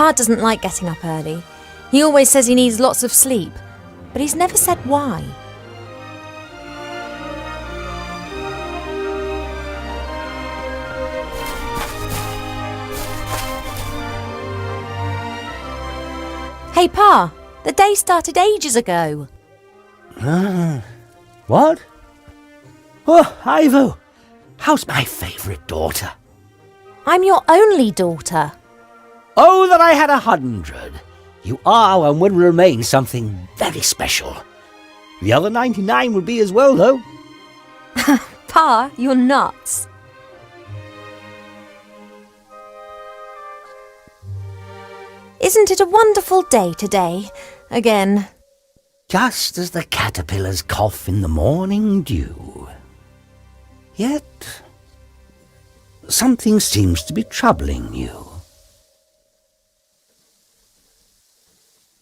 Pa doesn't like getting up early. He always says he needs lots of sleep, but he's never said why. Hey, Pa, the day started ages ago. What? Oh, Ivo, how's my favourite daughter? I'm your only daughter. Oh, that I had 100. You are and will remain something very special. The other 99 will be as well, though. Pa, you're nuts. Isn't it a wonderful day today? Again. Just as the caterpillars cough in the morning dew. Yet, something seems to be troubling you.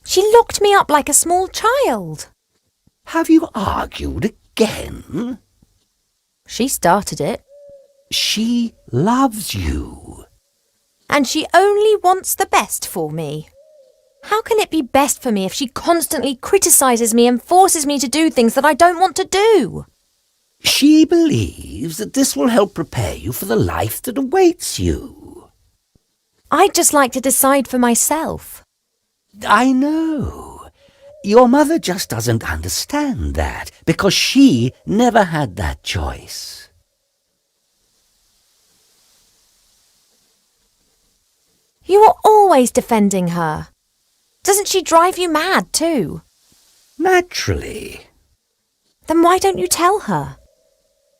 She locked me up like a small child. Have you argued again? She started it. She loves you. And she only wants the best for me. How can it be best for me if she constantly criticises me and forces me to do things that I don't want to do? She believes that this will help prepare you for the life that awaits you. I'd just like to decide for myself. I know. Your mother just doesn't understand that, because she never had that choice. You are always defending her. Doesn't she drive you mad too? Naturally. Then why don't you tell her?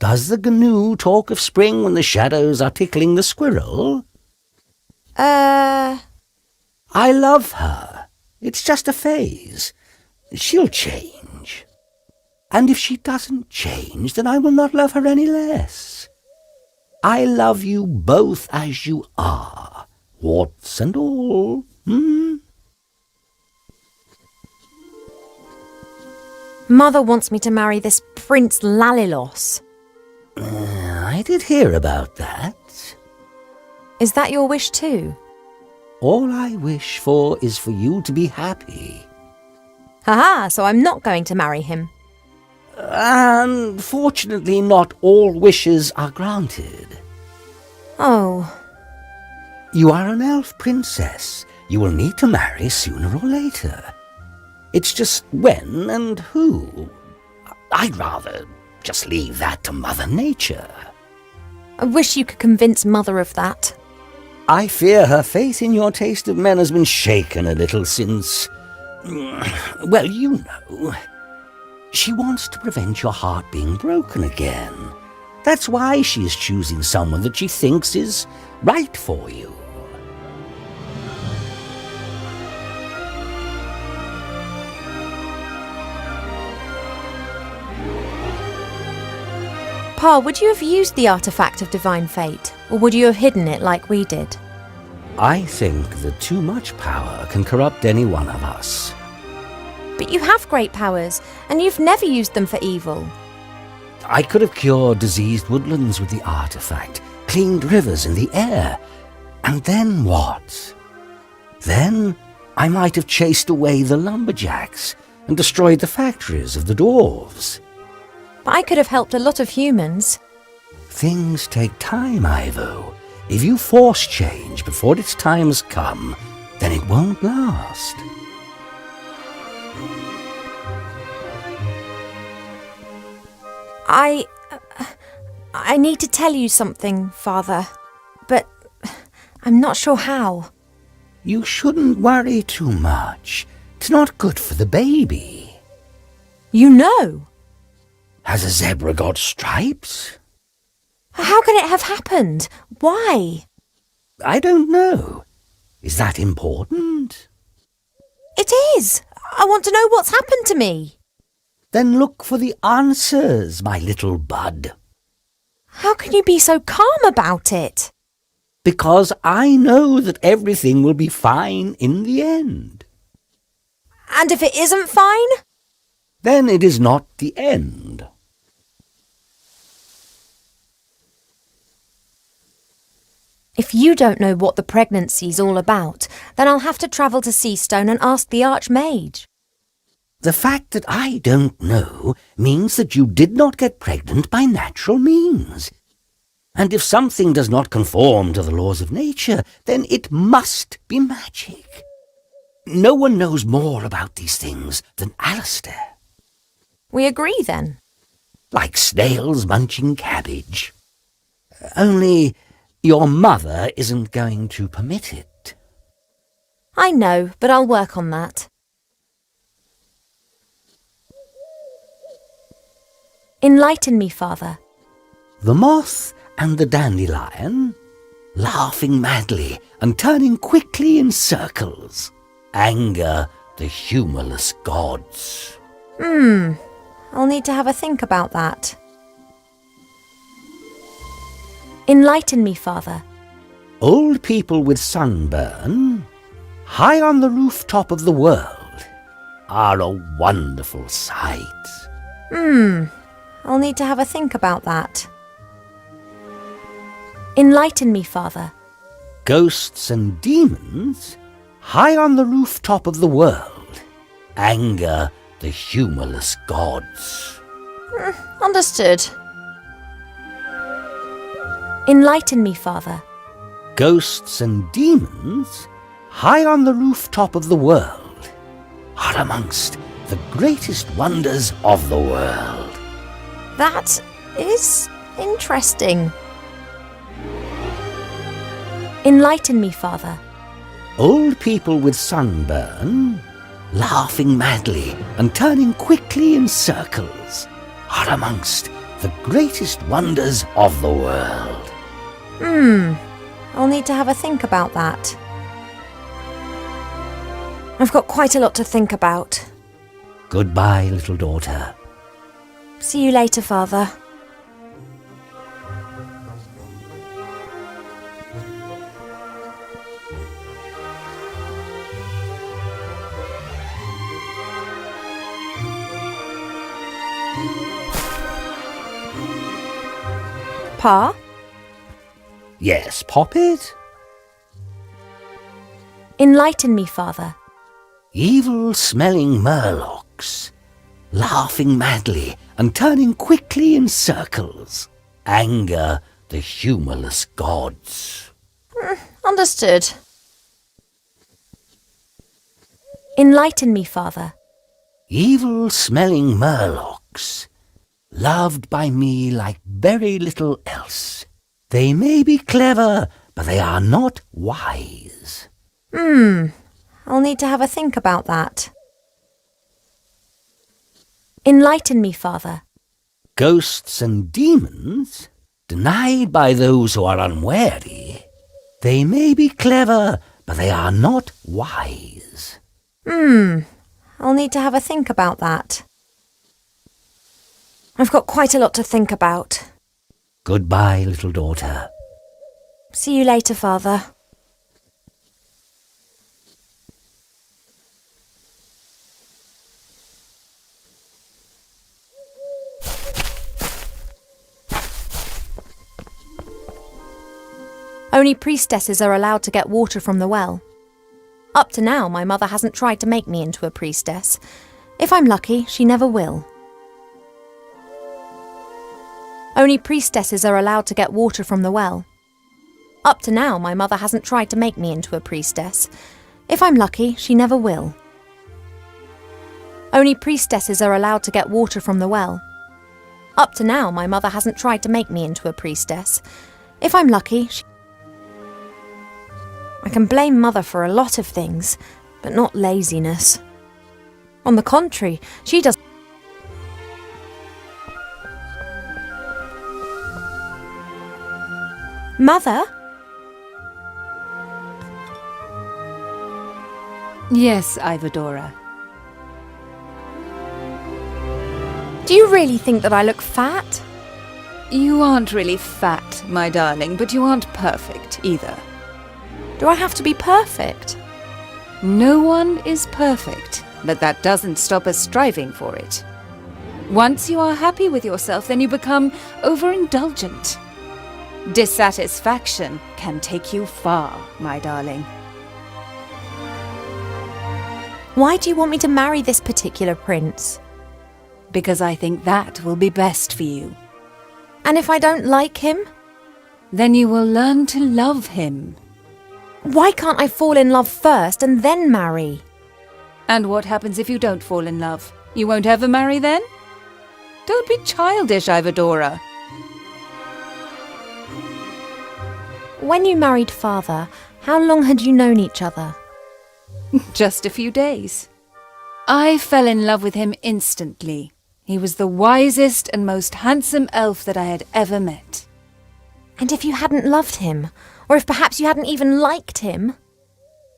Does the gnu talk of spring when the shadows are tickling the squirrel? I love her. It's just a phase. She'll change. And if she doesn't change, then I will not love her any less. I love you both as you are, warts and all. Mother wants me to marry this Prince Lalilos. I did hear about that. Is that your wish too? All I wish for is for you to be happy. Haha, so I'm not going to marry him. Unfortunately, not all wishes are granted. Oh. You are an elf princess. You will need to marry sooner or later. It's just when and who. I'd rather just leave that to Mother Nature. I wish you could convince Mother of that. I fear her faith in your taste of men has been shaken a little since... well, you know. She wants to prevent your heart being broken again. That's why she is choosing someone that she thinks is right for you. Pa, would you have used the artifact of divine fate, or would you have hidden it like we did? I think that too much power can corrupt any one of us. But you have great powers, and you've never used them for evil. I could have cured diseased woodlands with the artifact, cleaned rivers in the air. And then what? Then I might have chased away the lumberjacks and destroyed the factories of the dwarves. But I could have helped a lot of humans. Things take time, Ivo. If you force change before its time's come, then it won't last. I need to tell you something, Father, but I'm not sure how. You shouldn't worry too much. It's not good for the baby. You know? Has a zebra got stripes? How can it have happened? Why? I don't know. Is that important? It is. I want to know what's happened to me. Then look for the answers, my little bud. How can you be so calm about it? Because I know that everything will be fine in the end. And if it isn't fine? Then it is not the end. If you don't know what the pregnancy's all about, then I'll have to travel to Seastone and ask the Archmage. The fact that I don't know means that you did not get pregnant by natural means. And if something does not conform to the laws of nature, then it must be magic. No one knows more about these things than Alistair. We agree, then. Like snails munching cabbage. Only your mother isn't going to permit it. I know, but I'll work on that. Enlighten me, Father. The moth and the dandelion, laughing madly and turning quickly in circles, anger the humorless gods. I'll need to have a think about that. Enlighten me, Father. Old people with sunburn, high on the rooftop of the world, are a wonderful sight. I'll need to have a think about that. Enlighten me, Father. Ghosts and demons, high on the rooftop of the world, anger the humorless gods. Understood. Enlighten me, Father. Ghosts and demons, high on the rooftop of the world, are amongst the greatest wonders of the world. That is interesting. Enlighten me, Father. Old people with sunburn, laughing madly and turning quickly in circles, are amongst the greatest wonders of the world. I'll need to have a think about that. I've got quite a lot to think about. Goodbye, little daughter. See you later, Father. Pa? Yes, Poppet? Enlighten me, Father. Evil-smelling murlocs, laughing madly and turning quickly in circles, anger the humorless gods. Understood. Enlighten me, Father. Evil-smelling murlocs, loved by me like very little else. They may be clever, but they are not wise. I'll need to have a think about that. Enlighten me, Father. Ghosts and demons, denied by those who are unwary. They may be clever, but they are not wise. I'll need to have a think about that. I've got quite a lot to think about. Goodbye, little daughter. See you later, Father. Only priestesses are allowed to get water from the well. Up to now, my mother hasn't tried to make me into a priestess. If I'm lucky, she never will. Only priestesses are allowed to get water from the well. Up to now, my mother hasn't tried to make me into a priestess. If I'm lucky, she never will. Only priestesses are allowed to get water from the well. Up to now, my mother hasn't tried to make me into a priestess. If I'm lucky, I can blame Mother for a lot of things, but not laziness. On the contrary, she does. Mother? Yes, Ivadora. Do you really think that I look fat? You aren't really fat, my darling, but you aren't perfect either. Do I have to be perfect? No one is perfect, but that doesn't stop us striving for it. Once you are happy with yourself, then you become overindulgent. Dissatisfaction can take you far, my darling. Why do you want me to marry this particular prince? Because I think that will be best for you. And if I don't like him? Then you will learn to love him. Why can't I fall in love first and then marry? And what happens if you don't fall in love? You won't ever marry then? Don't be childish, Ivadora. When you married father, how long had you known each other? Just a few days. I fell in love with him instantly. He was the wisest and most handsome elf that I had ever met. And if you hadn't loved him, or if perhaps you hadn't even liked him?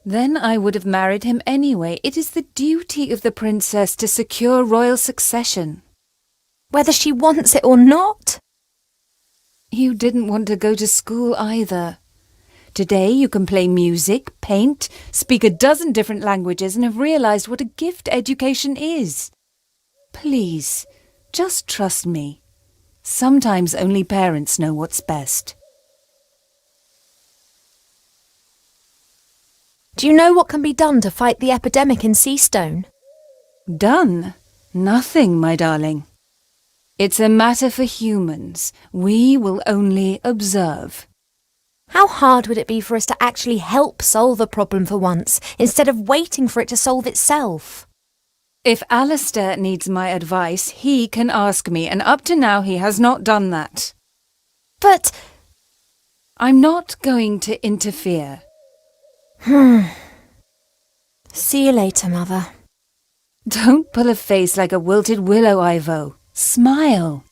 Then I would have married him anyway. It is the duty of the princess to secure royal succession. Whether she wants it or not? You didn't want to go to school either. Today you can play music, paint, speak a dozen different languages and have realized what a gift education is. Please, just trust me. Sometimes only parents know what's best. Do you know what can be done to fight the epidemic in Seastone? Done? Nothing, my darling. It's a matter for humans. We will only observe. How hard would it be for us to actually help solve a problem for once, instead of waiting for it to solve itself? If Alistair needs my advice, he can ask me, and up to now he has not done that. But... I'm not going to interfere. See you later, Mother. Don't pull a face like a wilted willow, Ivo. Smile.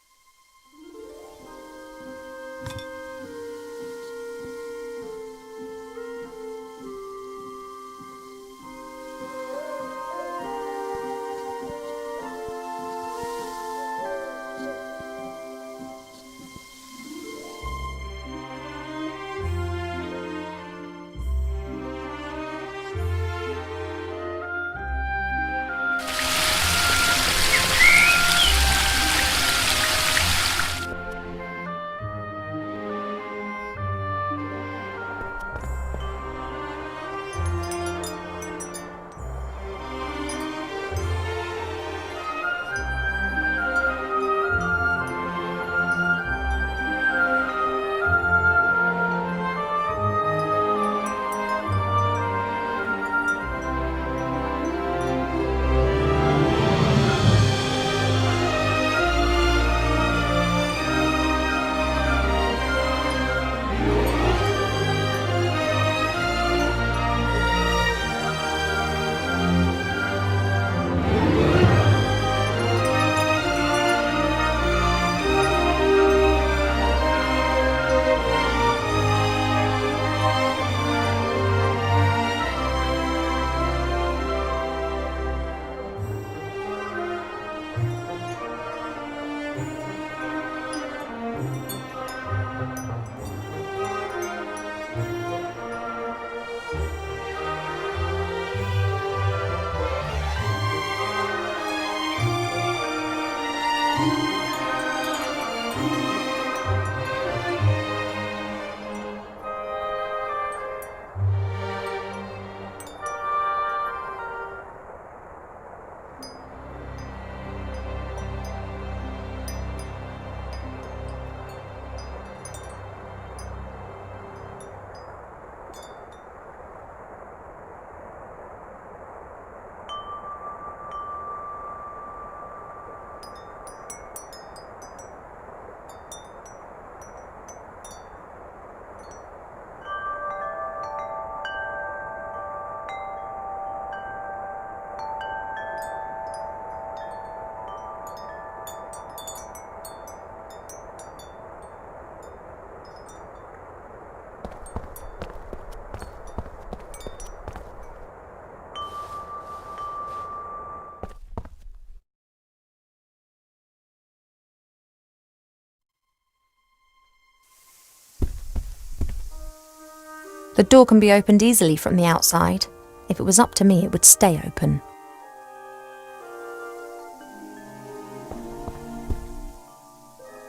The door can be opened easily from the outside. If it was up to me, it would stay open.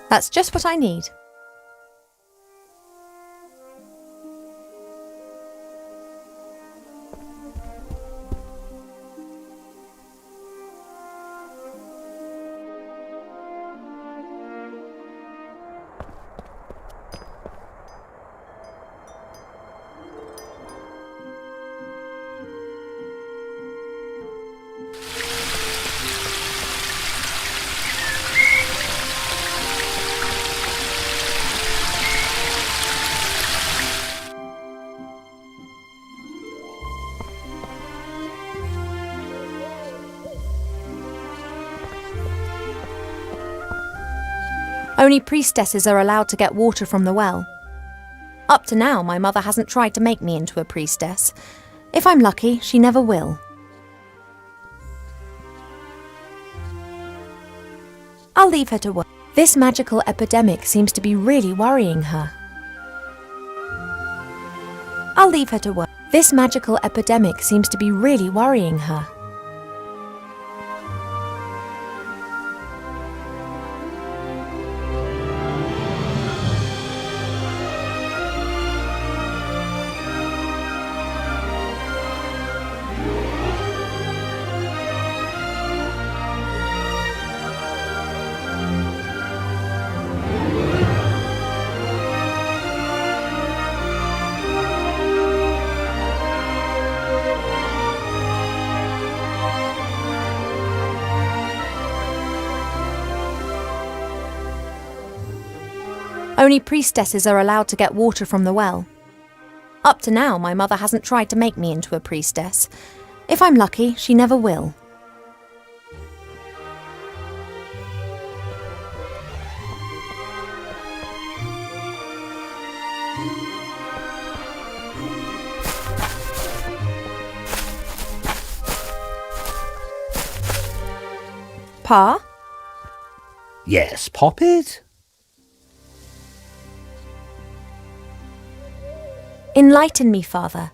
That's just what I need. Only priestesses are allowed to get water from the well. Up to now, my mother hasn't tried to make me into a priestess. If I'm lucky, she never will. I'll leave her to work. This magical epidemic seems to be really worrying her. I'll leave her to work. This magical epidemic seems to be really worrying her. Only priestesses are allowed to get water from the well. Up to now, my mother hasn't tried to make me into a priestess. If I'm lucky, she never will. Pa? Yes, Poppet? Enlighten me, Father.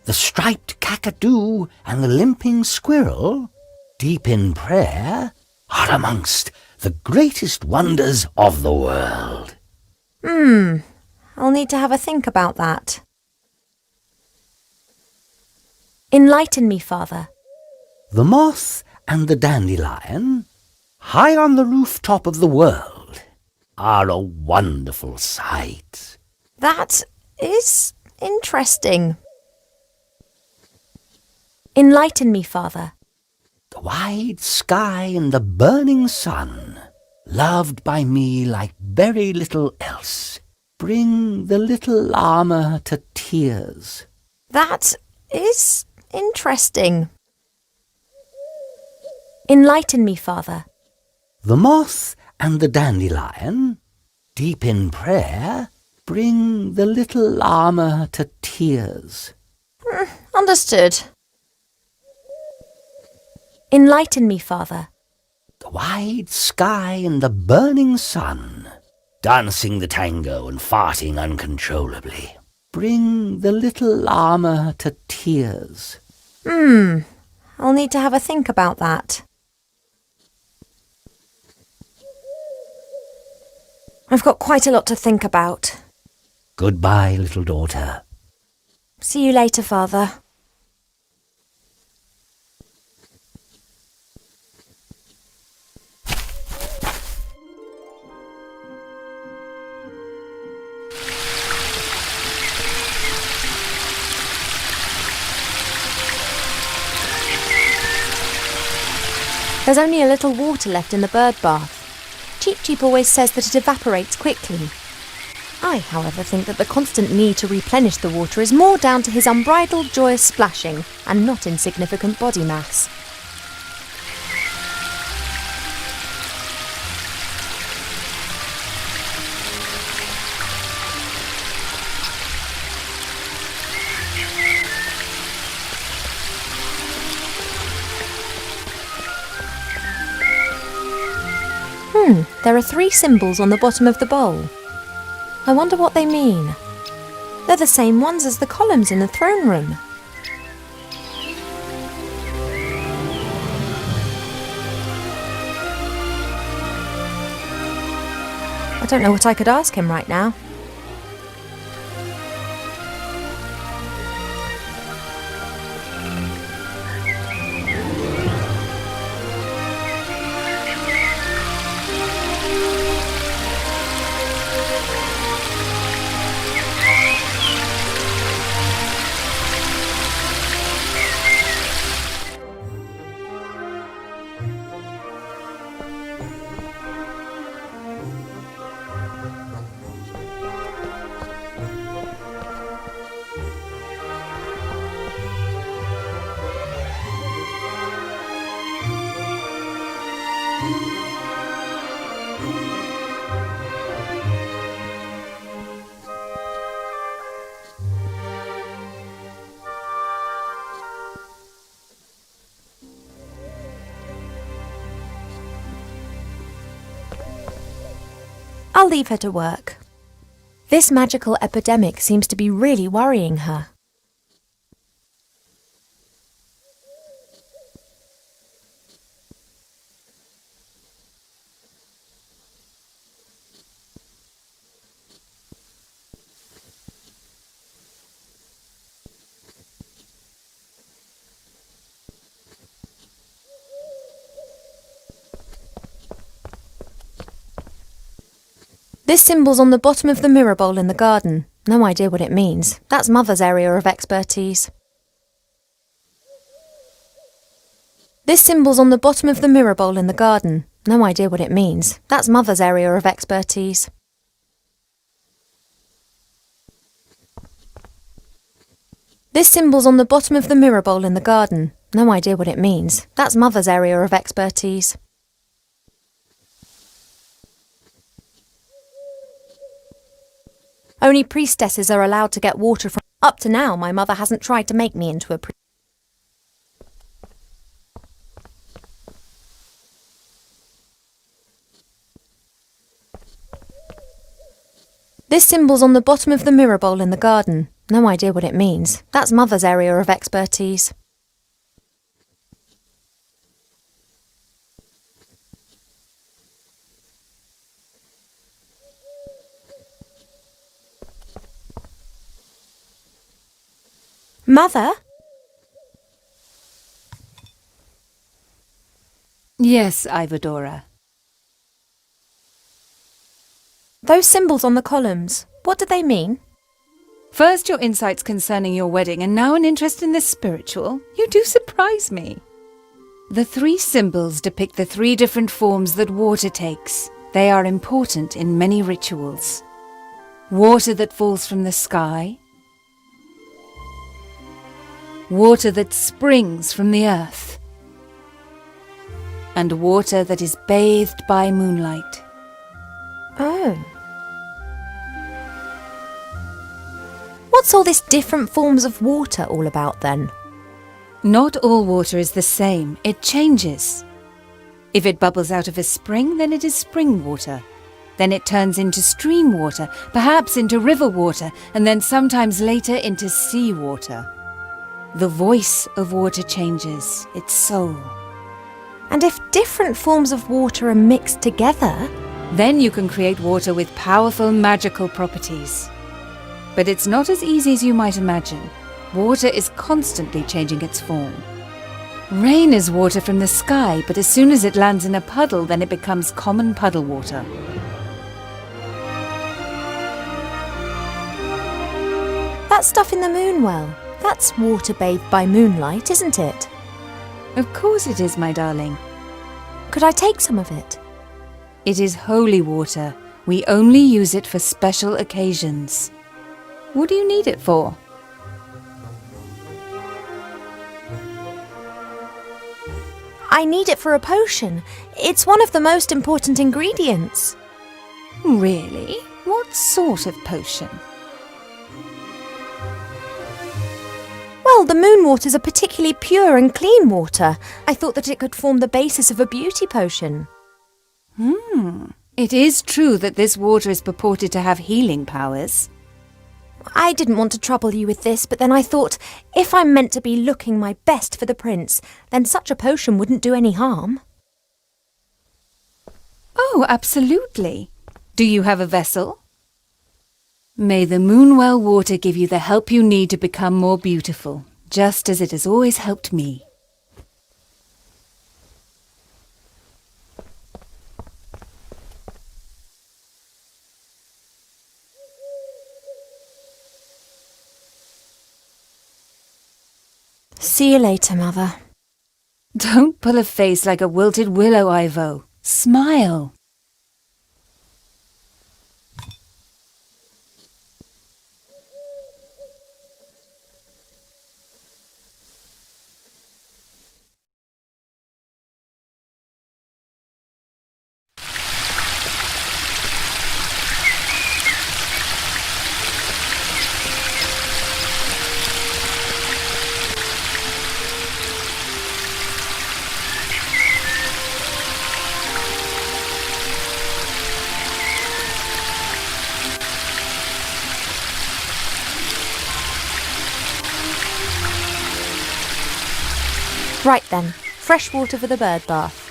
The striped kakadoo and the limping squirrel, deep in prayer, are amongst the greatest wonders of the world. I'll need to have a think about that. Enlighten me, Father. The moth and the dandelion, high on the rooftop of the world, are a wonderful sight. That is interesting. Enlighten me, Father. The wide sky and the burning sun, loved by me like very little else, bring the little llama to tears. That is interesting. Enlighten me, Father. The moth and the dandelion, deep in prayer, bring the little llama to tears. Understood. Enlighten me, Father. The wide sky and the burning sun, dancing the tango and farting uncontrollably, bring the little llama to tears. I'll need to have a think about that. I've got quite a lot to think about. Goodbye, little daughter. See you later, Father. There's only a little water left in the bird bath. Cheep Cheep always says that it evaporates quickly. I, however, think that the constant need to replenish the water is more down to his unbridled joyous splashing and not insignificant body mass. There are 3 symbols on the bottom of the bowl. I wonder what they mean. They're the same ones as the columns in the throne room. I don't know what I could ask him right now. I'll leave her to work. This magical epidemic seems to be really worrying her. This symbol's on the bottom of the mirror bowl in the garden. No idea what it means. That's Mother's area of expertise. This symbol's on the bottom of the mirror bowl in the garden. No idea what it means. That's Mother's area of expertise. This symbol's on the bottom of the mirror bowl in the garden. No idea what it means. That's Mother's area of expertise. Only priestesses are allowed to get water from... Up to now, my mother hasn't tried to make me into a priestess. This symbol's on the bottom of the mirror bowl in the garden. No idea what it means. That's Mother's area of expertise. Mother? Yes, Ivadora. Those symbols on the columns, what do they mean? First your insights concerning your wedding, and now an interest in the spiritual. You do surprise me. The 3 symbols depict the 3 different forms that water takes. They are important in many rituals. Water that falls from the sky. Water that springs from the earth. And water that is bathed by moonlight. Oh. What's all this different forms of water all about then? Not all water is the same. It changes. If it bubbles out of a spring, then it is spring water. Then it turns into stream water, perhaps into river water, and then sometimes later into sea water. The voice of water changes, its soul. And if different forms of water are mixed together... Then you can create water with powerful magical properties. But it's not as easy as you might imagine. Water is constantly changing its form. Rain is water from the sky, but as soon as it lands in a puddle, then it becomes common puddle water. That stuff in the moon well, that's water bathed by moonlight, isn't it? Of course it is, my darling. Could I take some of it? It is holy water. We only use it for special occasions. What do you need it for? I need it for a potion. It's one of the most important ingredients. Really? What sort of potion? Well, the moon waters are particularly pure and clean water. I thought that it could form the basis of a beauty potion. It is true that this water is purported to have healing powers. I didn't want to trouble you with this, but then I thought, if I'm meant to be looking my best for the prince, then such a potion wouldn't do any harm. Oh, absolutely. Do you have a vessel? May the Moonwell water give you the help you need to become more beautiful, just as it has always helped me. See you later, Mother. Don't pull a face like a wilted willow, Ivo. Smile. Right then, fresh water for the bird bath.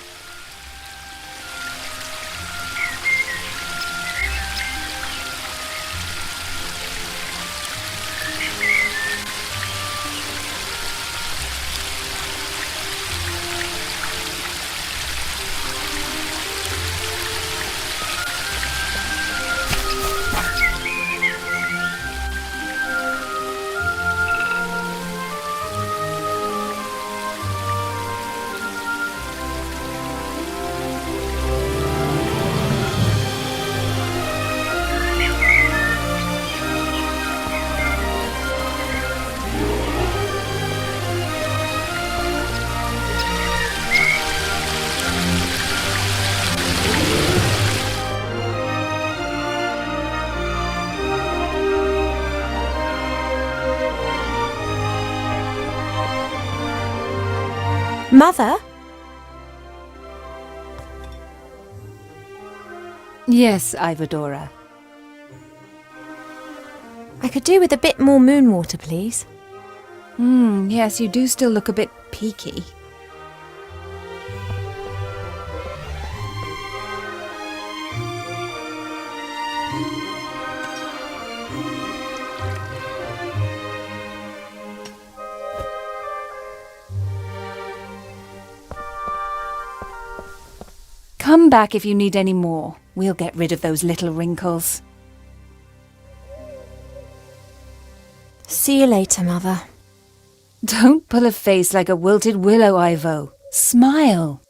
Mother? Yes, Ivadora. I could do with a bit more moon water, please. Yes, you do still look a bit peaky. Come back if you need any more. We'll get rid of those little wrinkles. See you later, Mother. Don't pull a face like a wilted willow, Ivo. Smile.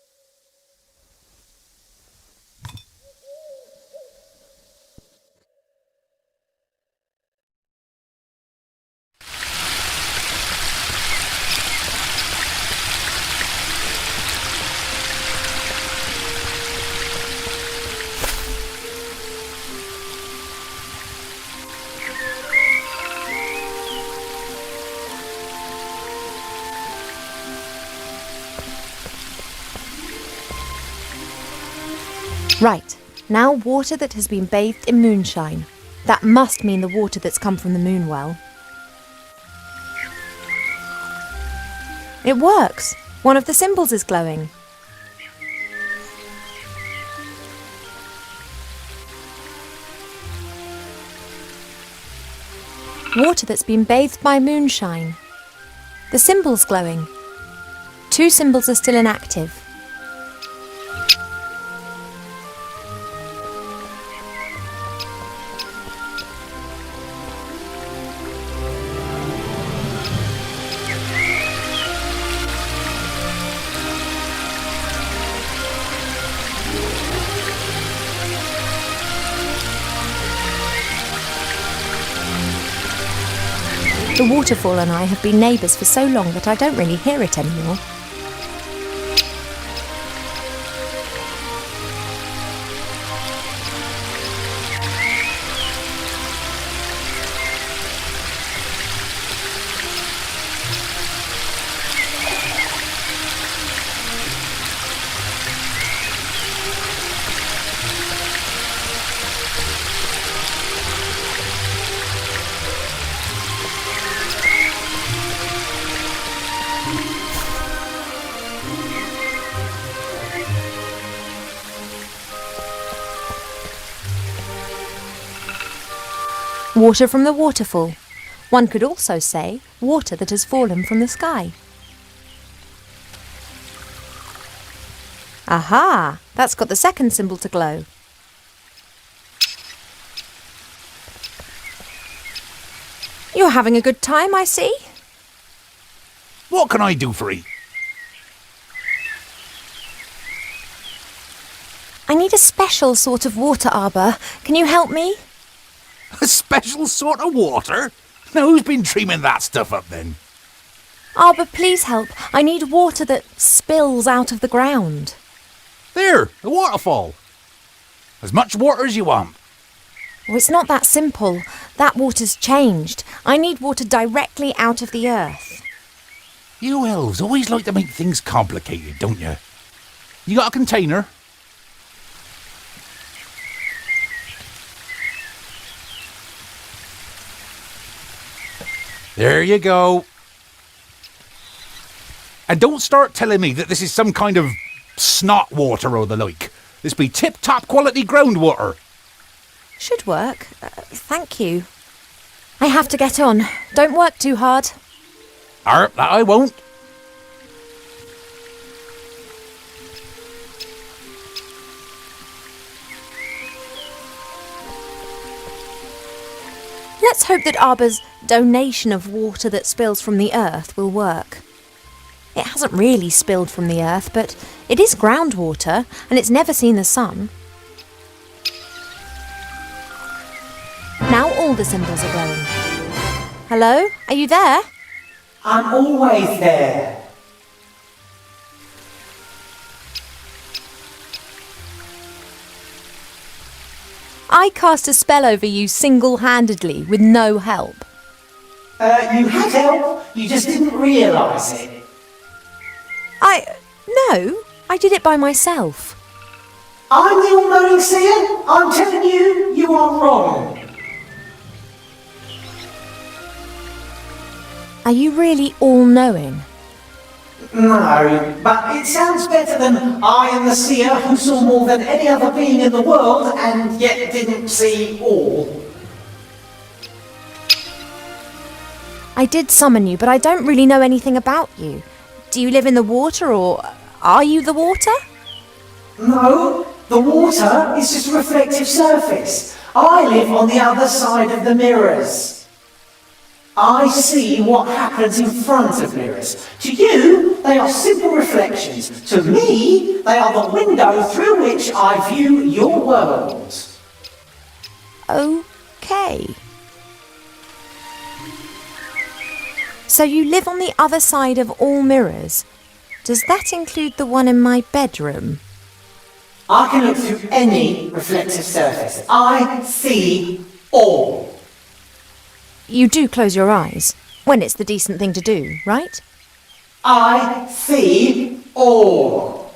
Right, now water that has been bathed in moonshine. That must mean the water that's come from the moon well. It works! One of the symbols is glowing. Water that's been bathed by moonshine. The symbol's glowing. 2 symbols are still inactive. The waterfall and I have been neighbours for so long that I don't really hear it anymore. Water from the waterfall. One could also say water that has fallen from the sky. Aha! That's got the second symbol to glow. You're having a good time, I see. What can I do for you? I need a special sort of water arbour. Can you help me? A special sort of water? Now who's been dreaming that stuff up then? Arbour, please help. I need water that spills out of the ground. There, the waterfall. As much water as you want. Oh, it's not that simple. That water's changed. I need water directly out of the earth. You elves always like to make things complicated, don't you? You got a container? There you go. And don't start telling me that this is some kind of snot water or the like. This be tip-top quality groundwater. Should work. Thank you. I have to get on. Don't work too hard. That I won't. Let's hope that Arbor's donation of water that spills from the earth will work. It hasn't really spilled from the earth, but it is groundwater, and it's never seen the sun. Now all the symbols are going. Hello? Are you there? I'm always there. I cast a spell over you single-handedly with no help. You had help, you just didn't realise it. No, I did it by myself. I'm the all-knowing seer. I'm telling you, you are wrong. Are you really all-knowing? No, but it sounds better than I am the seer who saw more than any other being in the world and yet didn't see all. I did summon you, but I don't really know anything about you. Do you live in the water, or are you the water? No, the water is just a reflective surface. I live on the other side of the mirrors. I see what happens in front of mirrors. To you, they are simple reflections. To me, they are the window through which I view your world. Okay. So you live on the other side of all mirrors. Does that include the one in my bedroom? I can look through any reflective surface. I see all. You do close your eyes, when it's the decent thing to do, right? I see all.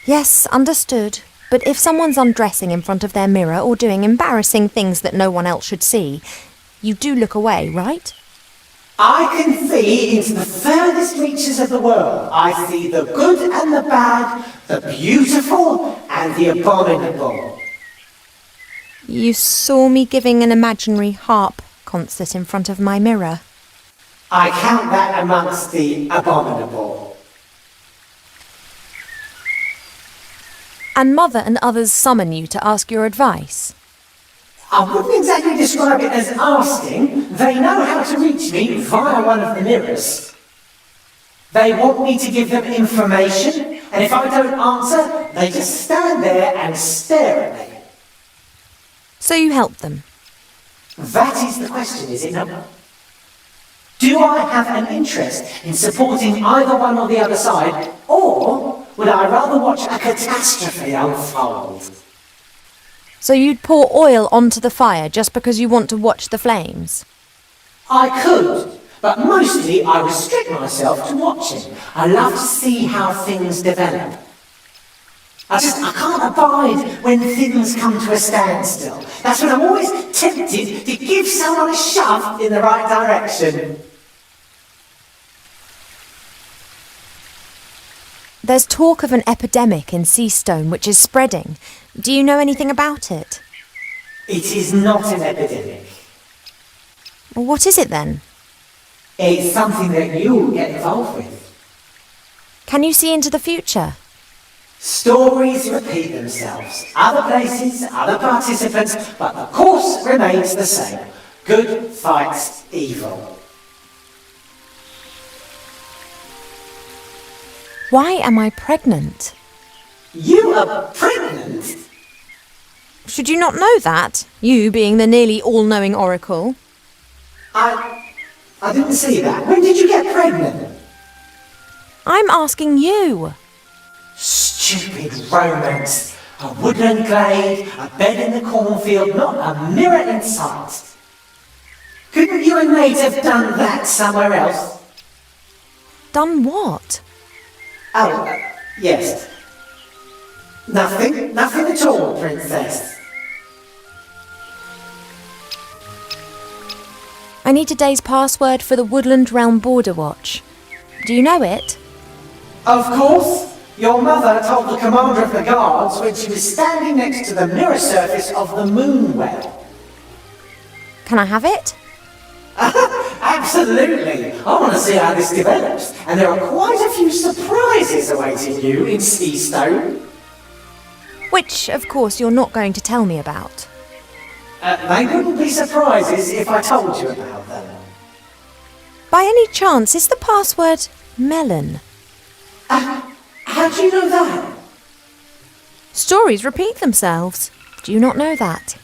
Yes, understood. But if someone's undressing in front of their mirror or doing embarrassing things that no one else should see, you do look away, right? I can see into the furthest reaches of the world. I see the good and the bad, the beautiful and the abominable. You saw me giving an imaginary harp concert in front of my mirror. I count that amongst the abominable. And Mother and others summon you to ask your advice. I wouldn't exactly describe it as asking. They know how to reach me via one of the mirrors. They want me to give them information, and if I don't answer, they just stand there and stare at me. So you help them. That is the question, is it not? Do I have an interest in supporting either one or the other side, or would I rather watch a catastrophe unfold? So you'd pour oil onto the fire just because you want to watch the flames? I could, but mostly I restrict myself to watching. I love to see how things develop. I can't abide when things come to a standstill. That's when I'm always tempted to give someone a shove in the right direction. There's talk of an epidemic in Seastone which is spreading. Do you know anything about it? It is not an epidemic. Well, what is it then? It's something that you'll get involved with. Can you see into the future? Stories repeat themselves. Other places, other participants, but the course remains the same. Good fights evil. Why am I pregnant? You are pregnant? Should you not know that, you being the nearly all-knowing oracle? I didn't see that. When did you get pregnant? I'm asking you. Stupid romance. A woodland glade, a bed in the cornfield, not a mirror in sight. Couldn't you and Mate have done that somewhere else? Done what? Oh, yes. Nothing at all, Princess. I need today's password for the Woodland Realm Border Watch. Do you know it? Of course. Your mother told the commander of the guards when she was standing next to the mirror surface of the moon well. Can I have it? Absolutely. I want to see how this develops, and there are quite a few surprises awaiting you in Seastone. Which, of course, you're not going to tell me about. They wouldn't be surprises if I told you about them. By any chance, is the password melon? How do you know that? Stories repeat themselves. Do you not know that?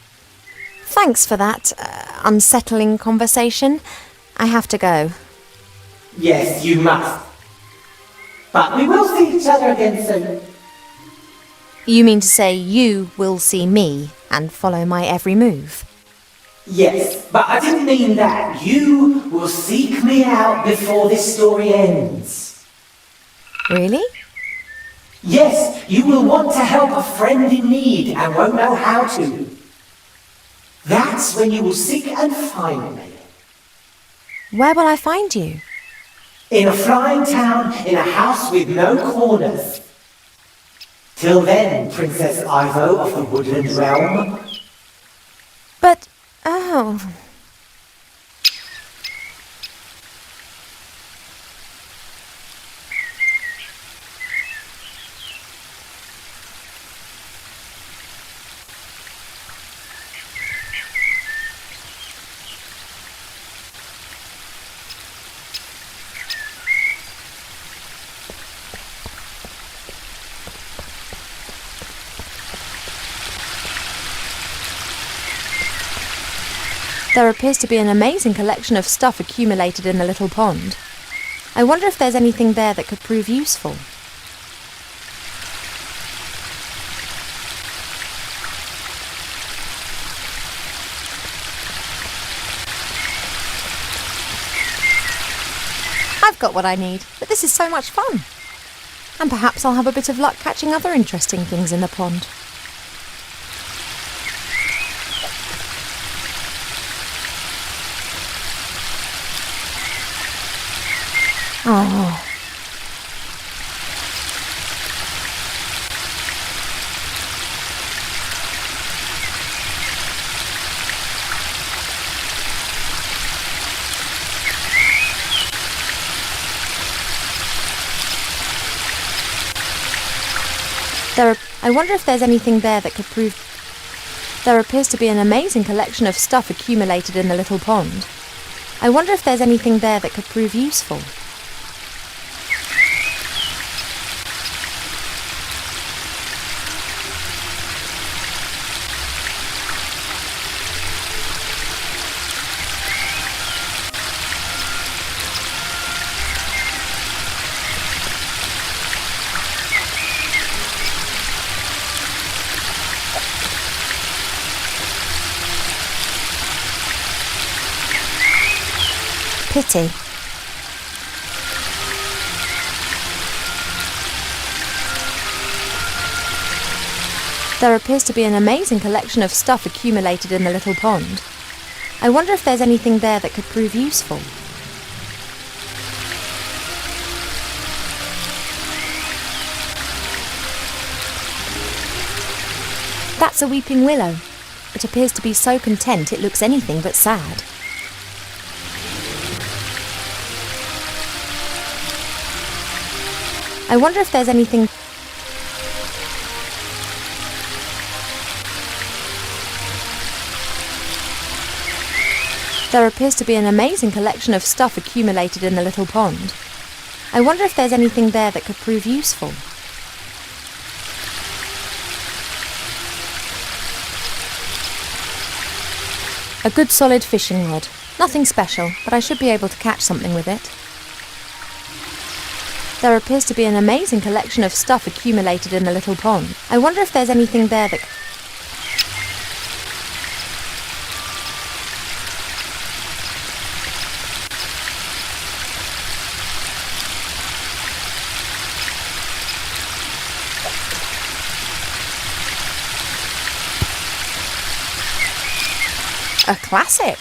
Thanks for that unsettling conversation. I have to go. Yes, you must. But we will see each other again soon. You mean to say you will see me and follow my every move? Yes, but I didn't mean that. You will seek me out before this story ends. Really? Yes, you will want to help a friend in need and won't know how to. That's when you will seek and find me. Where will I find you? In a flying town, in a house with no corners. Till then, Princess Ivo of the Woodland Realm. But, oh... There appears to be an amazing collection of stuff accumulated in the little pond. I wonder if there's anything there that could prove useful. I've got what I need, but this is so much fun. And perhaps I'll have a bit of luck catching other interesting things in the pond. Oh. I wonder if there's anything there that could prove... There appears to be an amazing collection of stuff accumulated in the little pond. I wonder if there's anything there that could prove useful. Pity. There appears to be an amazing collection of stuff accumulated in the little pond. I wonder if there's anything there that could prove useful. That's a weeping willow. It appears to be so content it looks anything but sad. I wonder if there's anything... There appears to be an amazing collection of stuff accumulated in the little pond. I wonder if there's anything there that could prove useful. A good solid fishing rod. Nothing special, but I should be able to catch something with it. There appears to be an amazing collection of stuff accumulated in the little pond. I wonder if there's anything there that... A classic!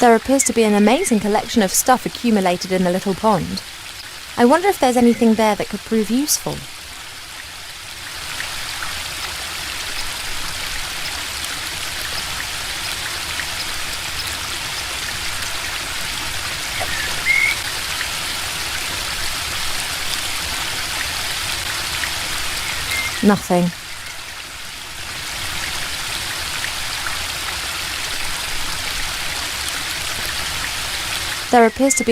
There appears to be an amazing collection of stuff accumulated in the little pond. I wonder if there's anything there that could prove useful. Nothing. There appears to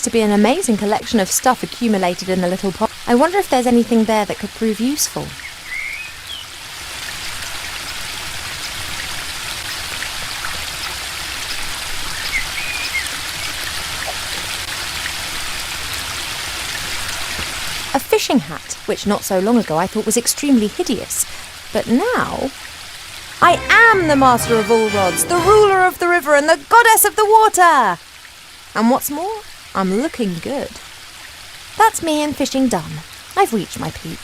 be an amazing collection of stuff accumulated in the little pot. I wonder if there's anything there that could prove useful. A fishing hat, which not so long ago I thought was extremely hideous, but now I am the master of all rods, the ruler of the river and the goddess of the water! And what's more, I'm looking good. That's me and fishing done. I've reached my peak.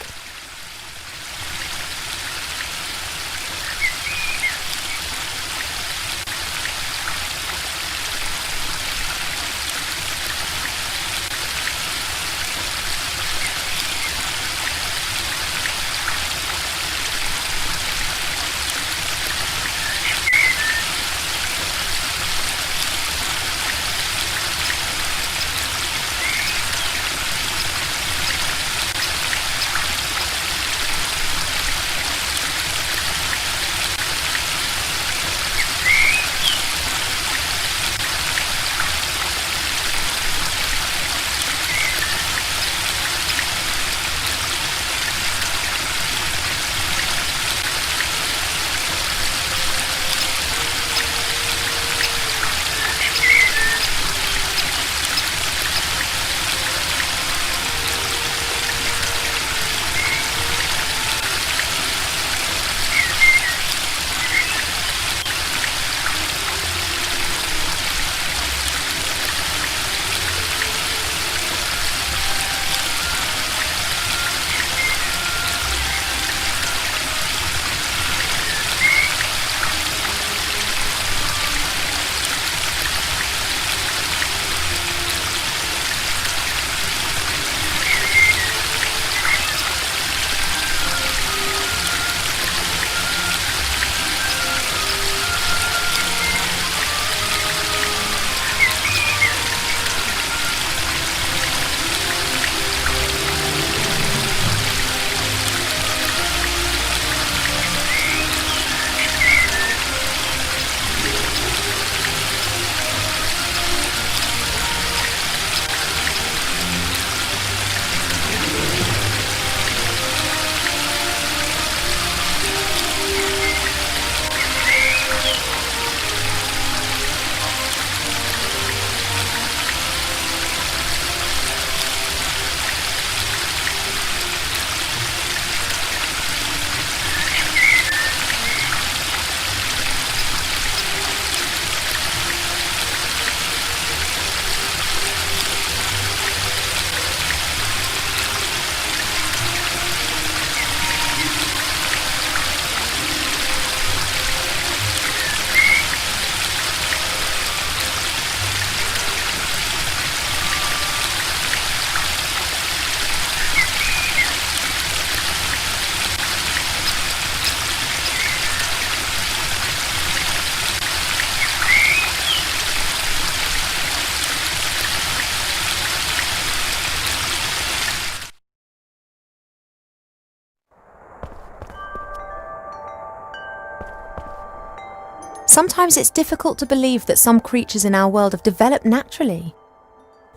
Sometimes it's difficult to believe that some creatures in our world have developed naturally.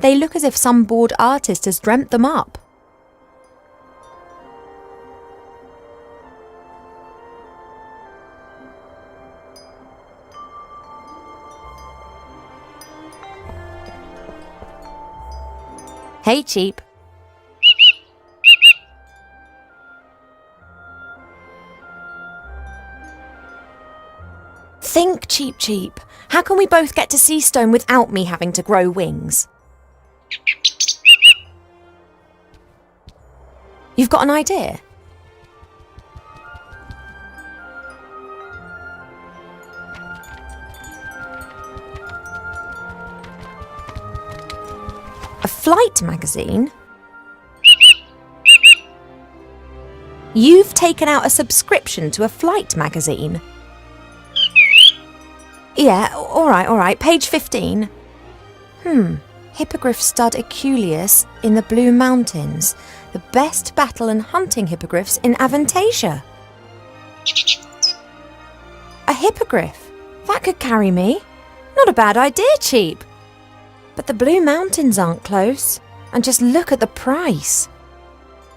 They look as if some bored artist has dreamt them up. Hey, Cheap. Think, Cheap Cheap. How can we both get to Seastone without me having to grow wings? You've got an idea? A flight magazine? You've taken out a subscription to a flight magazine? Yeah, all right, page 15. Hippogriff stud Eculeus in the Blue Mountains. The best battle and hunting hippogriffs in Avantasia. A hippogriff? That could carry me. Not a bad idea, Cheap. But the Blue Mountains aren't close. And just look at the price.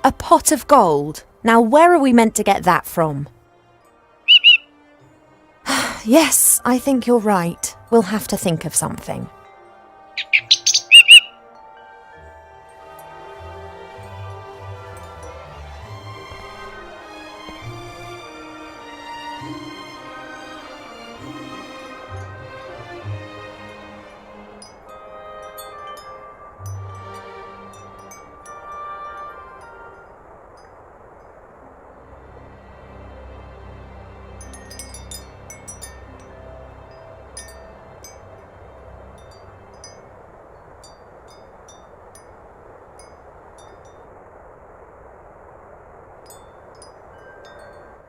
A pot of gold. Now where are we meant to get that from? Yes, I think you're right. We'll have to think of something.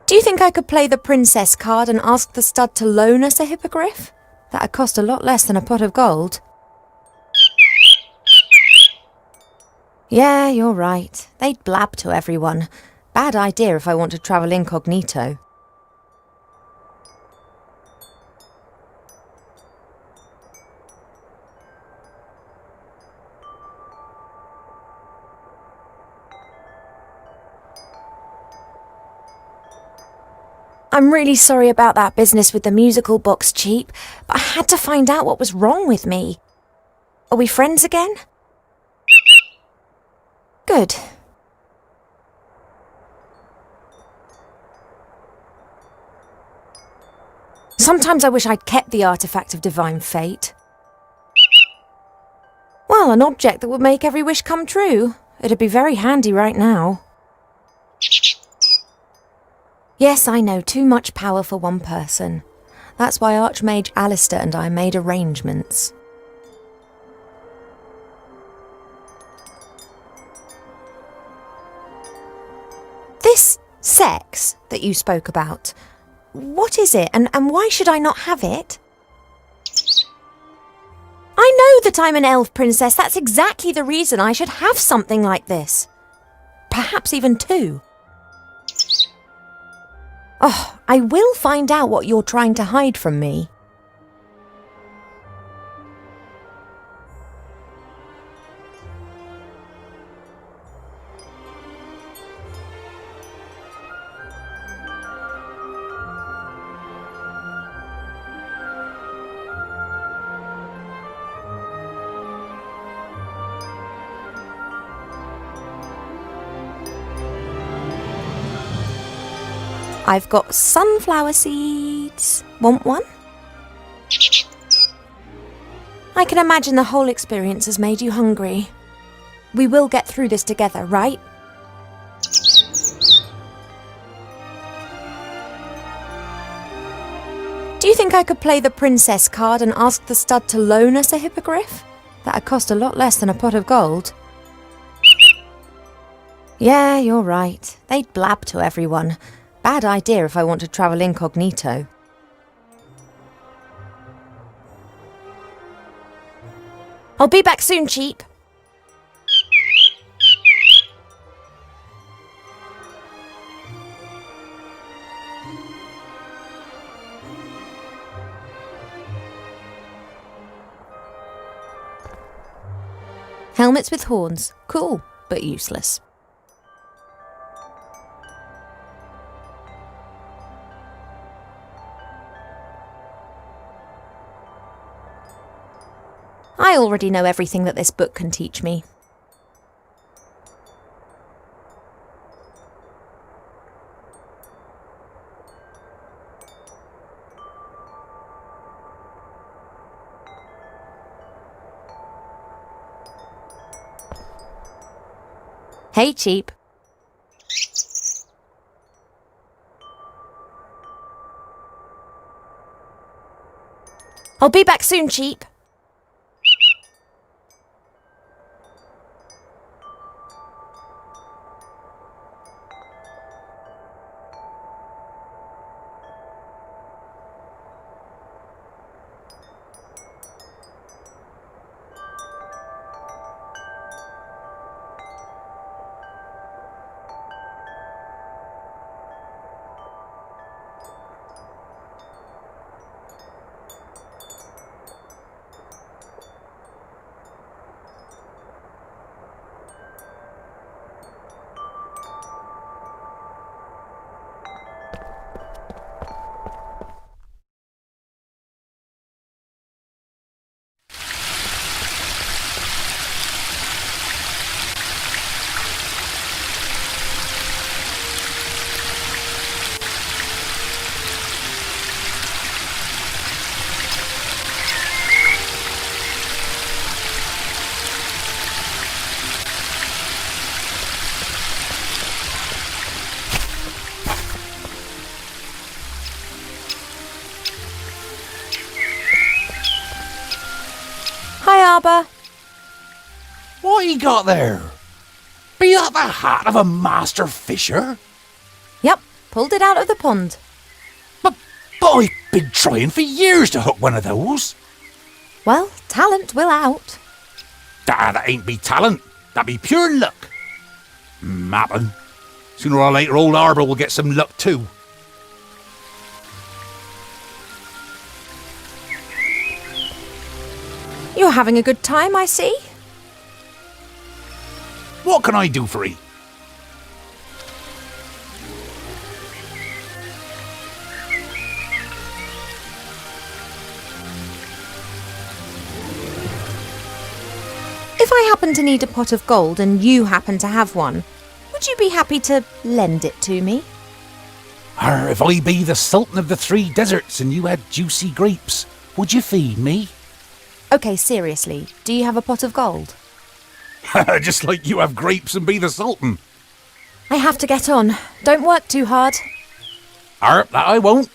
Do you think I could play the princess card and ask the stud to loan us a hippogriff? That'd cost a lot less than a pot of gold. Yeah, you're right. They'd blab to everyone. Bad idea if I want to travel incognito. I'm really sorry about that business with the musical box, Cheap, but I had to find out what was wrong with me. Are we friends again? Good. Sometimes I wish I'd kept the artifact of divine fate. Well, an object that would make every wish come true. It'd be very handy right now. Yes, I know, too much power for one person. That's why Archmage Alistair and I made arrangements. This sex that you spoke about, what is it and why should I not have it? I know that I'm an elf princess. That's exactly the reason I should have something like this. Perhaps even two. Oh, I will find out what you're trying to hide from me. I've got sunflower seeds. Want one? I can imagine the whole experience has made you hungry. We will get through this together, right? Do you think I could play the princess card and ask the stud to loan us a hippogriff? That'd cost a lot less than a pot of gold. Yeah, you're right. They'd blab to everyone. Bad idea if I want to travel incognito. I'll be back soon, Cheap. Helmets with horns. Cool, but useless. I already know everything that this book can teach me. Hey, Cheap. I'll be back soon, Cheap. harbour. What he got there? Be that the hat of a master fisher? Yep, pulled it out of the pond. But I've been trying for years to hook one of those. Well, talent will out. That ain't be talent. That be pure luck. Mappin'. Sooner or later, old Harbour will get some luck too. You're having a good time, I see. What can I do for 'ee? If I happen to need a pot of gold and you happen to have one, would you be happy to lend it to me? Or if I be the Sultan of the Three Deserts and you had juicy grapes, would you feed me? Okay, seriously, do you have a pot of gold? Just like you have grapes and be the Sultan. I have to get on. Don't work too hard. That I won't.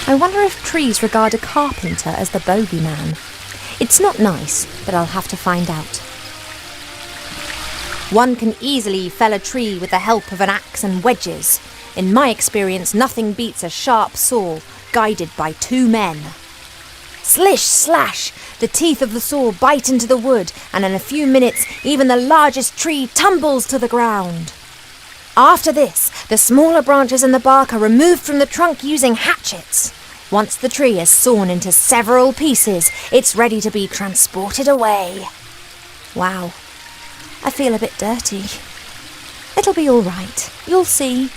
I wonder if trees regard a carpenter as the bogeyman. It's not nice, but I'll have to find out. One can easily fell a tree with the help of an axe and wedges. In my experience, nothing beats a sharp saw guided by two men. Slish, slash! The teeth of the saw bite into the wood, and in a few minutes, even the largest tree tumbles to the ground. After this, the smaller branches and the bark are removed from the trunk using hatchets. Once the tree is sawn into several pieces, it's ready to be transported away. Wow, I feel a bit dirty. It'll be all right, you'll see.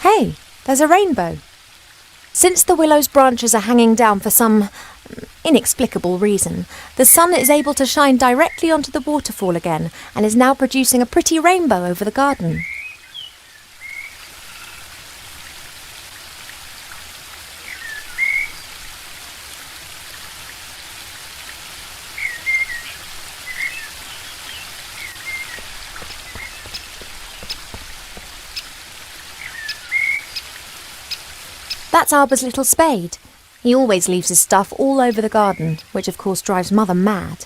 Hey, there's a rainbow. Since the willow's branches are hanging down for some inexplicable reason, the sun is able to shine directly onto the waterfall again and is now producing a pretty rainbow over the garden. That's Arbor's little spade. He always leaves his stuff all over the garden, which of course drives Mother mad.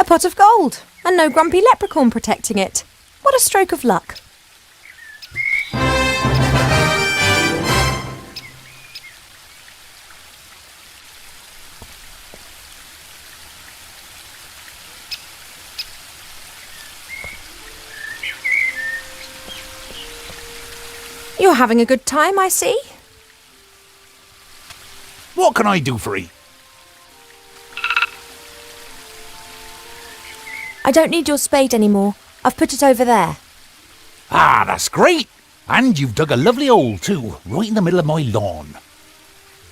pot of gold, and no grumpy leprechaun protecting it. What a stroke of luck. You're having a good time, I see. What can I do for 'ee? I don't need your spade anymore. I've put it over there. Ah, that's great. And you've dug a lovely hole too, right in the middle of my lawn.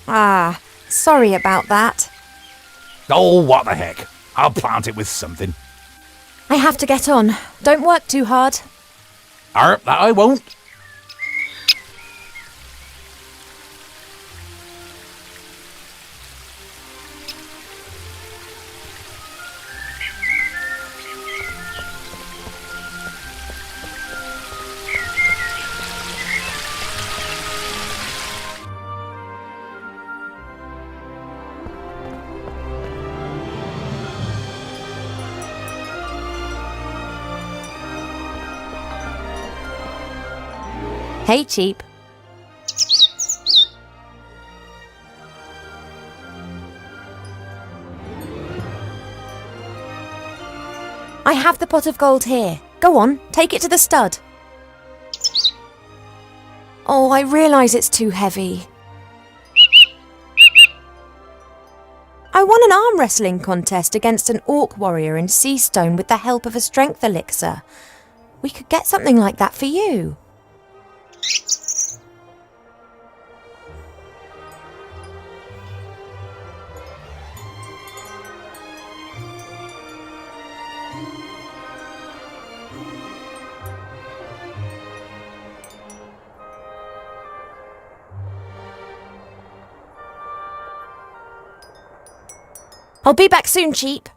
Ah, sorry about that. Oh, what the heck. I'll plant it with something. I have to get on. Don't work too hard. That I won't. Hey, Cheap. I have the pot of gold here. Go on, take it to the stud. Oh, I realise it's too heavy. I won an arm wrestling contest against an orc warrior in Seastone with the help of a strength elixir. We could get something like that for you. I'll be back soon, Cheap.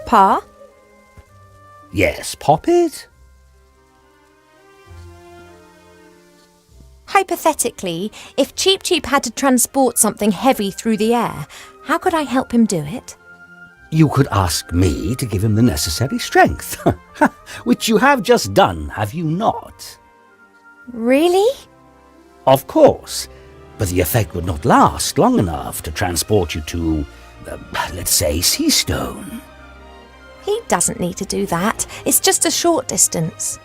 Pa? Yes, Poppet? Hypothetically, if Cheap Cheap had to transport something heavy through the air, how could I help him do it? You could ask me to give him the necessary strength, which you have just done, have you not? Really? Of course, but the effect would not last long enough to transport you to, let's say, Seastone. He doesn't need to do that. It's just a short distance.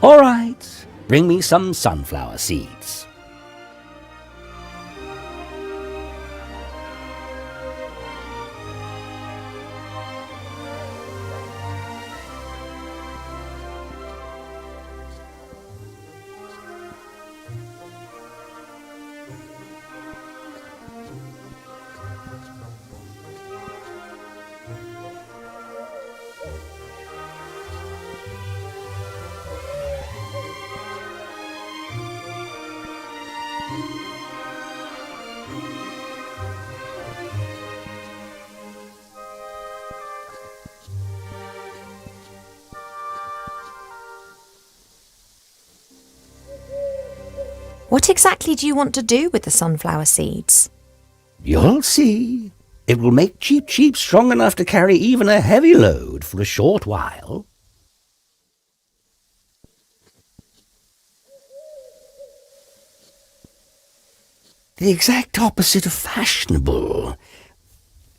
All right, bring me some sunflower seeds. What exactly do you want to do with the sunflower seeds? You'll see. It will make Cheap Cheap strong enough to carry even a heavy load for a short while. The exact opposite of fashionable.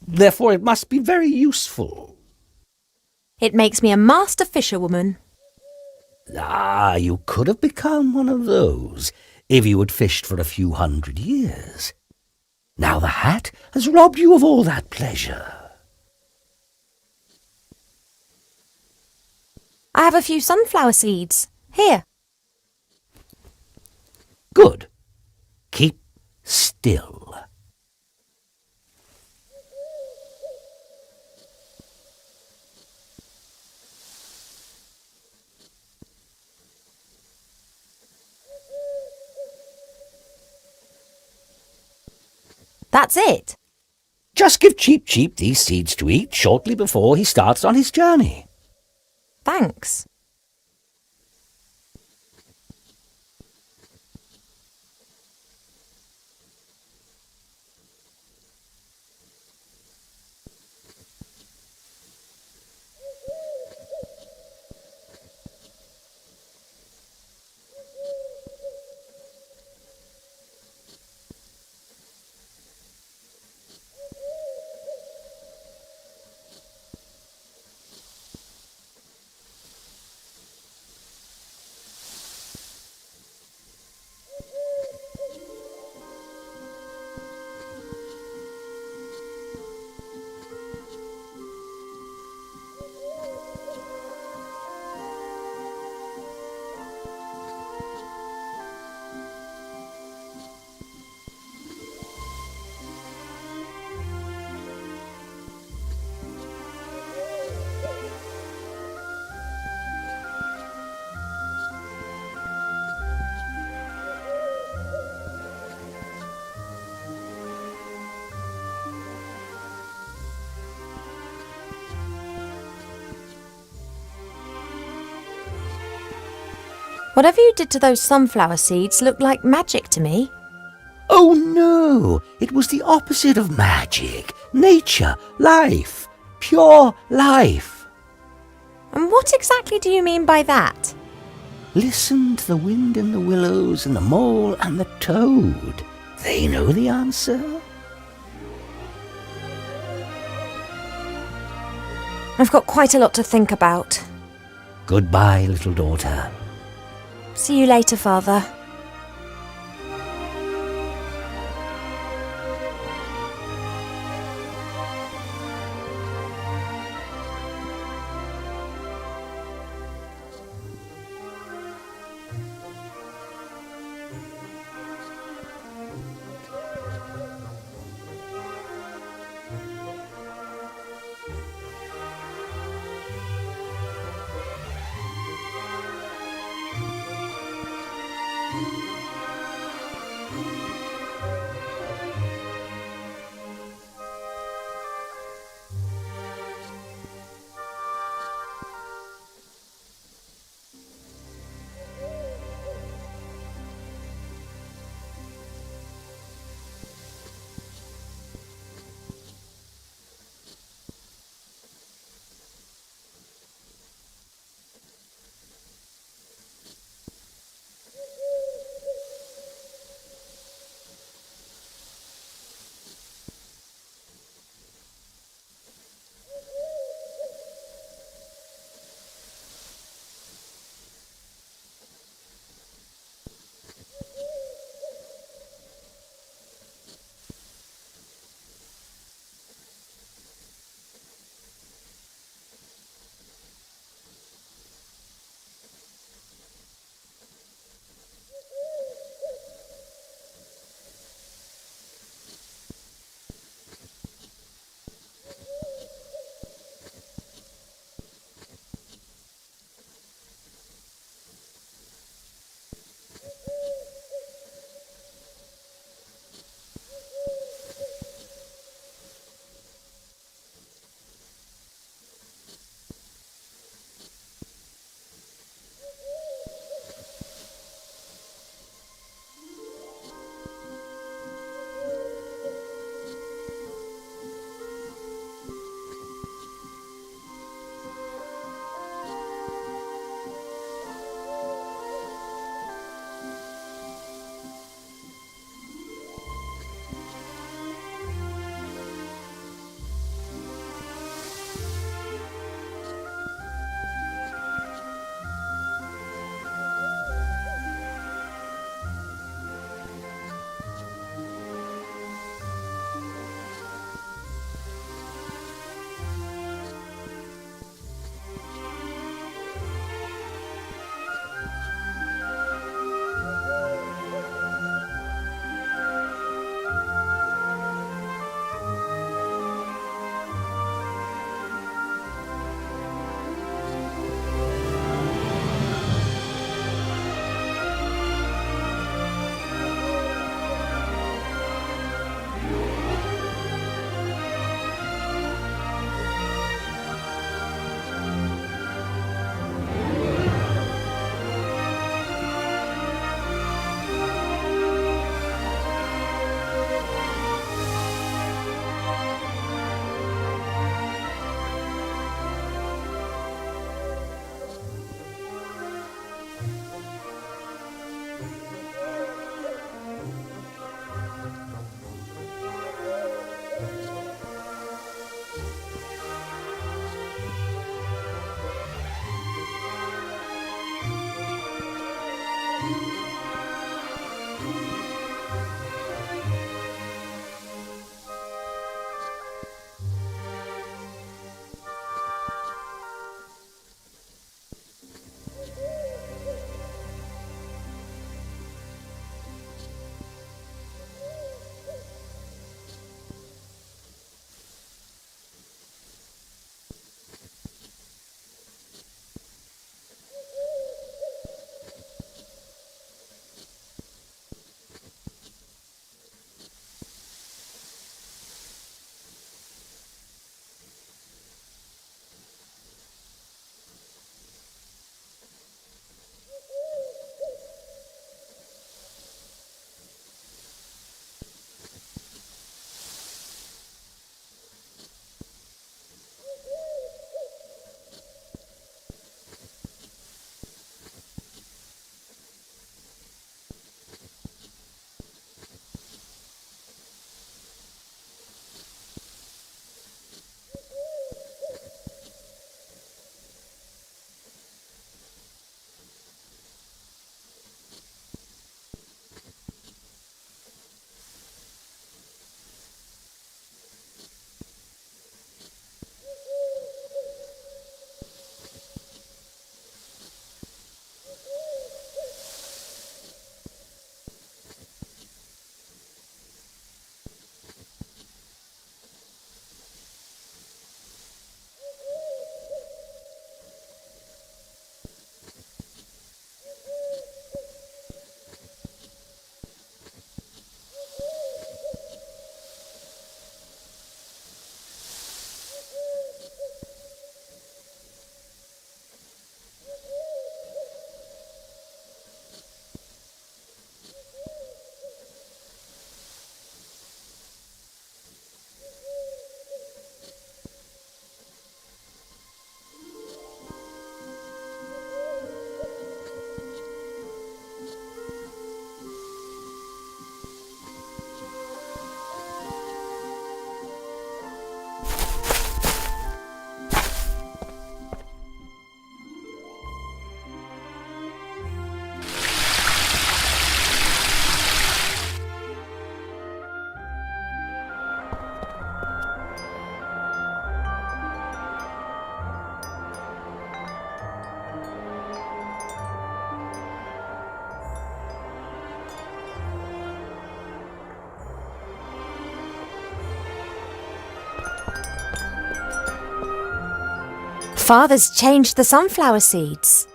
Therefore it must be very useful. It makes me a master fisherwoman. Ah, you could have become one of those if you had fished for a few 100 years. Now the hat has robbed you of all that pleasure. I have a few sunflower seeds. Here. Good. Keep still. That's it. Just give Cheep Cheep these seeds to eat shortly before he starts on his journey. Thanks. Whatever you did to those sunflower seeds looked like magic to me. Oh no, it was the opposite of magic. Nature, life, pure life. And what exactly do you mean by that? Listen to the wind in the willows and the mole and the toad. They know the answer. I've got quite a lot to think about. Goodbye, little daughter. See you later, Father. Father's changed the sunflower seeds.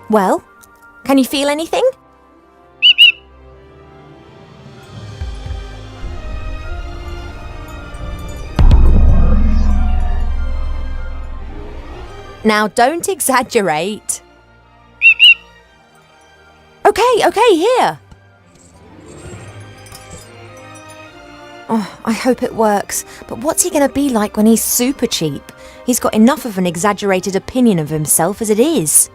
Well, can you feel anything? Now don't exaggerate. Okay, here. Oh, I hope it works. But what's he going to be like when he's super cheap? He's got enough of an exaggerated opinion of himself as it is.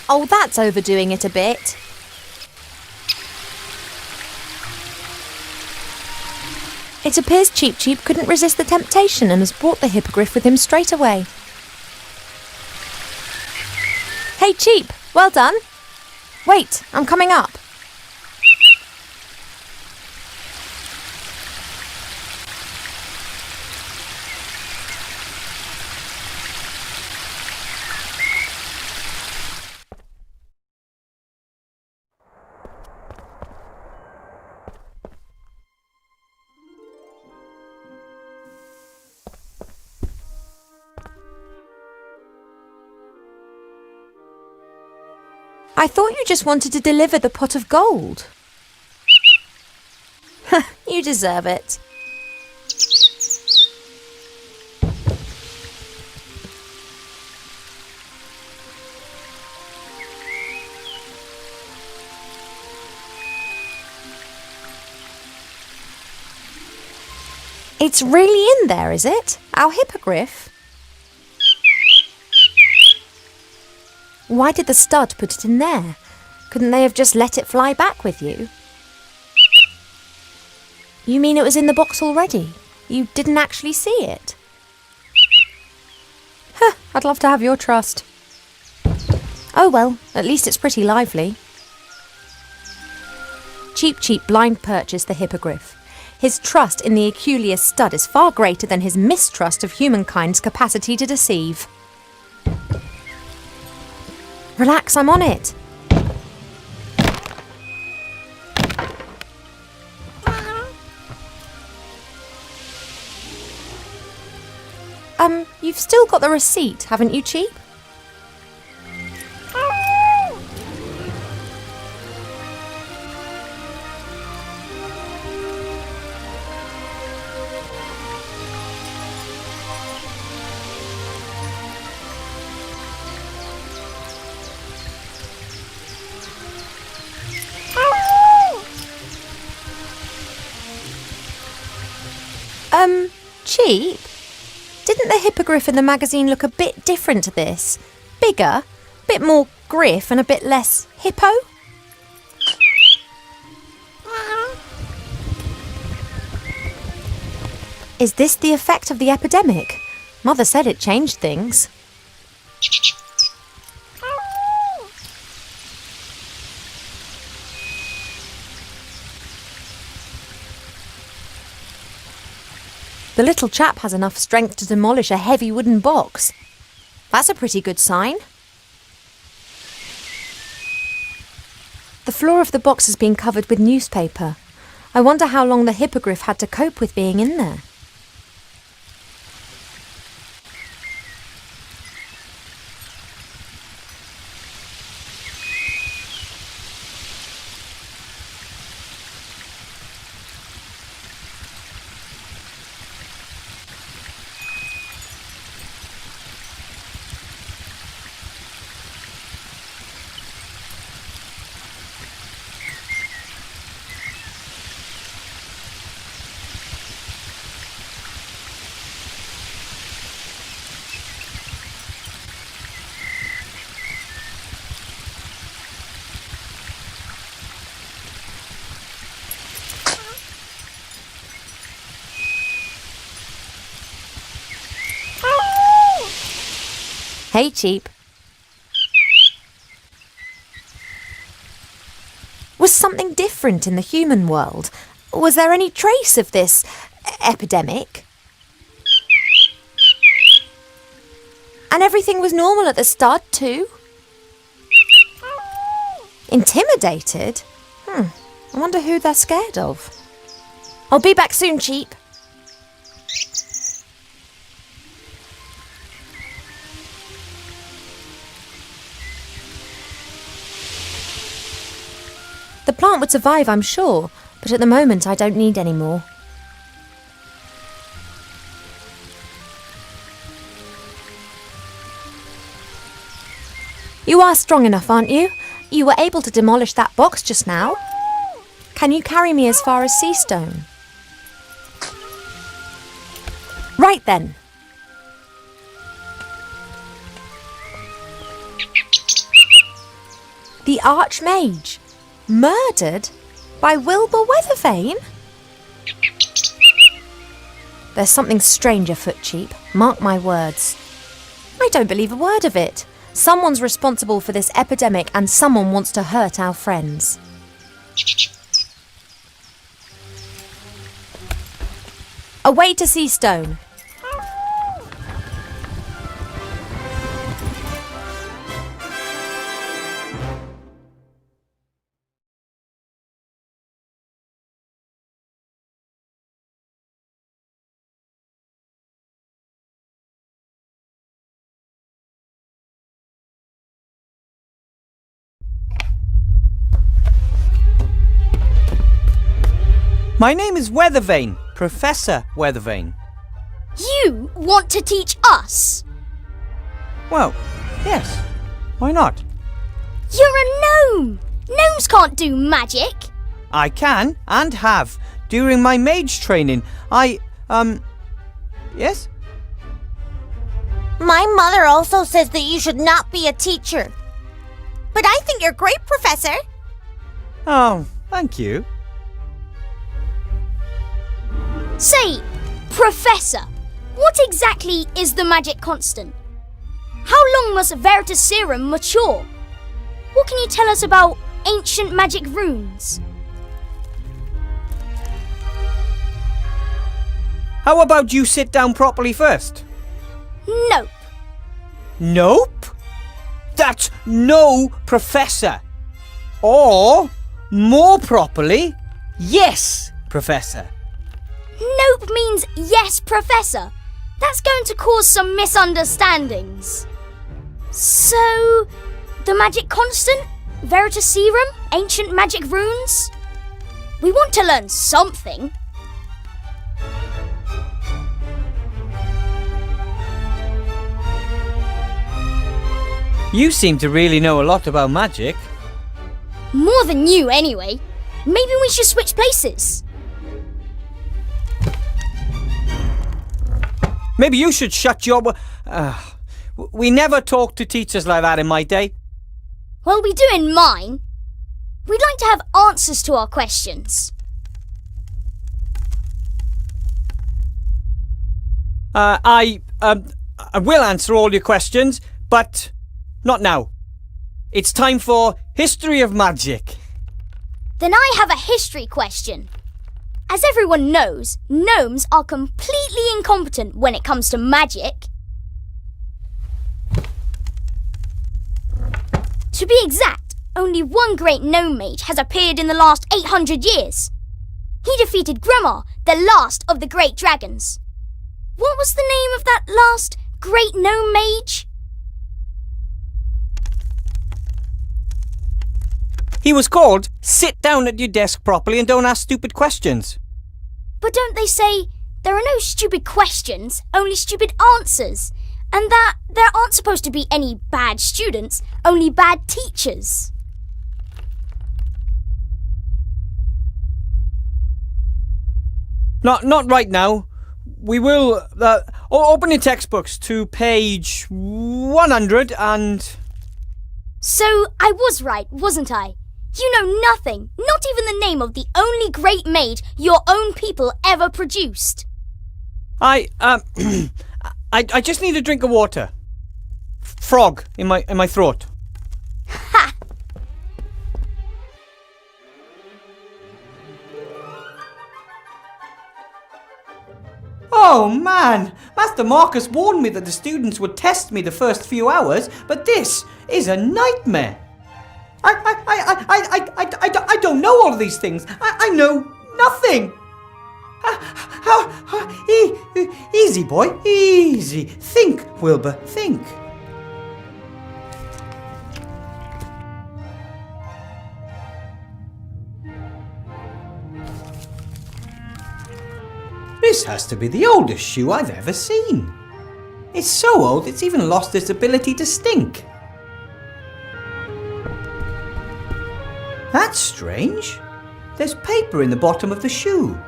Oh, that's overdoing it a bit. It appears Cheep Cheep couldn't resist the temptation and has brought the hippogriff with him straight away. Hey Cheep, well done. Wait, I'm coming up. I thought you just wanted to deliver the pot of gold. You deserve it. It's really in there, is it? Our hippogriff? Why did the stud put it in there? Couldn't they have just let it fly back with you? You mean it was in the box already? You didn't actually see it? I'd love to have your trust. Oh well, at least it's pretty lively. Cheep Cheep blind purchased the hippogriff. His trust in the Aculeus stud is far greater than his mistrust of humankind's capacity to deceive. Relax, I'm on it. You've still got the receipt, haven't you, Cheep? Cheep? Didn't the hippogriff in the magazine look a bit different to this? Bigger, bit more griff and a bit less hippo? Is this the effect of the epidemic? Mother said it changed things. The little chap has enough strength to demolish a heavy wooden box. That's a pretty good sign. The floor of the box has been covered with newspaper. I wonder how long the hippogriff had to cope with being in there. Hey, Cheep. Was something different in the human world? Was there any trace of this epidemic. And everything was normal at the start too. Intimidated? I wonder who they're scared of. I'll be back soon, Cheap. The plant would survive, I'm sure, but at the moment I don't need any more. You are strong enough, aren't you? You were able to demolish that box just now. Can you carry me as far as Seastone? Right then. The Archmage. Murdered? By Wilbur Weathervane? There's something strange afoot, Cheap. Mark my words. I don't believe a word of it. Someone's responsible for this epidemic and someone wants to hurt our friends. Away to Seastone. My name is Weathervane, Professor Weathervane. You want to teach us? Well, yes. Why not? You're a gnome! Gnomes can't do magic! I can, and have. During my mage training, Yes? My mother also says that you should not be a teacher. But I think you're great, Professor. Oh, thank you. Say, Professor, what exactly is the magic constant? How long must Veritaserum mature? What can you tell us about ancient magic runes? How about you sit down properly first? Nope. Nope? That's no, Professor. Or, more properly, yes, Professor. Nope means yes, Professor. That's going to cause some misunderstandings. So, the magic constant? Veritaserum? Ancient magic runes? We want to learn something. You seem to really know a lot about magic. More than you, anyway. Maybe we should switch places. Maybe you should shut your... we never talked to teachers like that in my day. Well, we do in mine. We'd like to have answers to our questions. I will answer all your questions, but not now. It's time for History of Magic. Then I have a history question. As everyone knows, gnomes are completely incompetent when it comes to magic. To be exact, only one great gnome mage has appeared in the last 800 years. He defeated Gremar, the last of the great dragons. What was the name of that last great gnome mage? He was called, sit down at your desk properly and don't ask stupid questions. But don't they say there are no stupid questions, only stupid answers? And that there aren't supposed to be any bad students, only bad teachers? Not right now. We will... open your textbooks to page 100 and... So I was right, wasn't I? You know nothing, not even the name of the only great mage your own people ever produced. I just need a drink of water. Frog in my throat. Ha! Oh man, Master Marcus warned me that the students would test me the first few hours, but this is a nightmare. I don't know all of these things. I know nothing. Easy, boy, easy. Think, Wilbur, think. This has to be the oldest shoe I've ever seen. It's so old it's even lost its ability to stink. That's strange. There's paper in the bottom of the shoe.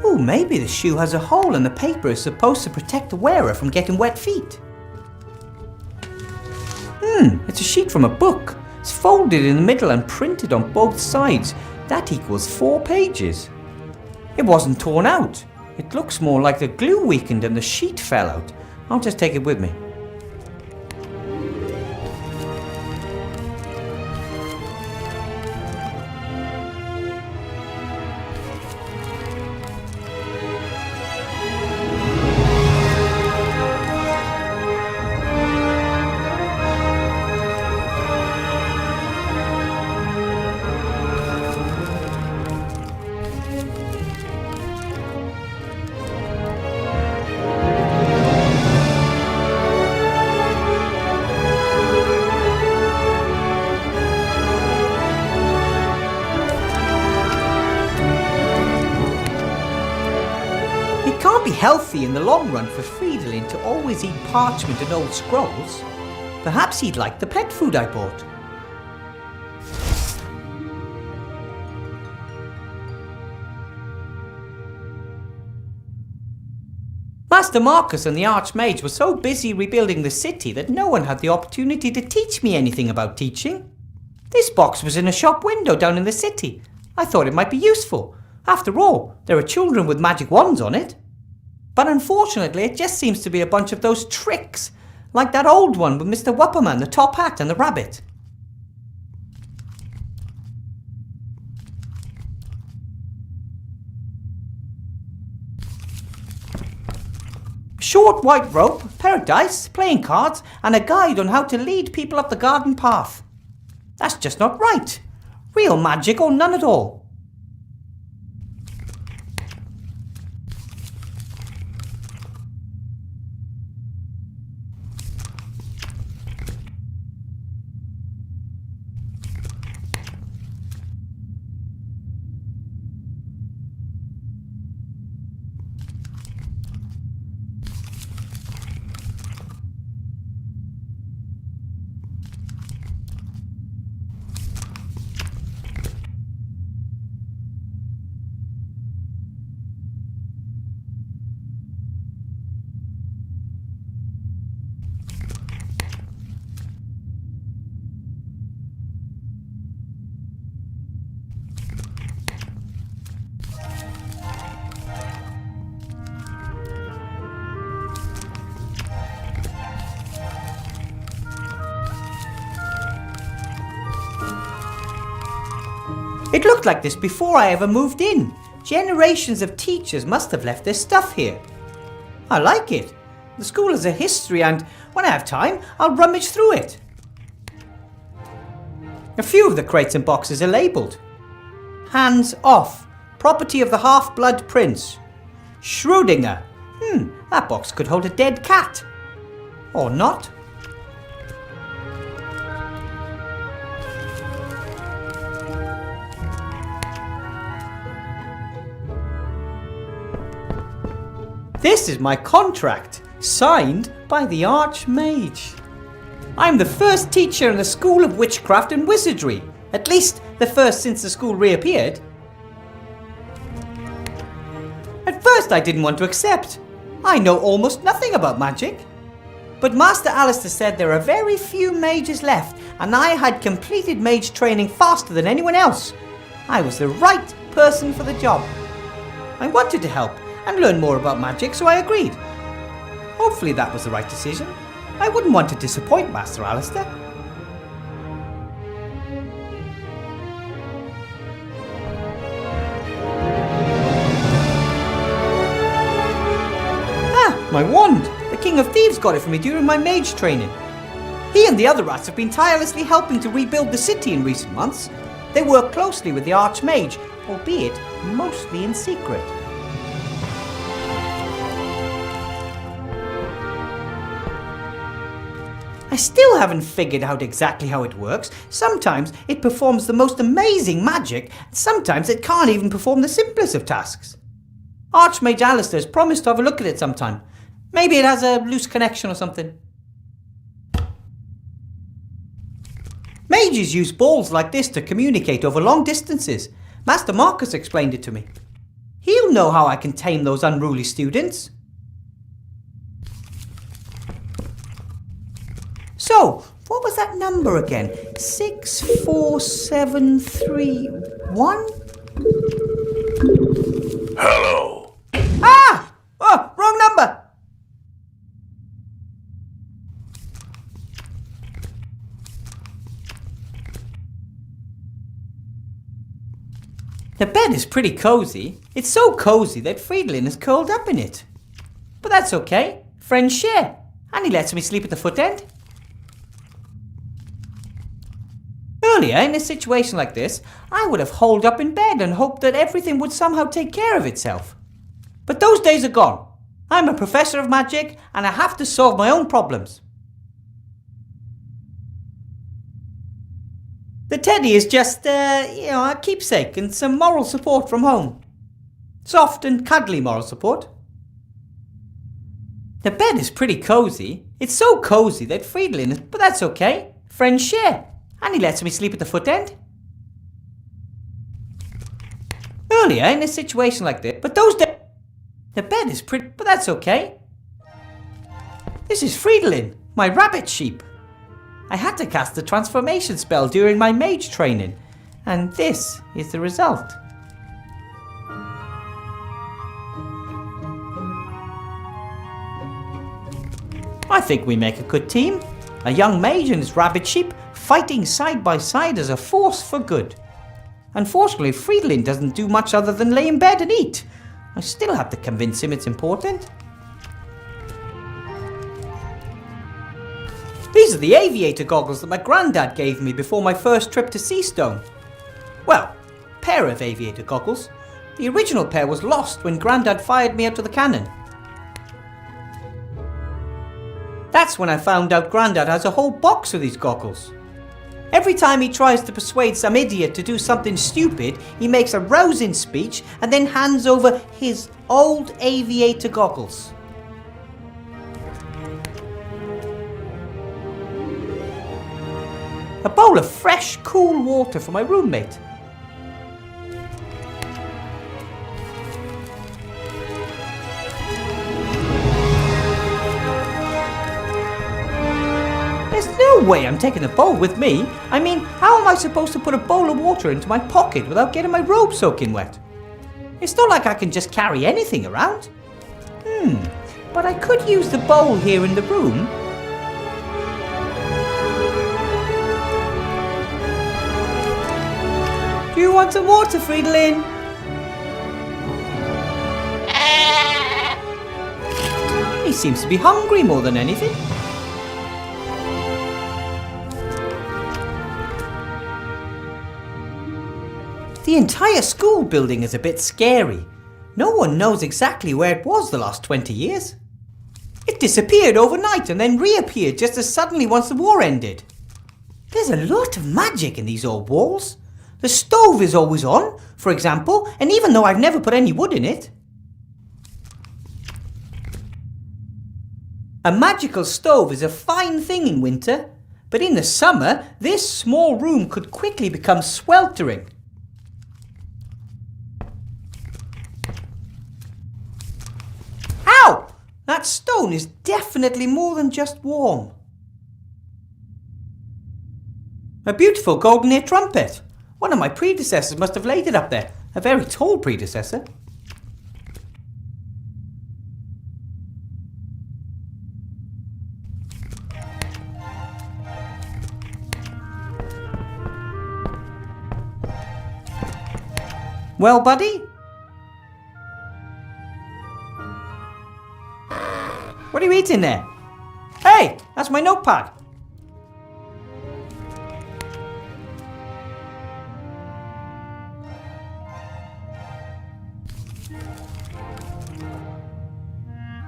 Oh, maybe the shoe has a hole and the paper is supposed to protect the wearer from getting wet feet. It's a sheet from a book. It's folded in the middle and printed on both sides. That equals 4 pages. It wasn't torn out. It looks more like the glue weakened and the sheet fell out. I'll just take it with me. It can't be healthy in the long run for Fridolin to always eat parchment and old scrolls. Perhaps he'd like the pet food I bought. Master Marcus and the Archmage were so busy rebuilding the city that no one had the opportunity to teach me anything about teaching. This box was in a shop window down in the city. I thought it might be useful. After all, there are children with magic wands on it. But unfortunately, it just seems to be a bunch of those tricks, like that old one with Mr. Wupperman, the top hat and the rabbit. A short white rope, a pair of dice, playing cards, and a guide on how to lead people up the garden path. That's just not right. Real magic or none at all. It looked like this before I ever moved in. Generations of teachers must have left their stuff here. I like it. The school has a history and, when I have time, I'll rummage through it. A few of the crates and boxes are labelled. Hands off. Property of the half-blood prince. Schrödinger. That box could hold a dead cat. Or not. This is my contract, signed by the Archmage. I'm the first teacher in the School of Witchcraft and Wizardry, at least the first since the school reappeared. At first I didn't want to accept. I know almost nothing about magic. But Master Alistair said there are very few mages left, and I had completed mage training faster than anyone else. I was the right person for the job. I wanted to help and learn more about magic, so I agreed. Hopefully that was the right decision. I wouldn't want to disappoint Master Alistair. My wand! The King of Thieves got it for me during my mage training. He and the other rats have been tirelessly helping to rebuild the city in recent months. They work closely with the Archmage, albeit mostly in secret. I still haven't figured out exactly how it works. Sometimes it performs the most amazing magic, and sometimes it can't even perform the simplest of tasks. Archmage Alistair's promised to have a look at it sometime. Maybe it has a loose connection or something. Mages use balls like this to communicate over long distances. Master Marcus explained it to me. He'll know how I can tame those unruly students. So, what was that number again? 64731? Hello. Ah! Oh, wrong number! The bed is pretty cozy. It's so cozy that Friedlin is curled up in it. But that's okay. Friends share. And he lets me sleep at the foot end. Earlier, in a situation like this, I would have holed up in bed and hoped that everything would somehow take care of itself. But those days are gone. I'm a professor of magic and I have to solve my own problems. The teddy is just, a keepsake and some moral support from home. Soft and cuddly moral support. The bed is pretty cozy. It's so cozy that Friedlin is, but that's okay. Friends share. And he lets me sleep at the foot end. Earlier, in a situation like this, but those days, the bed is pretty, but that's okay. This is Friedlin, my rabbit sheep. I had to cast the transformation spell during my mage training, and this is the result. I think we make a good team. A young mage and his rabbit sheep fighting side by side as a force for good. Unfortunately, Friedlin doesn't do much other than lay in bed and eat. I still have to convince him it's important. These are the aviator goggles that my granddad gave me before my first trip to Seastone. Well, pair of aviator goggles. The original pair was lost when Granddad fired me out of the cannon. That's when I found out Granddad has a whole box of these goggles. Every time he tries to persuade some idiot to do something stupid, he makes a rousing speech and then hands over his old aviator goggles. A bowl of fresh, cool water for my roommate. There's no way I'm taking the bowl with me. I mean, how am I supposed to put a bowl of water into my pocket without getting my robe soaking wet? It's not like I can just carry anything around. But I could use the bowl here in the room. Do you want some water, Friedlin? He seems to be hungry more than anything. The entire school building is a bit scary. No one knows exactly where it was the last 20 years. It disappeared overnight and then reappeared just as suddenly once the war ended. There's a lot of magic in these old walls. The stove is always on, for example, and even though I've never put any wood in it. A magical stove is a fine thing in winter, but in the summer, this small room could quickly become sweltering. Ow! That stone is definitely more than just warm. A beautiful golden ear trumpet. One of my predecessors must have laid it up there. A very tall predecessor. Well, buddy? What are you eating there? Hey, that's my notepad.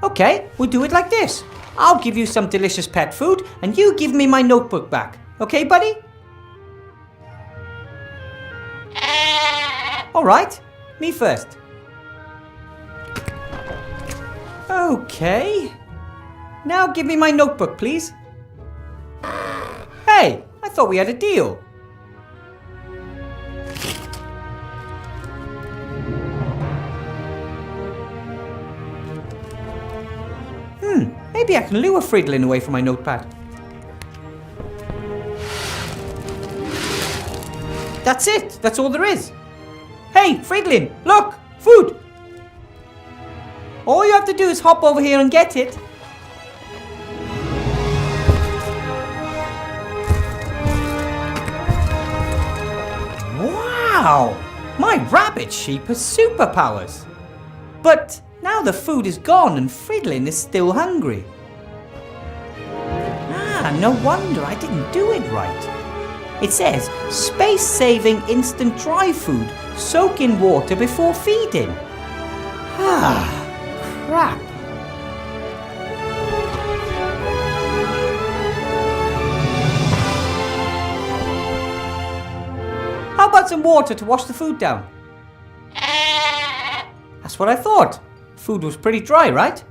Okay, we'll do it like this. I'll give you some delicious pet food, and you give me my notebook back. Okay, buddy? Alright, me first. Okay. Now give me my notebook, please. Hey, I thought we had a deal. Maybe I can lure Fridolin away from my notepad. That's it. That's all there is. Hey, Fridolin, look! Food! All you have to do is hop over here and get it. Wow! My rabbit sheep has superpowers. But now the food is gone and Fridolin is still hungry. No wonder I didn't do it right. It says, space-saving instant dry food. Soak in water before feeding. Crap. How about some water to wash the food down? That's what I thought. Food was pretty dry, right?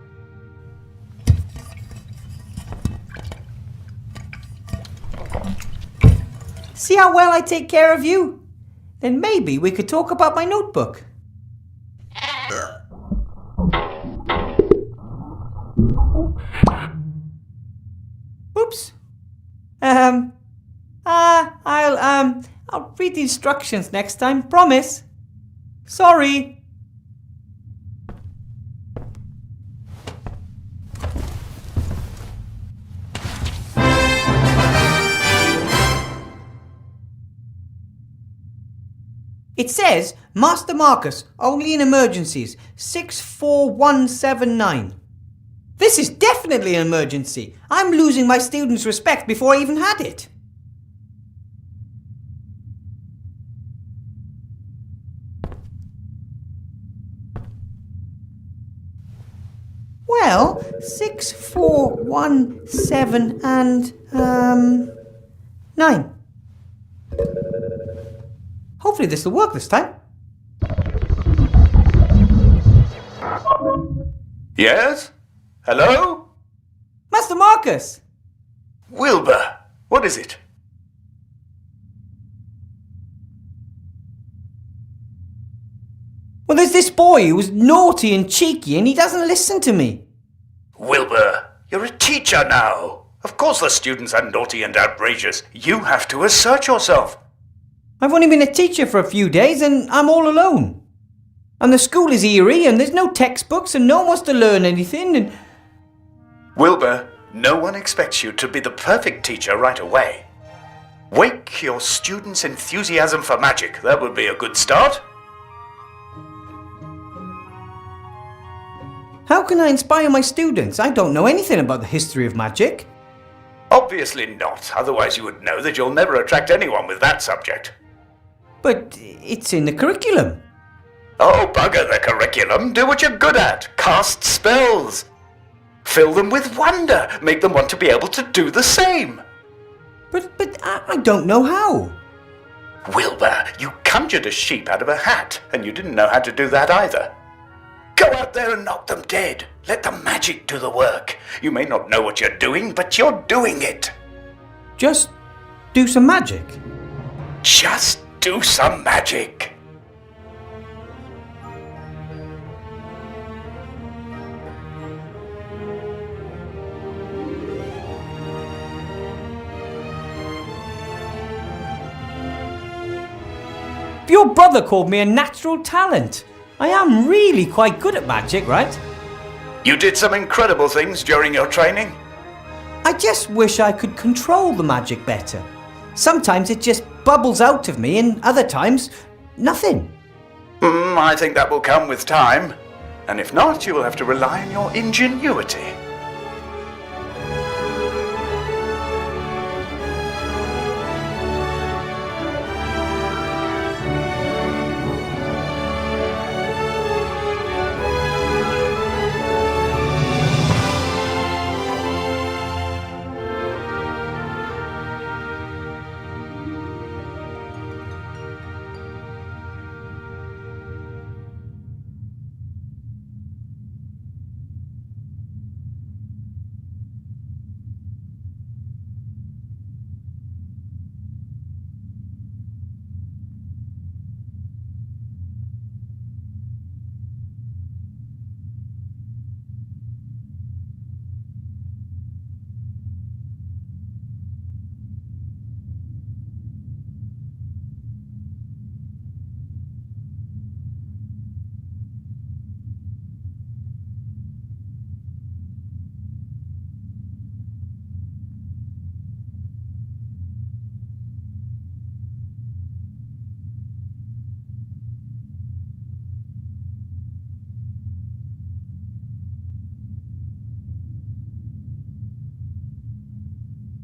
See how well I take care of you? Then maybe we could talk about my notebook. Oops. I'll read the instructions next time, promise. Sorry. It says, Master Marcus, only in emergencies, 64179. This is definitely an emergency. I'm losing my students' respect before I even had it. Well, 64179 and, 9. Hopefully this will work this time. Yes? Hello? Master Marcus! Wilbur, what is it? Well, there's this boy who was naughty and cheeky and he doesn't listen to me. Wilbur, you're a teacher now. Of course the students are naughty and outrageous. You have to assert yourself. I've only been a teacher for a few days and I'm all alone. And the school is eerie and there's no textbooks and no one wants to learn anything and... Wilbur, no one expects you to be the perfect teacher right away. Wake your students' enthusiasm for magic. That would be a good start. How can I inspire my students? I don't know anything about the history of magic. Obviously not, otherwise you would know that you'll never attract anyone with that subject. But it's in the curriculum. Oh, bugger the curriculum. Do what you're good at. Cast spells. Fill them with wonder. Make them want to be able to do the same. But I don't know how. Wilbur, you conjured a sheep out of a hat, and you didn't know how to do that either. Go out there and knock them dead. Let the magic do the work. You may not know what you're doing, but you're doing it. Just do some magic. Just do some magic. Your brother called me a natural talent. I am really quite good at magic, right? You did some incredible things during your training. I just wish I could control the magic better. Sometimes it just bubbles out of me and other times, nothing. I think that will come with time. And if not, you will have to rely on your ingenuity.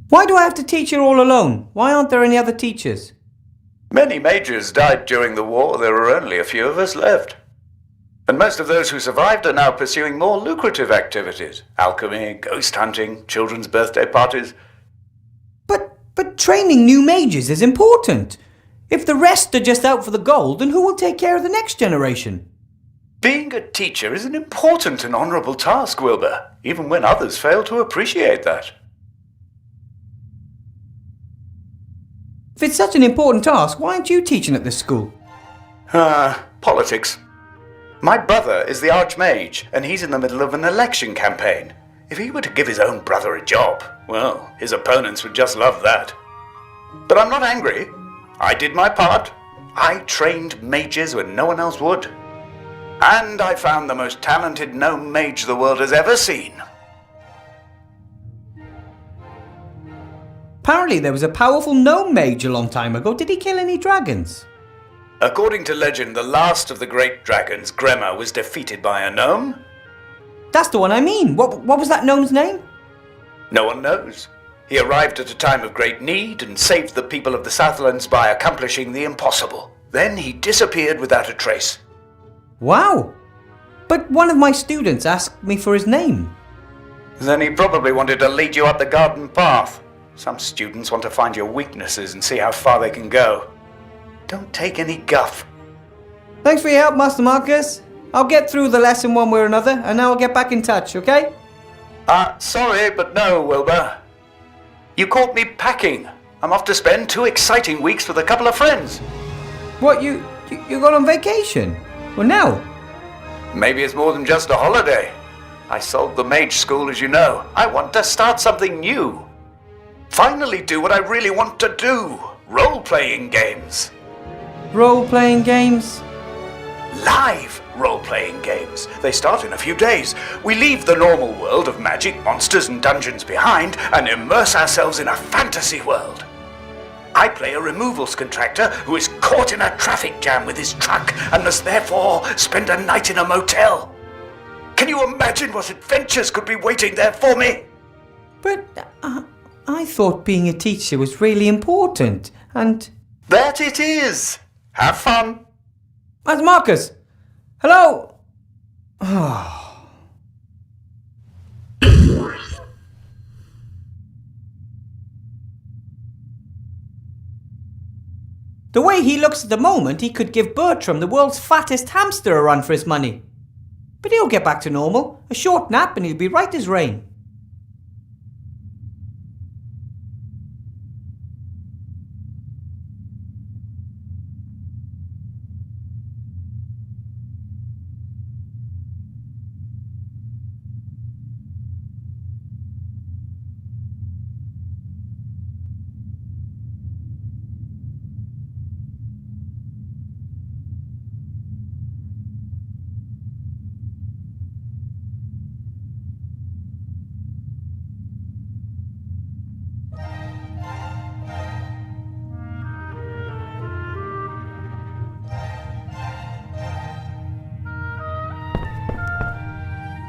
Why do I have to teach here all alone? Why aren't there any other teachers? Many mages died during the war. There are only a few of us left. And most of those who survived are now pursuing more lucrative activities. Alchemy, ghost hunting, children's birthday parties. But training new mages is important. If the rest are just out for the gold, then who will take care of the next generation? Being a teacher is an important and honourable task, Wilbur, even when others fail to appreciate that. If it's such an important task, why aren't you teaching at this school? Politics. My brother is the Archmage, and he's in the middle of an election campaign. If he were to give his own brother a job, well, his opponents would just love that. But I'm not angry. I did my part. I trained mages when no one else would. And I found the most talented gnome mage the world has ever seen. Apparently there was a powerful gnome mage a long time ago. Did he kill any dragons? According to legend, the last of the great dragons, Gremma, was defeated by a gnome. That's the one I mean. What was that gnome's name? No one knows. He arrived at a time of great need and saved the people of the Southlands by accomplishing the impossible. Then he disappeared without a trace. Wow. But one of my students asked me for his name. Then he probably wanted to lead you up the garden path. Some students want to find your weaknesses and see how far they can go. Don't take any guff. Thanks for your help, Master Marcus. I'll get through the lesson one way or another, and now I'll get back in touch, okay? Sorry, but no, Wilbur. You caught me packing. I'm off to spend 2 exciting weeks with a couple of friends. What, you got on vacation? Well, now? Maybe it's more than just a holiday. I sold the mage school, as you know. I want to start something new. Finally do what I really want to do. Role-playing games. Role-playing games? Live role-playing games. They start in a few days. We leave the normal world of magic, monsters and dungeons behind and immerse ourselves in a fantasy world. I play a removals contractor who is caught in a traffic jam with his truck and must therefore spend a night in a motel. Can you imagine what adventures could be waiting there for me? But I thought being a teacher was really important, and... That it is! Have fun! That's Marcus! Hello! The way he looks at the moment, he could give Bertram, the world's fattest hamster, a run for his money. But he'll get back to normal. A short nap and he'll be right as rain.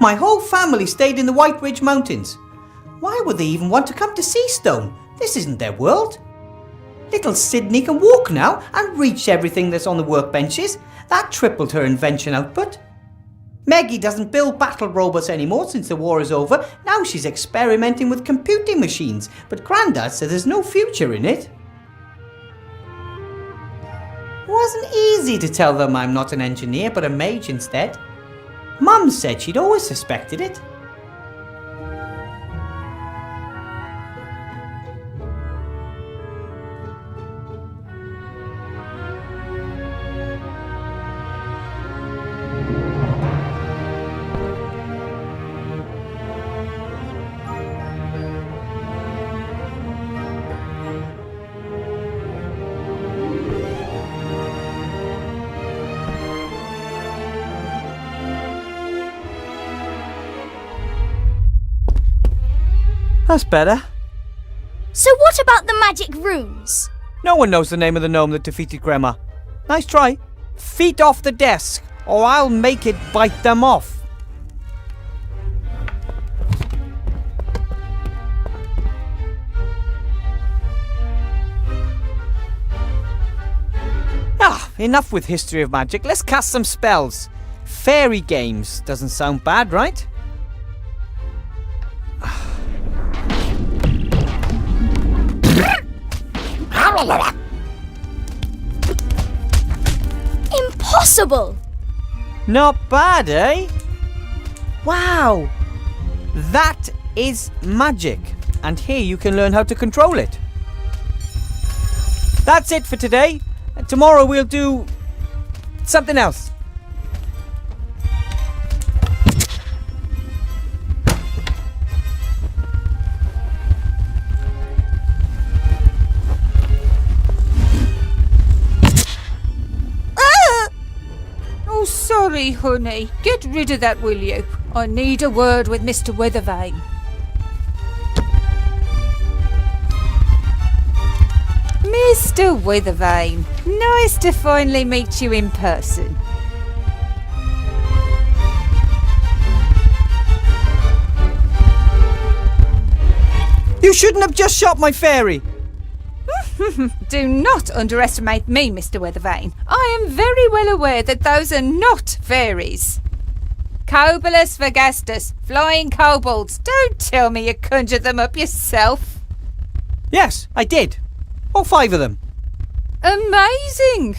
My whole family stayed in the White Ridge Mountains. Why would they even want to come to Seastone? This isn't their world. Little Sydney can walk now and reach everything that's on the workbenches. That tripled her invention output. Meggie doesn't build battle robots anymore since the war is over. Now she's experimenting with computing machines, but Grandad said there's no future in it. It wasn't easy to tell them I'm not an engineer but a mage instead. Mum said she'd always suspected it. That's better. So what about the magic runes? No one knows the name of the gnome that defeated Gremma. Nice try. Feet off the desk, or I'll make it bite them off. enough with history of magic. Let's cast some spells. Fairy games doesn't sound bad, right? Impossible! Not bad, eh? Wow! That is magic. And here you can learn how to control it. That's it for today. Tomorrow we'll do something else. Oh, sorry, honey. Get rid of that, will you? I need a word with Mr. Weathervane. Mr. Weathervane, nice to finally meet you in person. You shouldn't have just shot my fairy. Do not underestimate me, Mr. Weathervane. I am very well aware that those are not fairies. Cobolus Vergastus, flying kobolds. Don't tell me you conjured them up yourself. Yes, I did. All 5 of them. Amazing!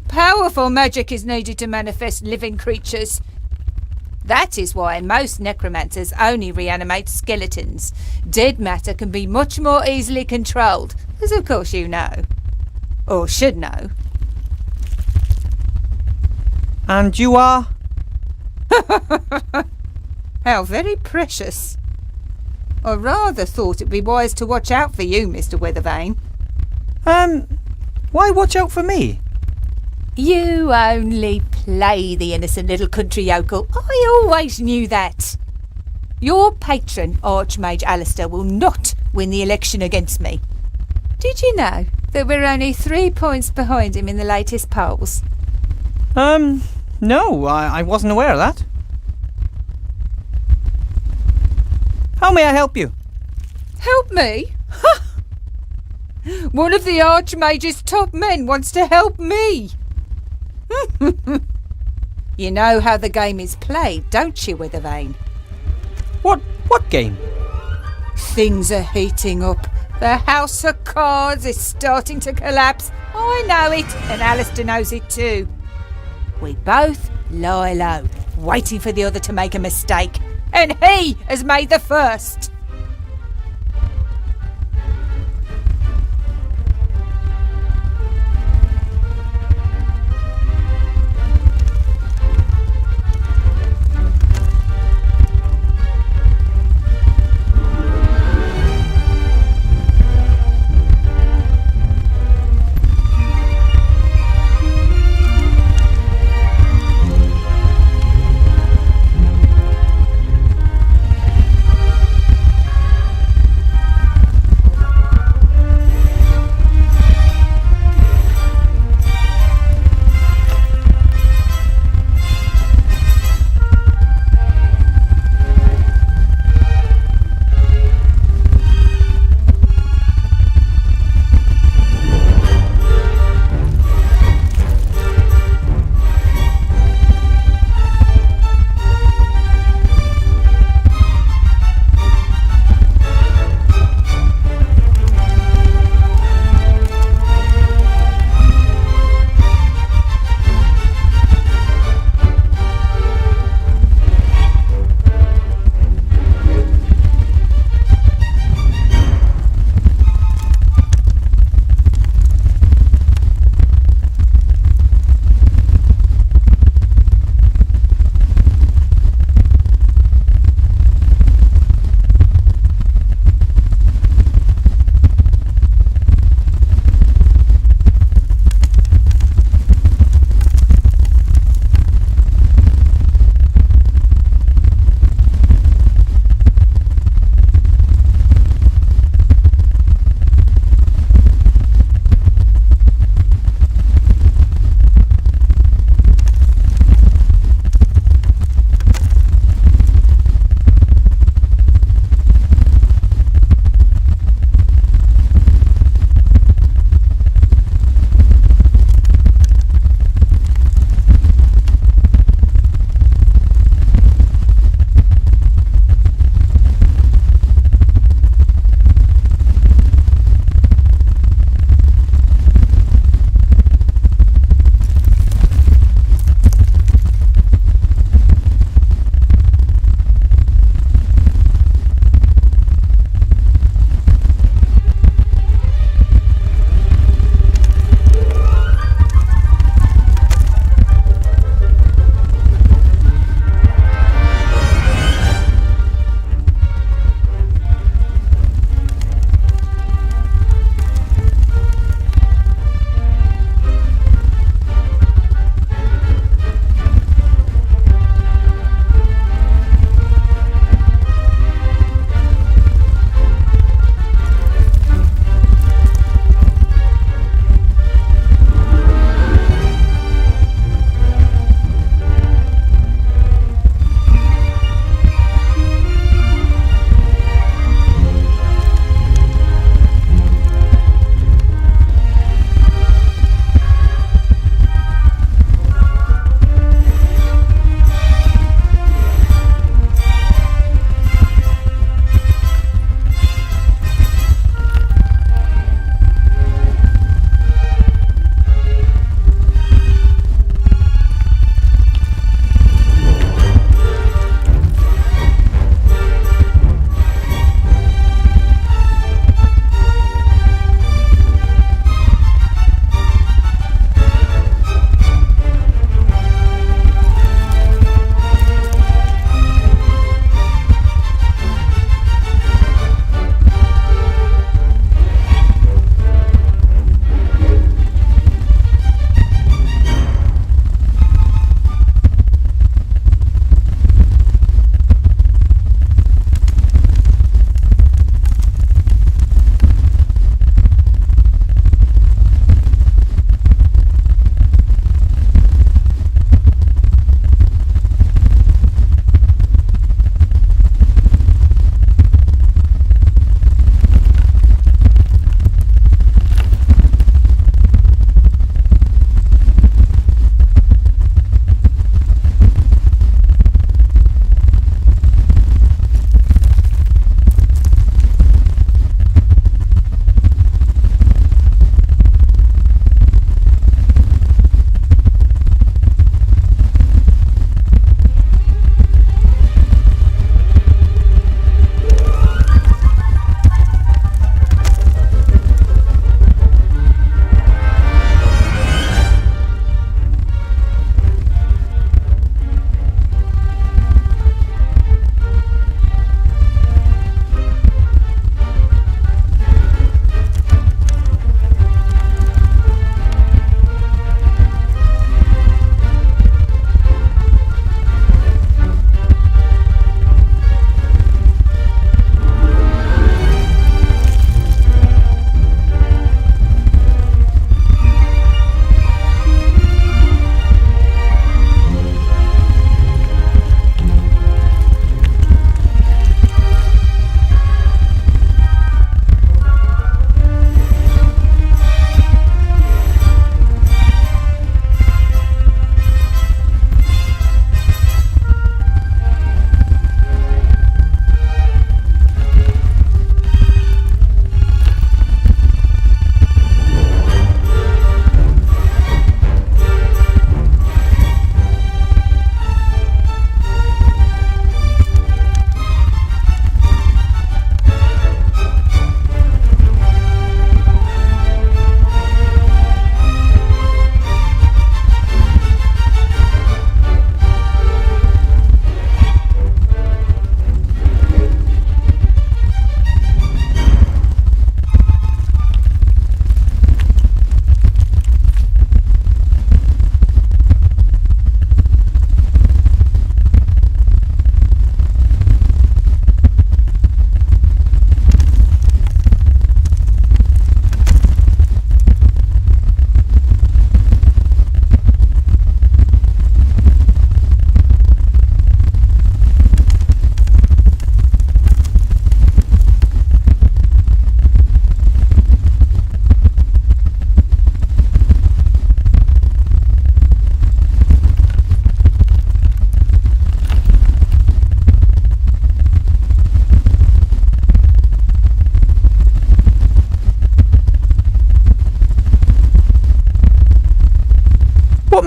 Powerful magic is needed to manifest living creatures. That is why most necromancers only reanimate skeletons. Dead matter can be much more easily controlled, as of course you know. Or should know. And you are? How very precious. I rather thought it'd be wise to watch out for you, Mr. Weathervane. Why watch out for me? You only play the innocent little country yokel. I always knew that. Your patron, Archmage Alistair, will not win the election against me. Did you know that we're only 3 points behind him in the latest polls? No, I wasn't aware of that. How may I help you? Help me? One of the Archmage's top men wants to help me. You know how the game is played, don't you, Weathervane? What game? Things are heating up. The House of Cards is starting to collapse. I know it, and Alistair knows it too. We both lie low, waiting for the other to make a mistake. And he has made the first.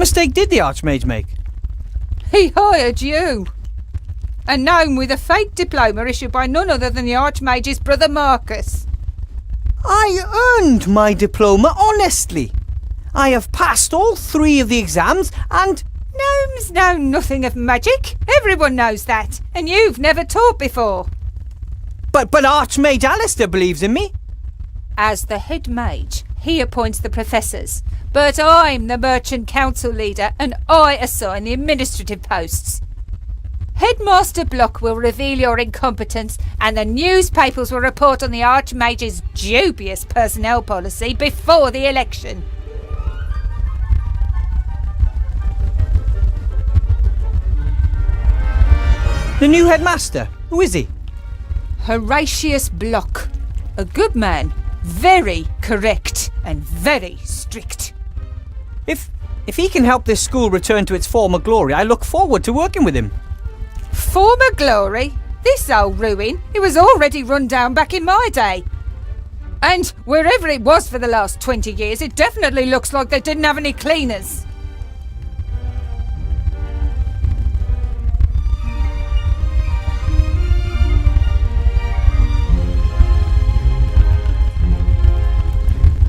mistake did the Archmage make? He hired you. A gnome with a fake diploma issued by none other than the Archmage's brother Marcus. I earned my diploma honestly. I have passed all 3 of the exams and... Gnomes know nothing of magic. Everyone knows that. And you've never taught before. But Archmage Alistair believes in me. As the head mage, he appoints the professors. But I'm the merchant council leader and I assign the administrative posts. Headmaster Block will reveal your incompetence and the newspapers will report on the Archmage's dubious personnel policy before the election. The new headmaster? Who is he? Horatius Block. A good man, very correct and very strict. If he can help this school return to its former glory, I look forward to working with him. Former glory? This old ruin, it was already run down back in my day. And wherever it was for the last 20 years, it definitely looks like they didn't have any cleaners.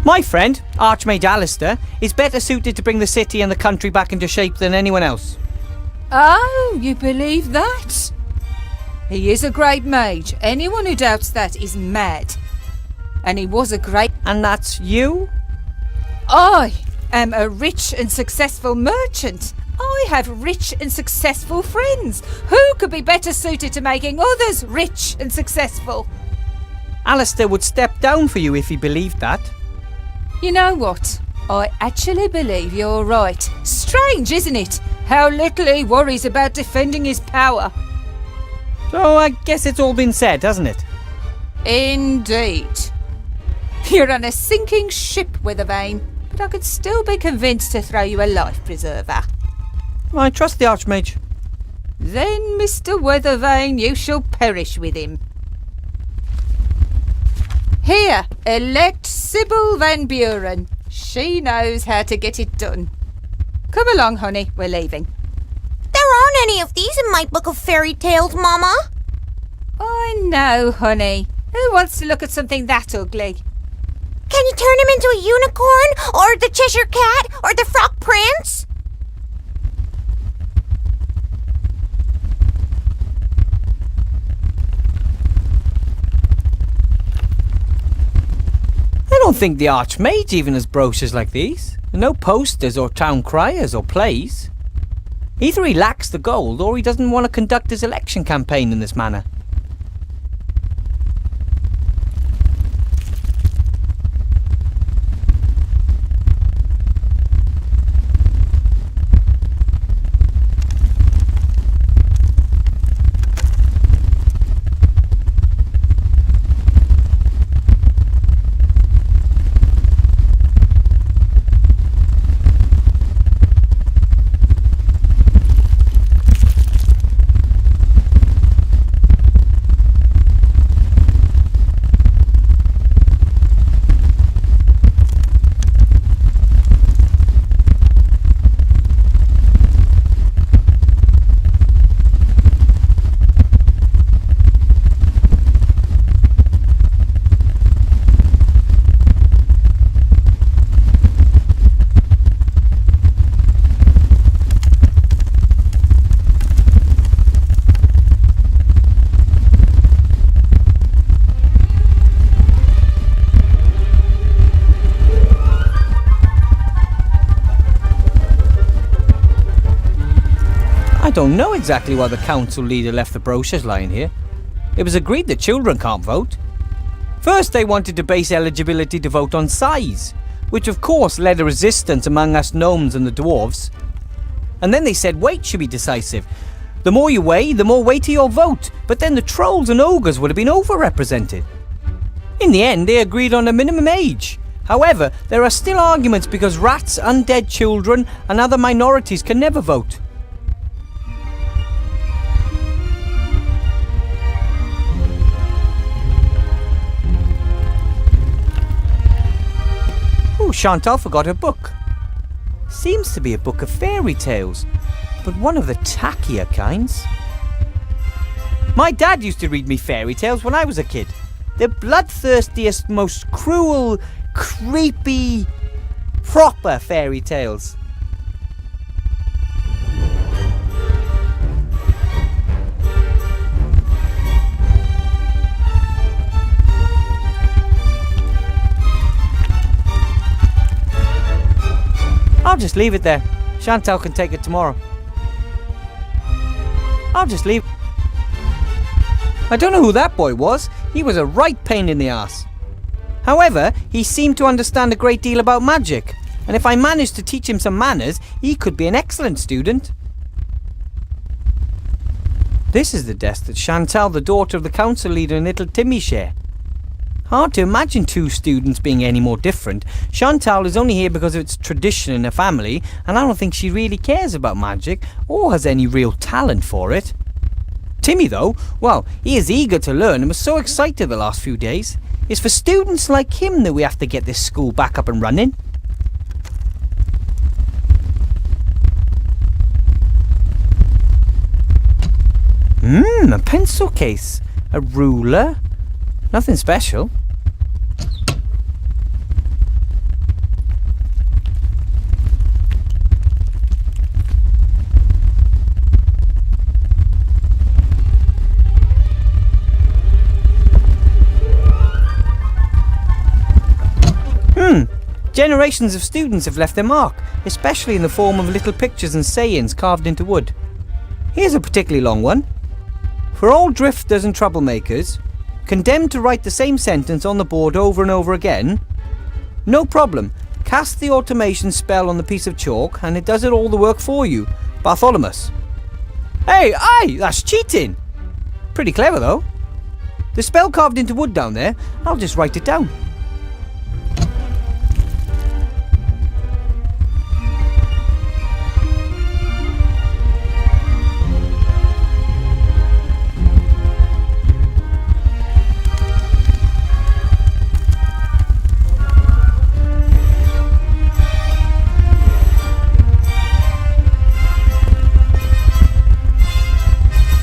My friend, Archmage Alistair, is better suited to bring the city and the country back into shape than anyone else. Oh, you believe that? He is a great mage. Anyone who doubts that is mad. And he was a great... And that's you? I am a rich and successful merchant. I have rich and successful friends. Who could be better suited to making others rich and successful? Alistair would step down for you if he believed that. You know what? I actually believe you're right. Strange, isn't it? How little he worries about defending his power. So I guess it's all been said, hasn't it? Indeed. You're on a sinking ship, Withervane, but I could still be convinced to throw you a life preserver. I trust the Archmage. Then, Mr. Withervane, you shall perish with him. Here, elect Sybil Van Buren. She knows how to get it done. Come along, honey, we're leaving. There aren't any of these in my book of fairy tales, Mama. I know, honey. Who wants to look at something that ugly? Can you turn him into a unicorn? Or the Cheshire Cat? Or the Frog Prince? I don't think the Archmage even has brochures like these. No posters or town criers or plays. Either he lacks the gold or he doesn't want to conduct his election campaign in this manner. I don't know exactly why the council leader left the brochures lying here. It was agreed that children can't vote. First they wanted to base eligibility to vote on size, which of course led a resistance among us gnomes and the dwarves. And then they said weight should be decisive. The more you weigh, the more weighty your vote, but then the trolls and ogres would have been overrepresented. In the end, they agreed on a minimum age. However, there are still arguments because rats, undead children, and other minorities can never vote. Oh, Chantal forgot her book. Seems to be a book of fairy tales, but one of the tackier kinds. My dad used to read me fairy tales when I was a kid. The bloodthirstiest, most cruel, creepy, proper fairy tales. I'll just leave it there. Chantal can take it tomorrow. I'll just leave. I don't know who that boy was. He was a right pain in the ass. However, he seemed to understand a great deal about magic, and if I managed to teach him some manners, he could be an excellent student. This is the desk that Chantal, the daughter of the council leader, and little Timmy share. Hard to imagine two students being any more different. Chantal is only here because of its tradition in her family, and I don't think she really cares about magic or has any real talent for it. Timmy, though, well, he is eager to learn and was so excited the last few days. It's for students like him that we have to get this school back up and running. A pencil case, a ruler, nothing special. Generations of students have left their mark, especially in the form of little pictures and sayings carved into wood. Here's a particularly long one. For all drifters and troublemakers, condemned to write the same sentence on the board over and over again, no problem. Cast the automation spell on the piece of chalk and it does it all the work for you. Bartholomew. Hey, aye, that's cheating. Pretty clever though. The spell carved into wood down there, I'll just write it down.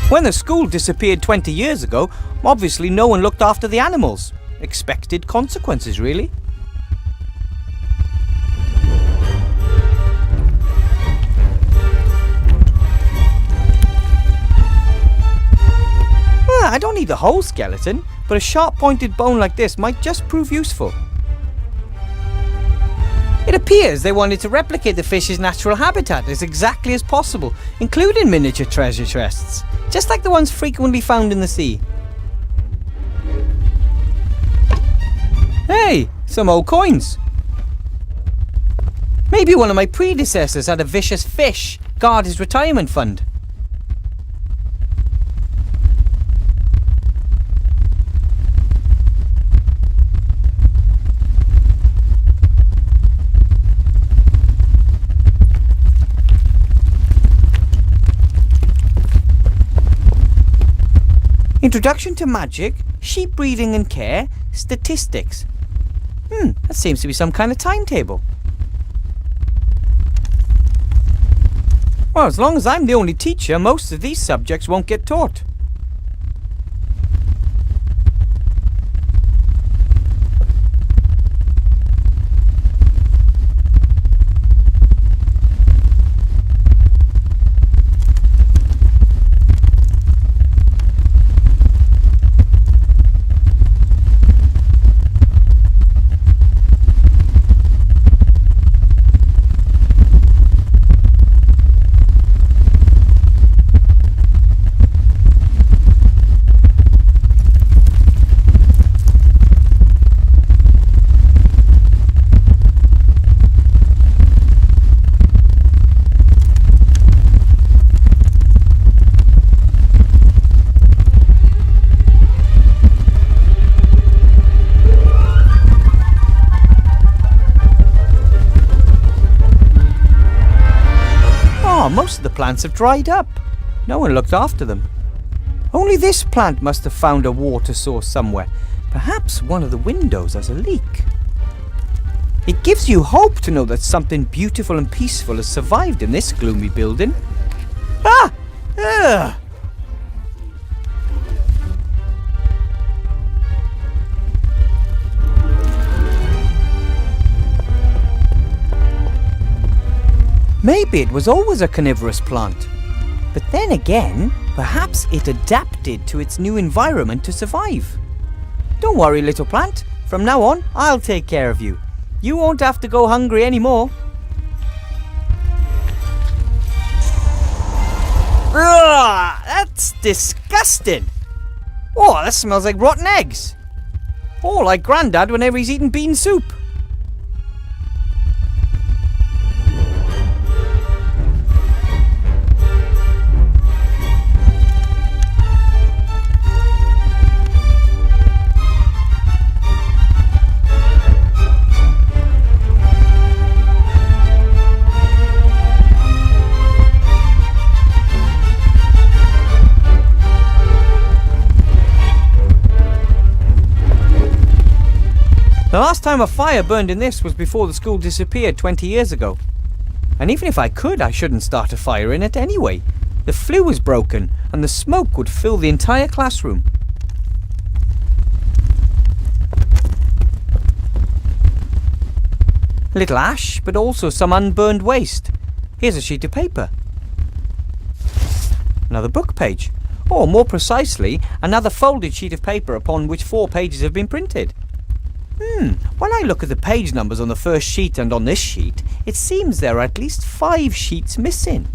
When the school disappeared 20 years ago, obviously no one looked after the animals. Expected consequences, really. I don't need the whole skeleton, but a sharp-pointed bone like this might just prove useful. It appears they wanted to replicate the fish's natural habitat as exactly as possible, including miniature treasure chests, just like the ones frequently found in the sea. Hey, some old coins. Maybe one of my predecessors had a vicious fish guard his retirement fund. Introduction to magic, sheep breeding and care, statistics. That seems to be some kind of timetable. Well, as long as I'm the only teacher, most of these subjects won't get taught. Most of the plants have dried up. No one looked after them. Only this plant must have found a water source somewhere. Perhaps one of the windows has a leak. It gives you hope to know that something beautiful and peaceful has survived in this gloomy building. Ah! Ugh! Maybe it was always a carnivorous plant. But then again, perhaps it adapted to its new environment to survive. Don't worry, little plant. From now on, I'll take care of you. You won't have to go hungry anymore. Ugh, that's disgusting. Oh, that smells like rotten eggs. Oh, like Grandad whenever he's eating bean soup. The last time a fire burned in this was before the school disappeared 20 years ago. And even if I could, I shouldn't start a fire in it anyway. The flue was broken and the smoke would fill the entire classroom. A little ash, but also some unburned waste. Here's a sheet of paper. Another book page. Or more precisely, another folded sheet of paper upon which 4 pages have been printed. When I look at the page numbers on the first sheet and on this sheet, it seems there are at least 5 sheets missing.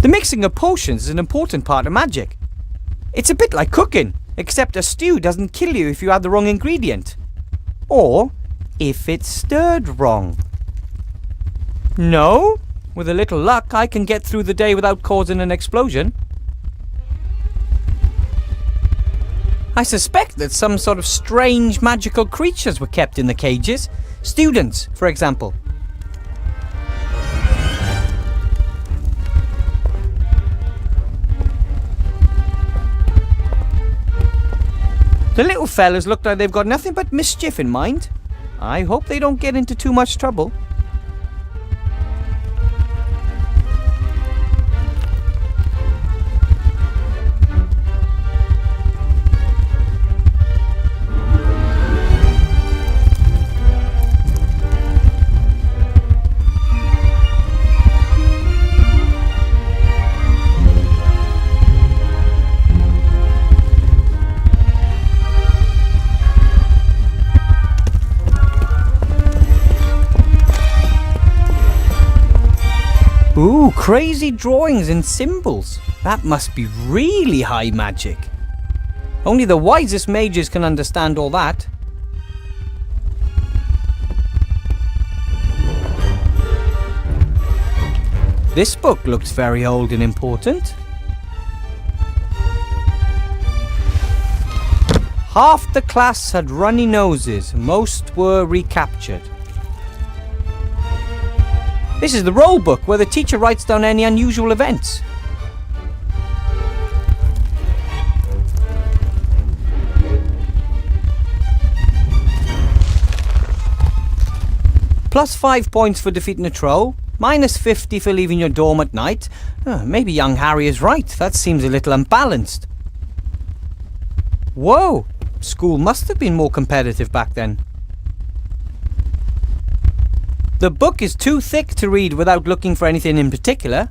The mixing of potions is an important part of magic. It's a bit like cooking, except a stew doesn't kill you if you add the wrong ingredient. Or if it's stirred wrong. No? With a little luck, I can get through the day without causing an explosion. I suspect that some sort of strange magical creatures were kept in the cages. Students, for example. The little fellas look like they've got nothing but mischief in mind. I hope they don't get into too much trouble. Ooh, crazy drawings and symbols. That must be really high magic. Only the wisest mages can understand all that. This book looks very old and important. Half the class had runny noses, most were recaptured. This is the roll book where the teacher writes down any unusual events. Plus 5 points for defeating a troll, minus 50 for leaving your dorm at night. Maybe young Harry is right, that seems a little unbalanced. Whoa, school must have been more competitive back then. The book is too thick to read without looking for anything in particular.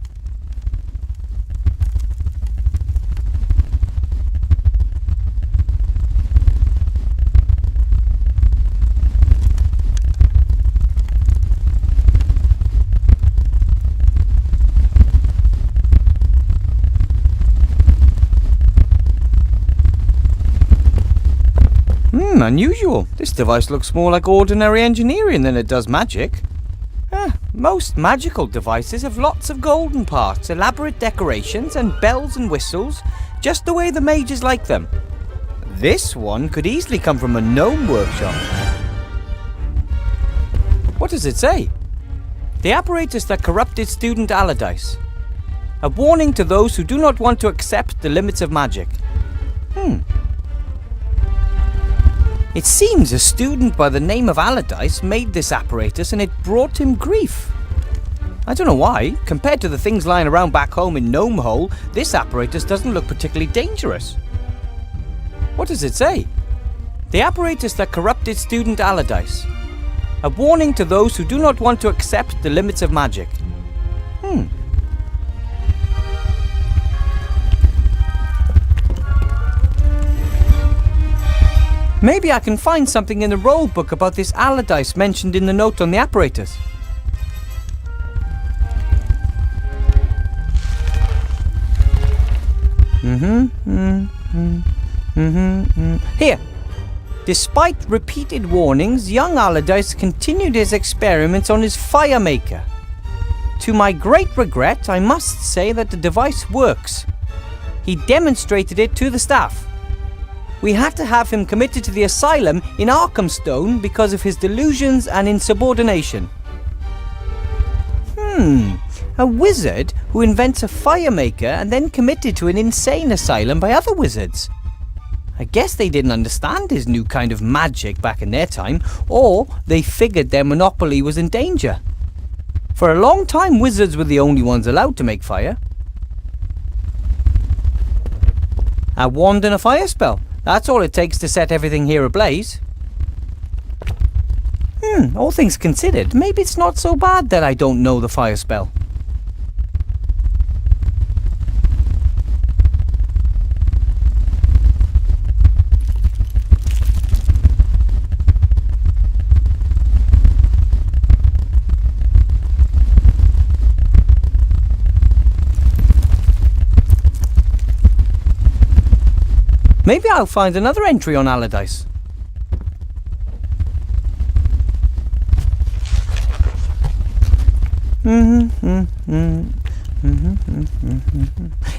unusual. This device looks more like ordinary engineering than it does magic. Most magical devices have lots of golden parts, elaborate decorations, and bells and whistles, just the way the mages like them. This one could easily come from a gnome workshop. What does it say? The apparatus that corrupted student Allardyce. A warning to those who do not want to accept the limits of magic. It seems a student by the name of Allardyce made this apparatus and it brought him grief. I don't know why. Compared to the things lying around back home in Gnome Hole, this apparatus doesn't look particularly dangerous. What does it say? The apparatus that corrupted student Allardyce. A warning to those who do not want to accept the limits of magic. Maybe I can find something in the roll book about this Allardyce mentioned in the note on the apparatus. Here. Despite repeated warnings, young Allardyce continued his experiments on his fire maker. To my great regret, I must say that the device works. He demonstrated it to the staff. We had to have him committed to the asylum in Arkhamstone because of his delusions and insubordination. A wizard who invents a fire maker and then committed to an insane asylum by other wizards. I guess they didn't understand his new kind of magic back in their time, or they figured their monopoly was in danger. For a long time, wizards were the only ones allowed to make fire. A wand and a fire spell. That's all it takes to set everything here ablaze. All things considered, maybe it's not so bad that I don't know the fire spell. Maybe I'll find another entry on Allardyce.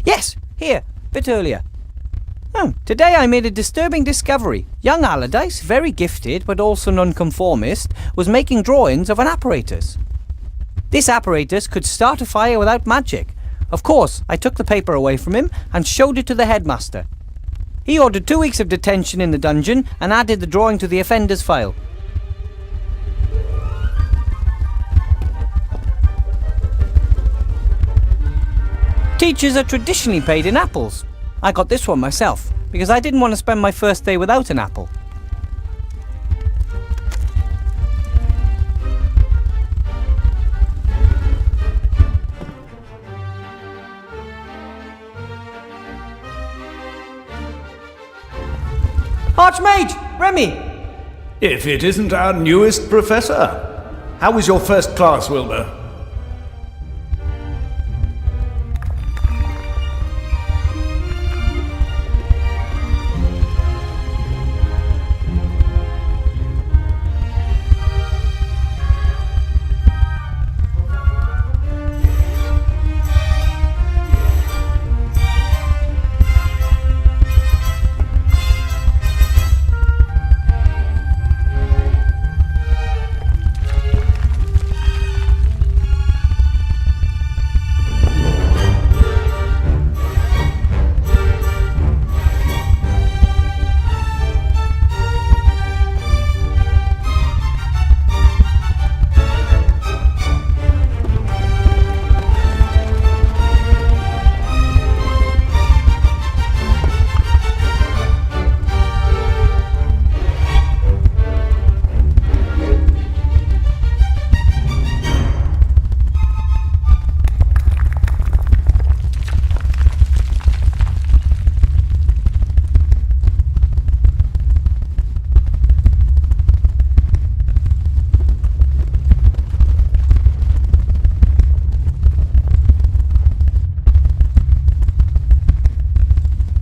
Yes, here, bit earlier. Today I made a disturbing discovery. Young Allardyce, very gifted but also nonconformist, was making drawings of an apparatus. This apparatus could start a fire without magic. Of course, I took the paper away from him and showed it to the headmaster. He ordered 2 weeks of detention in the dungeon and added the drawing to the offender's file. Teachers are traditionally paid in apples. I got this one myself, because I didn't want to spend my first day without an apple. Archmage! Remy! If it isn't our newest professor. How was your first class, Wilbur?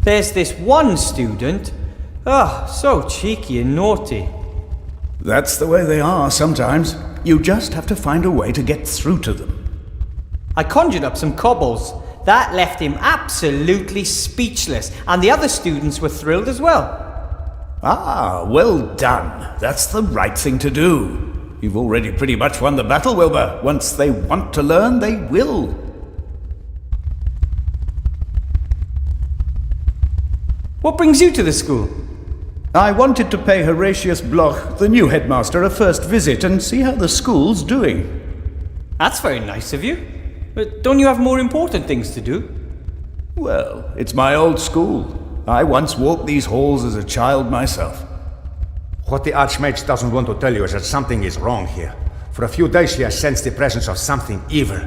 There's this one student Oh, so cheeky and naughty. That's the way they are sometimes. You just have to find a way to get through to them. I conjured up some cobbles. That left him absolutely speechless, and the other students were thrilled as well. Ah, well done. That's the right thing to do. You've already pretty much won the battle, Wilbur. Once they want to learn, they will. What brings you to the school? I wanted to pay Horatius Bloch, the new headmaster, a first visit and see how the school's doing. That's very nice of you. But don't you have more important things to do? Well, it's my old school. I once walked these halls as a child myself. What the Archmage doesn't want to tell you is that something is wrong here. For a few days he has sensed the presence of something evil.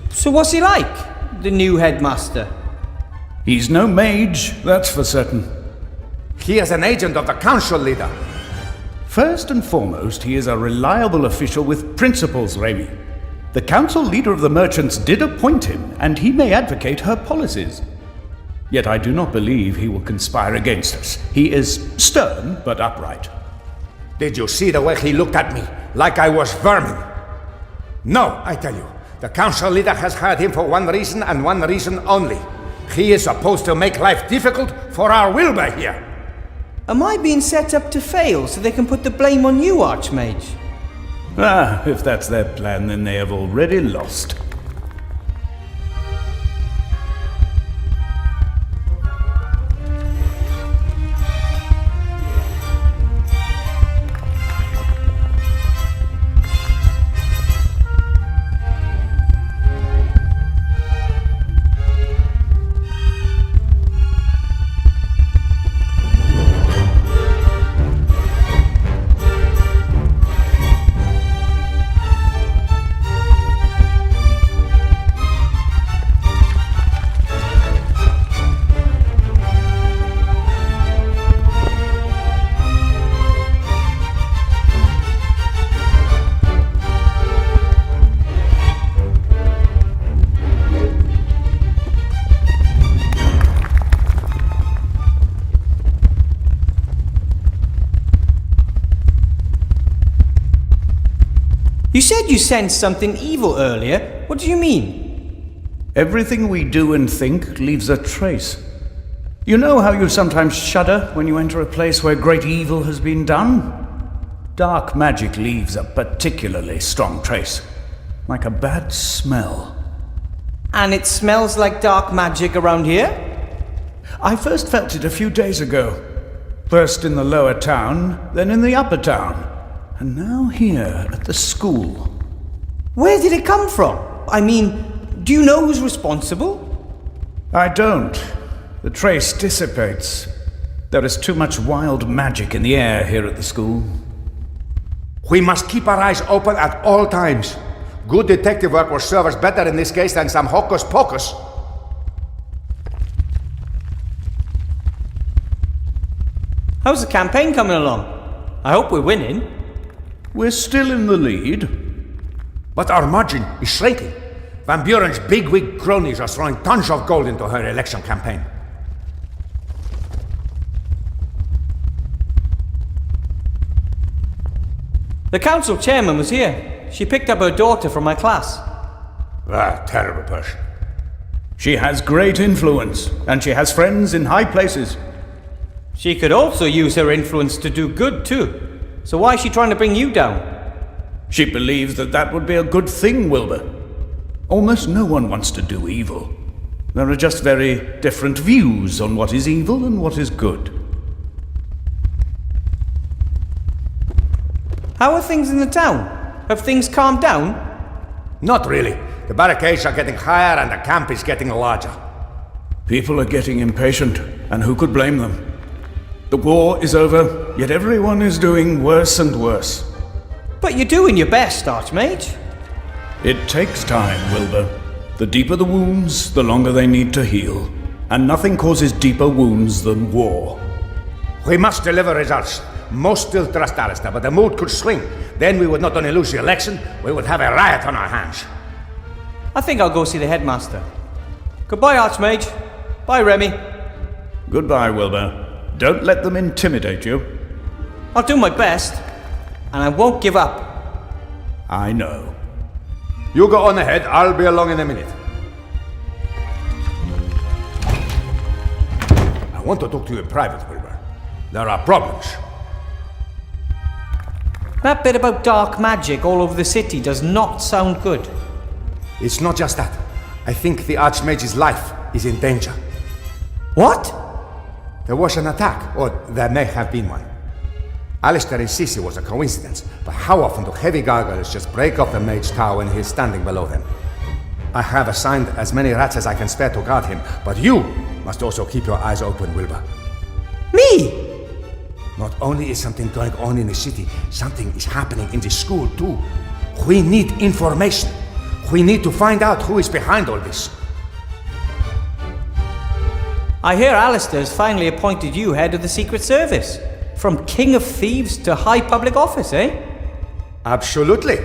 So what's he like, the new headmaster? He's no mage, that's for certain. He is an agent of the council leader. First and foremost, he is a reliable official with principles, Remy. The council leader of the merchants did appoint him, and he may advocate her policies. Yet I do not believe he will conspire against us. He is stern, but upright. Did you see the way he looked at me, like I was vermin? No, I tell you, the council leader has hired him for one reason and one reason only. He is supposed to make life difficult for our Wilbur here. Am I being set up to fail so they can put the blame on you, Archmage? Ah, if that's their plan, then they have already lost. You said you sensed something evil earlier. What do you mean? Everything we do and think leaves a trace. You know how you sometimes shudder when you enter a place where great evil has been done? Dark magic leaves a particularly strong trace, like a bad smell. And it smells like dark magic around here? I first felt it a few days ago. First in the lower town, then in the upper town. And now here at the school. Where did it come from? I mean, do you know who's responsible? I don't. The trace dissipates. There is too much wild magic in the air here at the school. We must keep our eyes open at all times. Good detective work will serve us better in this case than some hocus pocus. How's the campaign coming along? I hope we're winning. We're still in the lead. But our margin is shrinking. Van Buren's bigwig cronies are throwing tons of gold into her election campaign. The council chairman was here. She picked up her daughter from my class. Ah, terrible person. She has great influence, and she has friends in high places. She could also use her influence to do good too. So why is she trying to bring you down? She believes that that would be a good thing, Wilbur. Almost no one wants to do evil. There are just very different views on what is evil and what is good. How are things in the town? Have things calmed down? Not really. The barricades are getting higher and the camp is getting larger. People are getting impatient, and who could blame them? The war is over, yet everyone is doing worse and worse. But you're doing your best, Archmage. It takes time, Wilbur. The deeper the wounds, the longer they need to heal. And nothing causes deeper wounds than war. We must deliver results. Most still trust Alistair, but the mood could swing. Then we would not only lose the election, we would have a riot on our hands. I think I'll go see the headmaster. Goodbye, Archmage. Bye, Remy. Goodbye, Wilbur. Don't let them intimidate you. I'll do my best, and I won't give up. I know. You go on ahead, I'll be along in a minute. I want to talk to you in private, Wilbur. There are problems. That bit about dark magic all over the city does not sound good. It's not just that. I think the Archmage's life is in danger. What? There was an attack, or there may have been one. Alistair insists it was a coincidence, but how often do heavy gargoyles just break off the Mage Tower when he is standing below them? I have assigned as many rats as I can spare to guard him, but you must also keep your eyes open, Wilbur. Me? Not only is something going on in the city, something is happening in the school too. We need information. We need to find out who is behind all this. I hear Alistair's finally appointed you head of the Secret Service. From King of Thieves to high public office, eh? Absolutely.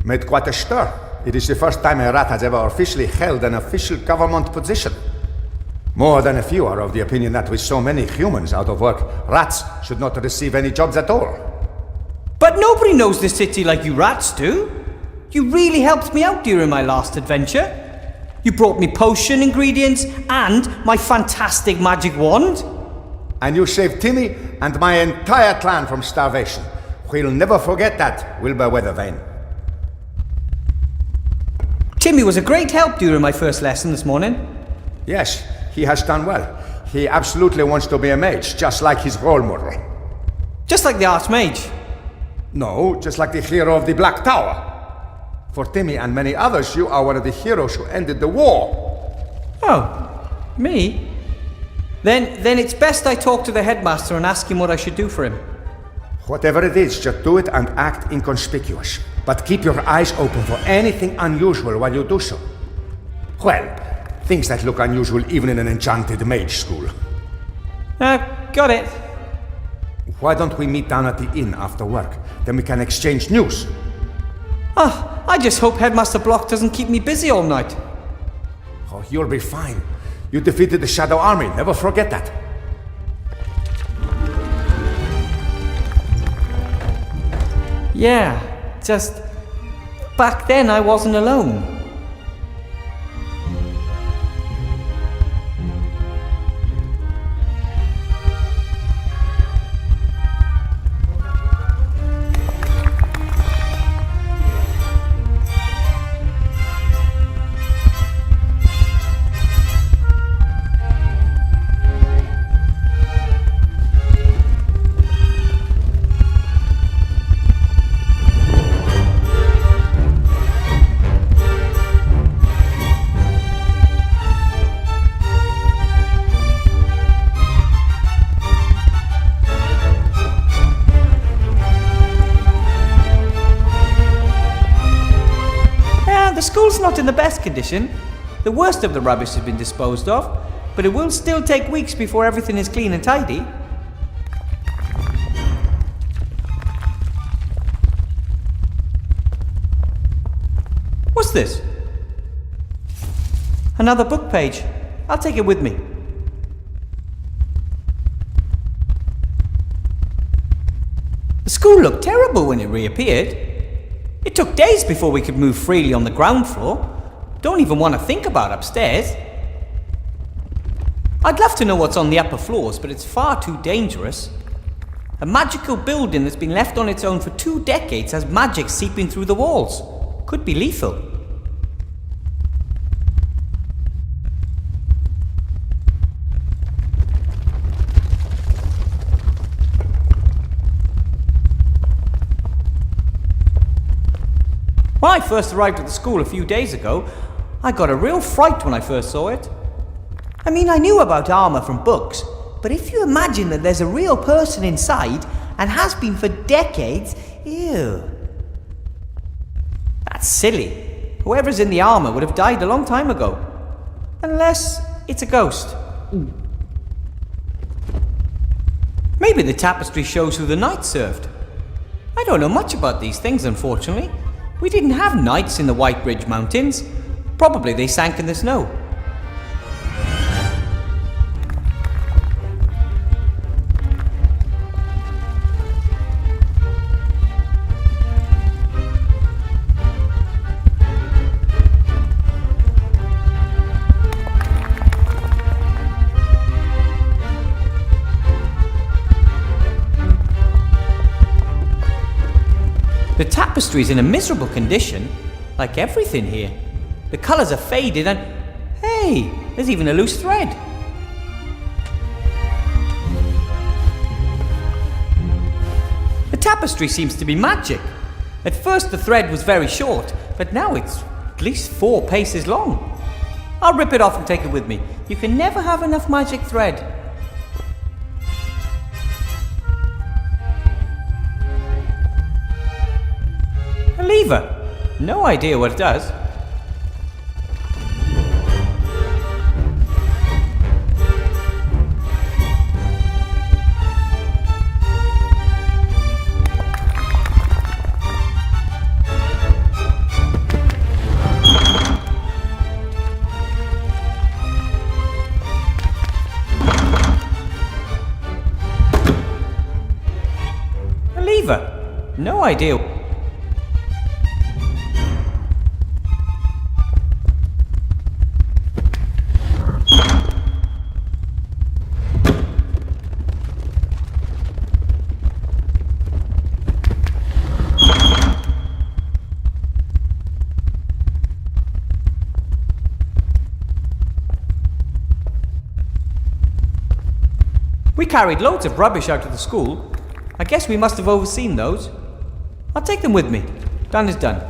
Made quite a stir. It is the first time a rat has ever officially held an official government position. More than a few are of the opinion that with so many humans out of work, rats should not receive any jobs at all. But nobody knows the city like you rats do. You really helped me out during my last adventure. You brought me potion ingredients and my fantastic magic wand. And you saved Timmy and my entire clan from starvation. We'll never forget that, Wilbur Weathervane. Timmy was a great help during my first lesson this morning. Yes, he has done well. He absolutely wants to be a mage, just like his role model. Just like the Archmage? No, just like the hero of the Black Tower. For Timmy and many others, you are one of the heroes who ended the war. Oh, me? Then it's best I talk to the headmaster and ask him what I should do for him. Whatever it is, just do it and act inconspicuous. But keep your eyes open for anything unusual while you do so. Well, things that look unusual even in an enchanted mage school. Got it. Why don't we meet down at the inn after work? Then we can exchange news. I just hope Headmaster Block doesn't keep me busy all night. Oh, you'll be fine. You defeated the Shadow Army, never forget that. Yeah, just back then I wasn't alone. The school's not in the best condition. The worst of the rubbish has been disposed of, but it will still take weeks before everything is clean and tidy. What's this? Another book page. I'll take it with me. The school looked terrible when it reappeared. It took days before we could move freely on the ground floor. Don't even want to think about upstairs. I'd love to know what's on the upper floors, but it's far too dangerous. A magical building that's been left on its own for 2 decades has magic seeping through the walls. Could be lethal. When I first arrived at the school a few days ago, I got a real fright when I first saw it. I mean, I knew about armor from books, but if you imagine that there's a real person inside, and has been for decades, ew. That's silly. Whoever's in the armor would have died a long time ago. Unless it's a ghost. Maybe the tapestry shows who the knight served. I don't know much about these things, unfortunately. We didn't have knights in the White Ridge Mountains. Probably they sank in the snow. The tapestry's in a miserable condition, like everything here. The colours are faded and... hey, there's even a loose thread. The tapestry seems to be magic. At first the thread was very short, but now it's at least 4 paces long. I'll rip it off and take it with me. You can never have enough magic thread. A lever. No idea what it does. A lever. No idea. We carried loads of rubbish out of the school. I guess we must have overseen those. I'll take them with me. Done is done.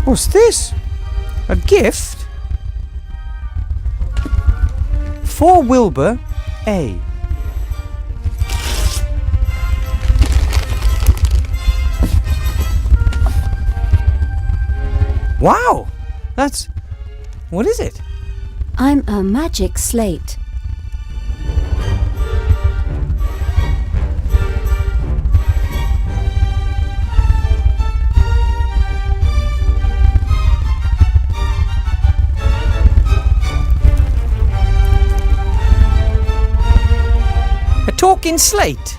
What's this? A gift? For Wilbur A. Wow! That's... what is it? I'm a magic slate. A talking slate?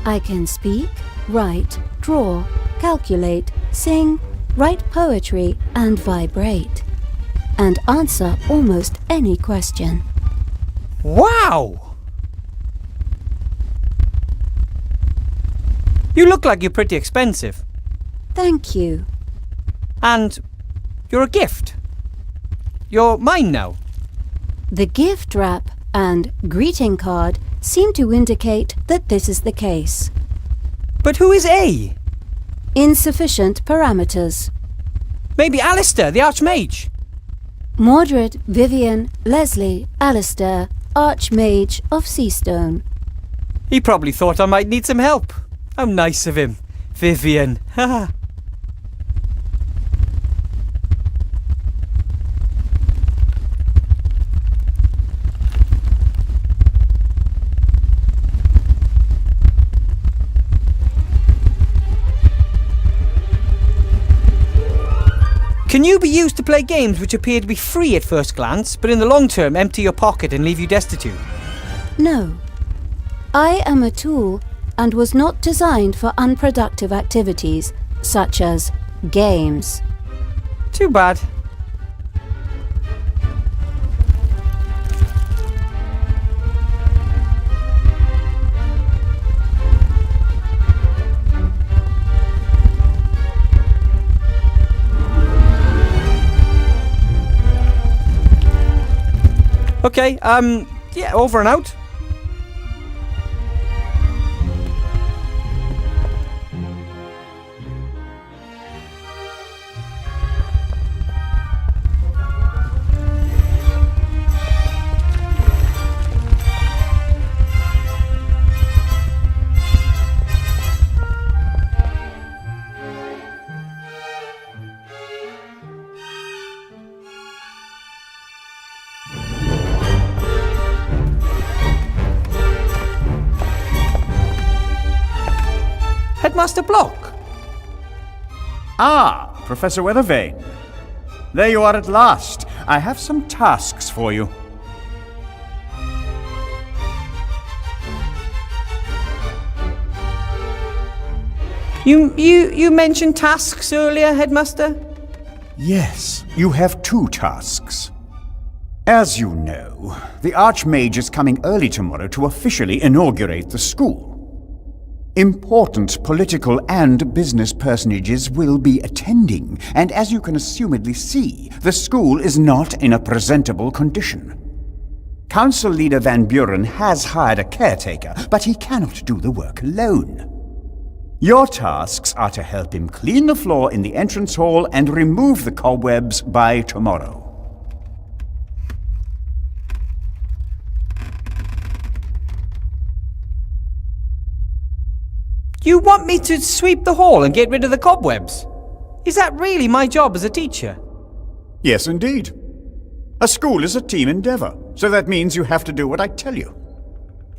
I can speak, write, draw, calculate, sing, write poetry, and vibrate. And answer almost any question. Wow! You look like you're pretty expensive. Thank you. And you're a gift. You're mine now. The gift wrap and greeting card seem to indicate that this is the case. But who is A? Insufficient parameters. Maybe Alistair, the Archmage. Mordred, Vivian, Leslie, Alistair, Archmage of Seastone. He probably thought I might need some help. How nice of him. Vivian. Haha. Can you be used to play games which appear to be free at first glance, but in the long term empty your pocket and leave you destitute? No. I am a tool and was not designed for unproductive activities, such as games. Too bad. Okay, yeah, over and out. Headmaster Block! Ah, Professor Weathervane. There you are at last. I have some tasks for you. You mentioned tasks earlier, Headmaster? Yes, you have 2 tasks. As you know, the Archmage is coming early tomorrow to officially inaugurate the school. Important political and business personages will be attending, and as you can assumedly see, the school is not in a presentable condition. Council Leader Van Buren has hired a caretaker, but he cannot do the work alone. Your tasks are to help him clean the floor in the entrance hall and remove the cobwebs by tomorrow. You want me to sweep the hall and get rid of the cobwebs? Is that really my job as a teacher? Yes, indeed. A school is a team endeavor, so that means you have to do what I tell you.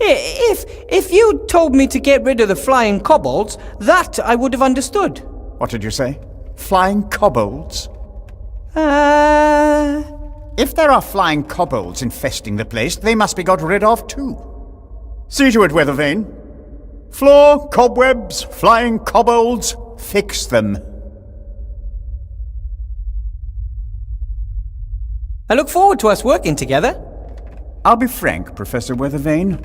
If you told me to get rid of the flying kobolds, that I would have understood. What did you say? Flying kobolds? If there are flying kobolds infesting the place, they must be got rid of too. See to it, Weathervane. Floor, cobwebs, flying kobolds, fix them. I look forward to us working together. I'll be frank, Professor Weathervane.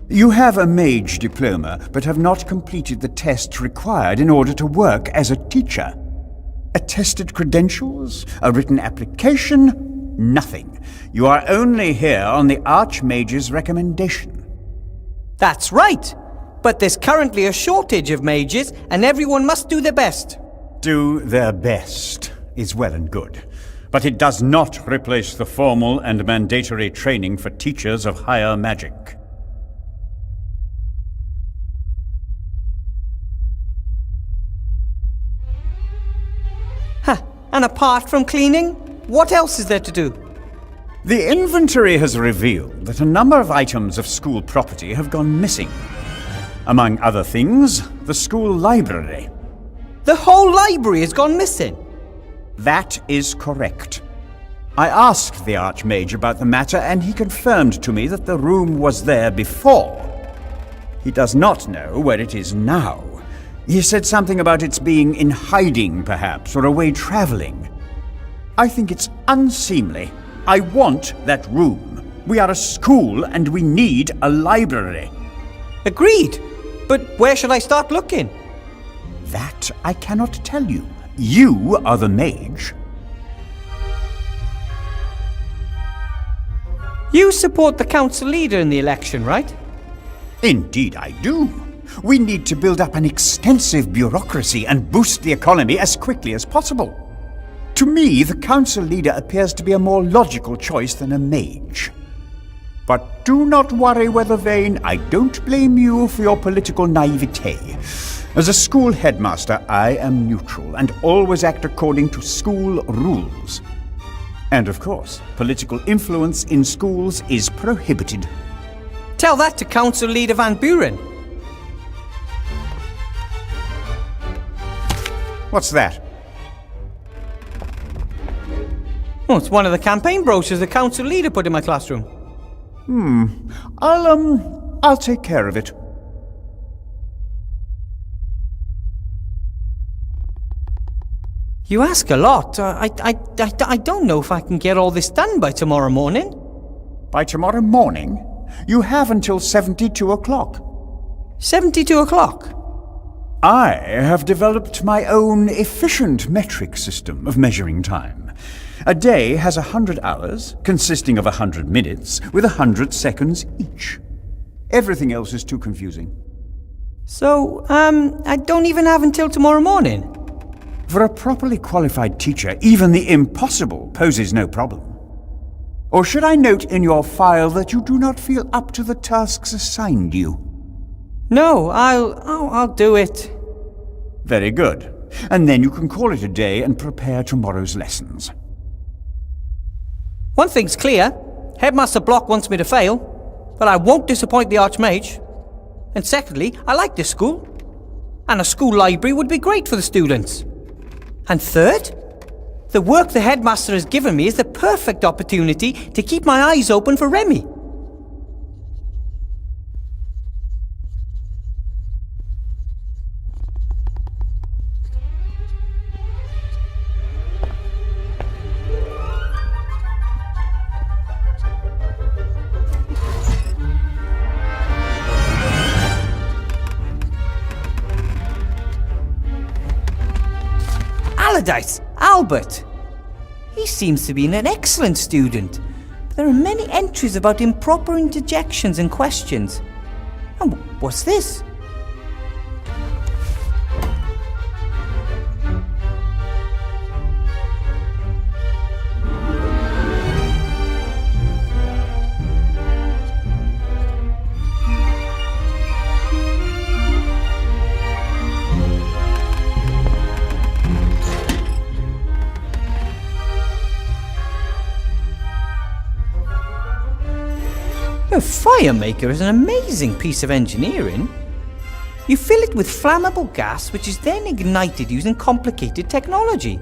You have a mage diploma, but have not completed the tests required in order to work as a teacher. Attested credentials? A written application? Nothing. You are only here on the Archmage's recommendation. That's right. But there's currently a shortage of mages, and everyone must do their best. Do their best is well and good, but it does not replace the formal and mandatory training for teachers of higher magic. Huh. And apart from cleaning, what else is there to do? The inventory has revealed that a number of items of school property have gone missing. Among other things, the school library. The whole library has gone missing? That is correct. I asked the Archmage about the matter, and he confirmed to me that the room was there before. He does not know where it is now. He said something about its being in hiding, perhaps, or away traveling. I think it's unseemly. I want that room. We are a school, and we need a library. Agreed. But where should I start looking? That I cannot tell you. You are the mage. You support the council leader in the election, right? Indeed I do. We need to build up an extensive bureaucracy and boost the economy as quickly as possible. To me, the council leader appears to be a more logical choice than a mage. But do not worry, Weathervane. I don't blame you for your political naivete. As a school headmaster, I am neutral and always act according to school rules. And of course, political influence in schools is prohibited. Tell that to Council Leader Van Buren. What's that? Oh, it's one of the campaign brochures the council leader put in my classroom. I'll take care of it. You ask a lot. I don't know if I can get all this done by tomorrow morning. By tomorrow morning? You have until 72 o'clock. 72 o'clock? I have developed my own efficient metric system of measuring time. A day has 100 hours, consisting of 100 minutes, with 100 seconds each. Everything else is too confusing. So, I don't even have until tomorrow morning? For a properly qualified teacher, even the impossible poses no problem. Or should I note in your file that you do not feel up to the tasks assigned you? No, I'll do it. Very good. And then you can call it a day and prepare tomorrow's lessons. One thing's clear. Headmaster Block wants me to fail, but I won't disappoint the Archmage. And secondly, I like this school. And a school library would be great for the students. And third, the work the headmaster has given me is the perfect opportunity to keep my eyes open for Remy. Allardyce, Albert. He seems to be an excellent student, but there are many entries about improper interjections and questions. And what's this? A fire maker is an amazing piece of engineering. You fill it with flammable gas, which is then ignited using complicated technology.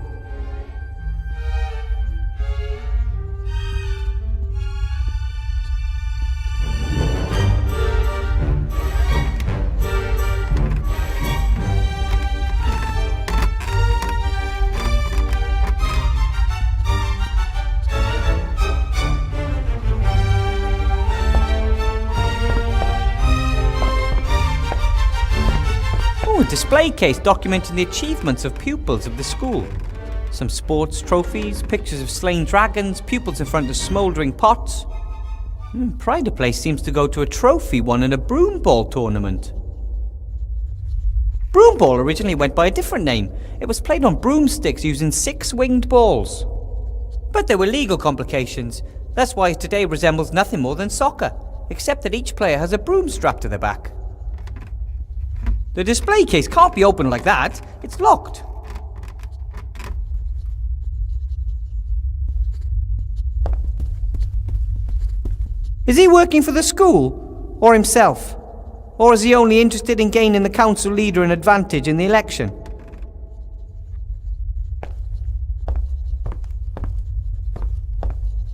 Display case documenting the achievements of pupils of the school. Some sports trophies, pictures of slain dragons, pupils in front of smouldering pots. Pride of Place seems to go to a trophy won in a broom ball tournament. Broom ball originally went by a different name. It was played on broomsticks using 6 winged balls. But there were legal complications. That's why it today resembles nothing more than soccer, except that each player has a broom strapped to their back. The display case can't be opened like that. It's locked. Is he working for the school? Or himself? Or is he only interested in gaining the council leader an advantage in the election?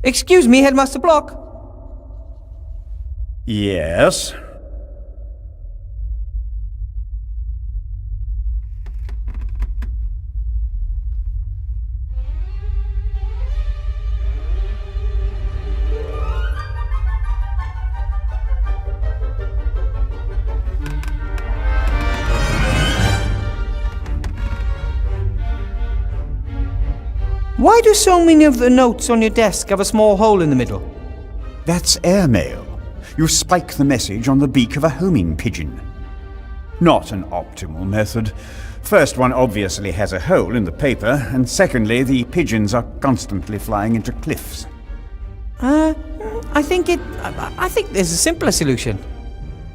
Excuse me, Headmaster Block. Yes? Why do so many of the notes on your desk have a small hole in the middle? That's airmail. You spike the message on the beak of a homing pigeon. Not an optimal method. First, one obviously has a hole in the paper, and secondly, the pigeons are constantly flying into cliffs. I think there's a simpler solution.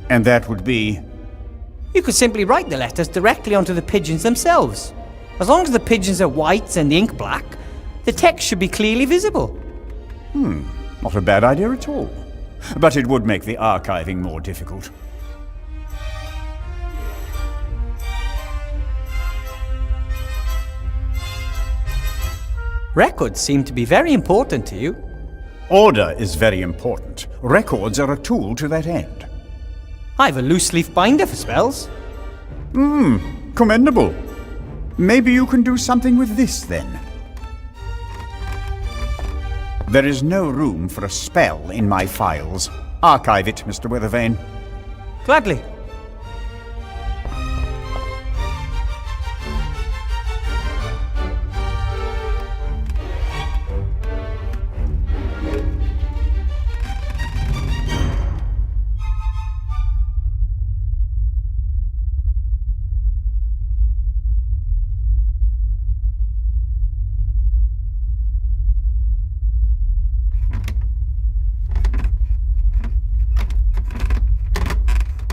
And that would be? You could simply write the letters directly onto the pigeons themselves. As long as the pigeons are white and the ink black, the text should be clearly visible. Not a bad idea at all. But it would make the archiving more difficult. Records seem to be very important to you. Order is very important. Records are a tool to that end. I have a loose leaf binder for spells. Commendable. Maybe you can do something with this, then. There is no room for a spell in my files. Archive it, Mr. Weathervane. Gladly.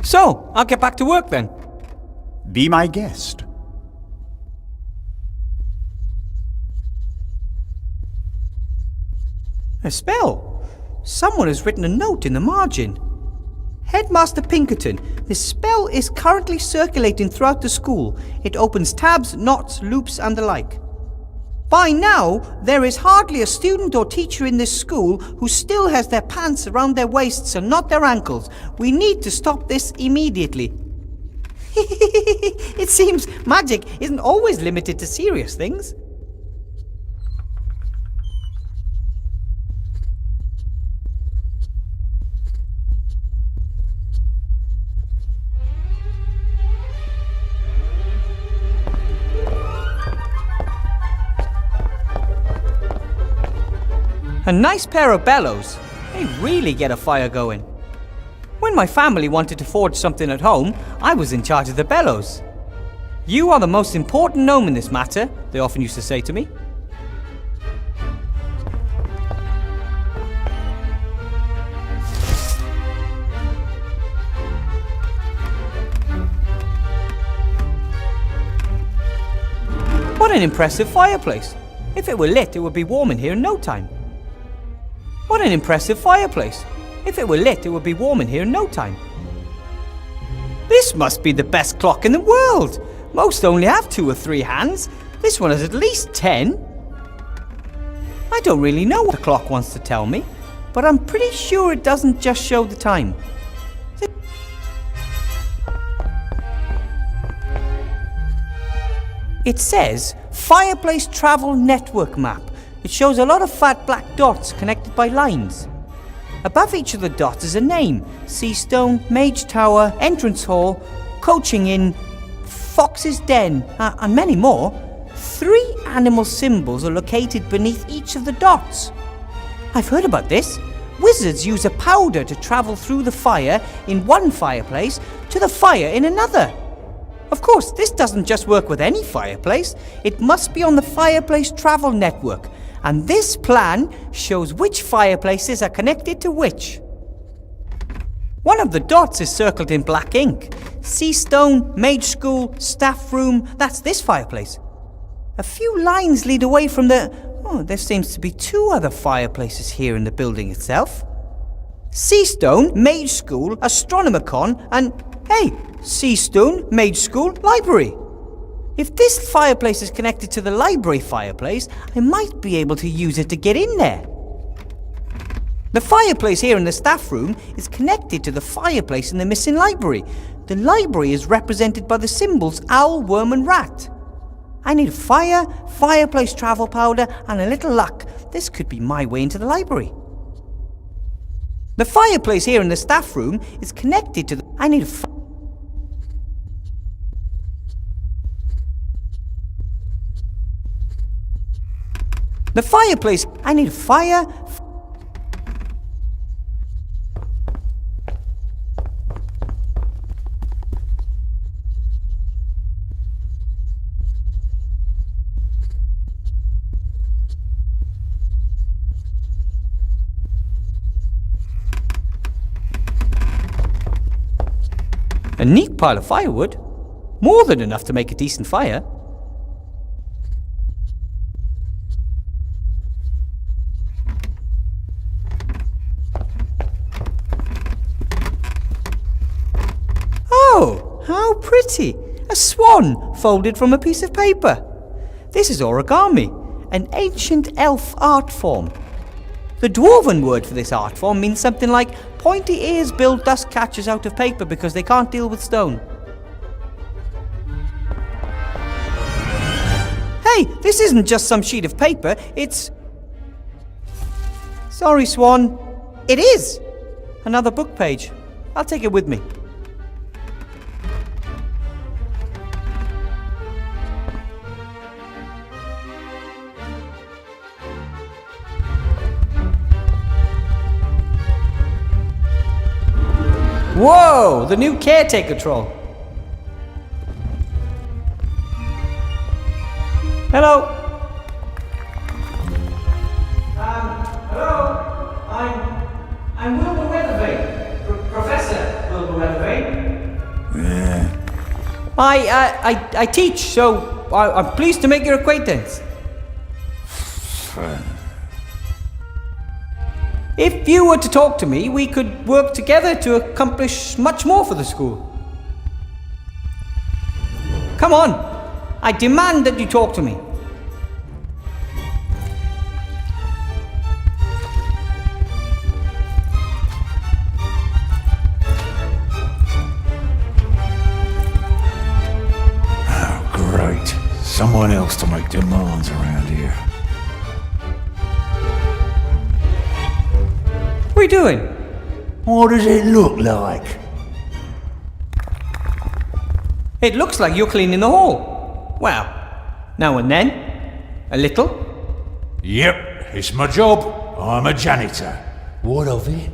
So, I'll get back to work then. Be my guest. A spell? Someone has written a note in the margin. Headmaster Pinkerton, this spell is currently circulating throughout the school. It opens tabs, knots, loops, and the like. By now, there is hardly a student or teacher in this school who still has their pants around their waists and not their ankles. We need to stop this immediately. It seems magic isn't always limited to serious things. A nice pair of bellows. They really get a fire going. When my family wanted to forge something at home, I was in charge of the bellows. You are the most important gnome in this matter, they often used to say to me. What an impressive fireplace. If it were lit, it would be warm in here in no time. What an impressive fireplace. If it were lit, it would be warm in here in no time. This must be the best clock in the world. Most only have 2 or 3 hands. This one has at least 10. I don't really know what the clock wants to tell me, but I'm pretty sure it doesn't just show the time. It says Fireplace Travel Network Map. It shows a lot of fat black dots connected by lines. Above each of the dots is a name: Seastone, Mage Tower, Entrance Hall, Coaching Inn, Fox's Den, and many more. 3 animal symbols are located beneath each of the dots. I've heard about this. Wizards use a powder to travel through the fire in one fireplace to the fire in another. Of course, this doesn't just work with any fireplace. It must be on the Fireplace Travel Network. And this plan shows which fireplaces are connected to which. One of the dots is circled in black ink. Seastone, Mage School, Staff Room, that's this fireplace. A few lines lead away from the... Oh, there seems to be 2 other fireplaces here in the building itself. Seastone, Mage School, Astronomicon, and... Hey, Seastone, Mage School, Library. If this fireplace is connected to the library fireplace, I might be able to use it to get in there. The fireplace here in the staff room is connected to the fireplace in the missing library. The library is represented by the symbols owl, worm, and rat. I need fire, fireplace travel powder, and a little luck. This could be my way into the library. The fireplace here in the staff room is connected to the... I need a... The fireplace... I need fire... A neat pile of firewood. More than enough to make a decent fire. Oh, how pretty! A swan folded from a piece of paper. This is origami, an ancient elf art form. The dwarven word for this art form means something like pointy ears build dust catchers out of paper because they can't deal with stone. Hey, this isn't just some sheet of paper, it's... Sorry, Swan. It is! Another book page. I'll take it with me. Whoa! The new caretaker troll. Hello. Hello. I'm Wilbur Weathervane. Professor Wilbur Weathervane. Yeah. I teach, so I'm pleased to make your acquaintance. If you were to talk to me, we could work together to accomplish much more for the school. Come on! I demand that you talk to me. Oh, great. Someone else to make demands around here. What are you doing? What does it look like? It looks like you're cleaning the hall. Well, now and then. A little. Yep, it's my job. I'm a janitor. What of it?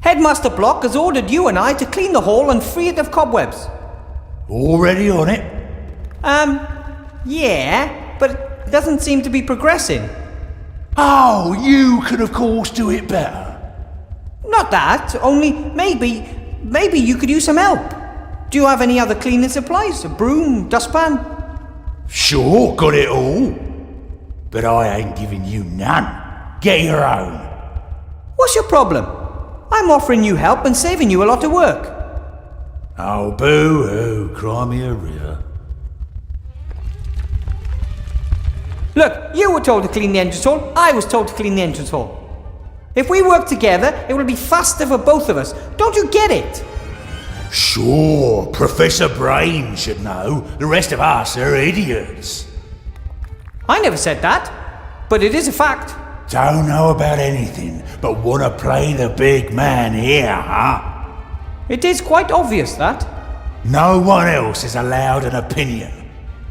Headmaster Block has ordered you and I to clean the hall and free it of cobwebs. Already on it? Yeah, but it doesn't seem to be progressing. Oh, you could of course do it better. Not that, only maybe you could use some help. Do you have any other cleaning supplies? A broom, dustpan? Sure, got it all. But I ain't giving you none. Get your own. What's your problem? I'm offering you help and saving you a lot of work. Oh, boo-hoo, cry me a river. Look, you were told to clean the entrance hall, I was told to clean the entrance hall. If we work together, it will be faster for both of us. Don't you get it? Sure, Professor Brain should know. The rest of us are idiots. I never said that, but it is a fact. Don't know about anything, but wanna play the big man here, huh? It is quite obvious that. No one else is allowed an opinion.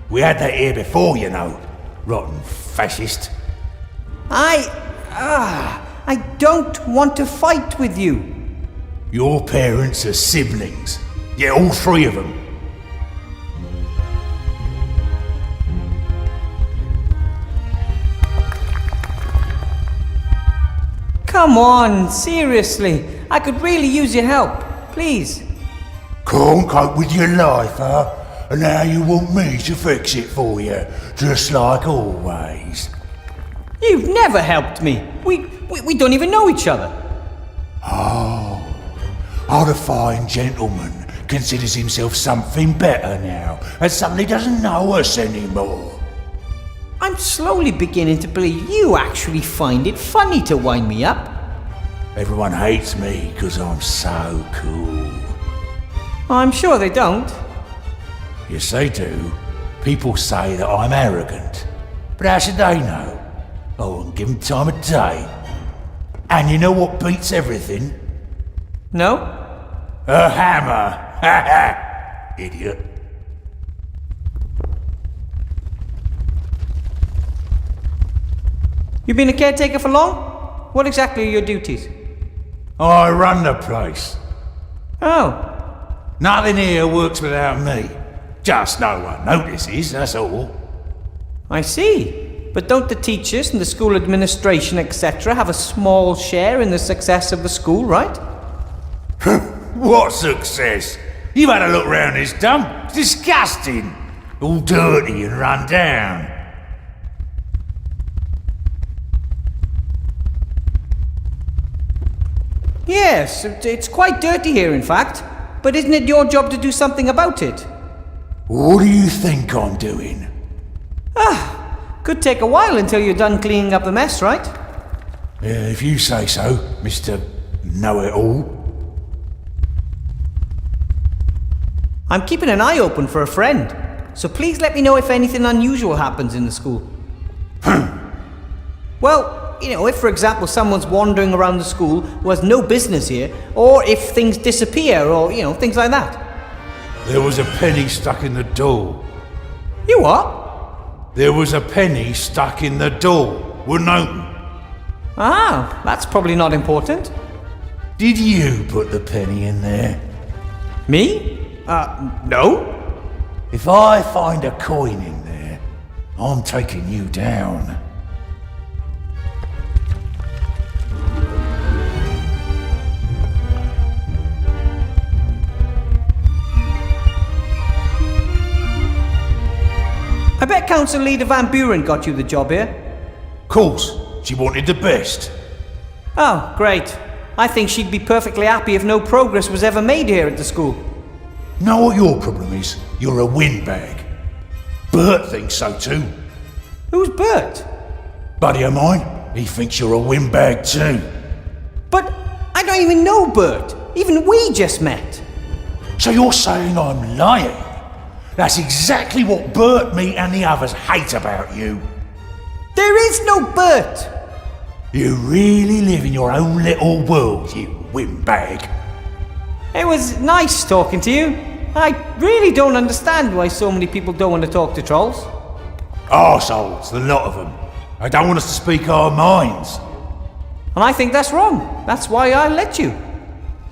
We had that here before, you know. Rotten fascist. I don't want to fight with you. Your parents are siblings. Yeah, all three of them. Come on, seriously. I could really use your help. Please. Can't cope with your life, huh? And now you want me to fix it for you, just like always. You've never helped me. We don't even know each other. Oh, the fine gentleman considers himself something better now, and suddenly doesn't know us anymore. I'm slowly beginning to believe you actually find it funny to wind me up. Everyone hates me because I'm so cool. I'm sure they don't. Yes, they do. People say that I'm arrogant. But how should they know? I wouldn't give them time of day. And you know what beats everything? No? A hammer! Ha ha! Idiot. You've been a caretaker for long? What exactly are your duties? I run the place. Oh. Nothing here works without me. Just no one notices, that's all. I see. But don't the teachers and the school administration, etc., have a small share in the success of the school, right? What success? You've had a look round this dump. It's disgusting. All dirty and run down. Yes, it's quite dirty here, in fact. But isn't it your job to do something about it? What do you think I'm doing? Could take a while until you're done cleaning up the mess, right? If you say so, Mr. Know-it-all. I'm keeping an eye open for a friend, so please let me know if anything unusual happens in the school. Well, if for example someone's wandering around the school who has no business here, or if things disappear, or, things like that. There was a penny stuck in the door. You what? There was a penny stuck in the door. Wouldn't open. Ah, that's probably not important. Did you put the penny in there? Me? No. If I find a coin in there, I'm taking you down. I bet Council Leader Van Buren got you the job here. Course, she wanted the best. Oh, great. I think she'd be perfectly happy if no progress was ever made here at the school. Know what your problem is? You're a windbag. Bert thinks so too. Who's Bert? Buddy of mine, he thinks you're a windbag too. But I don't even know Bert. Even we just met. So you're saying I'm lying? That's exactly what Bert, me and the others hate about you. There is no Bert! You really live in your own little world, you windbag. It was nice talking to you. I really don't understand why so many people don't want to talk to trolls. Arseholes, the lot of them. They don't want us to speak our minds. And I think that's wrong. That's why I let you.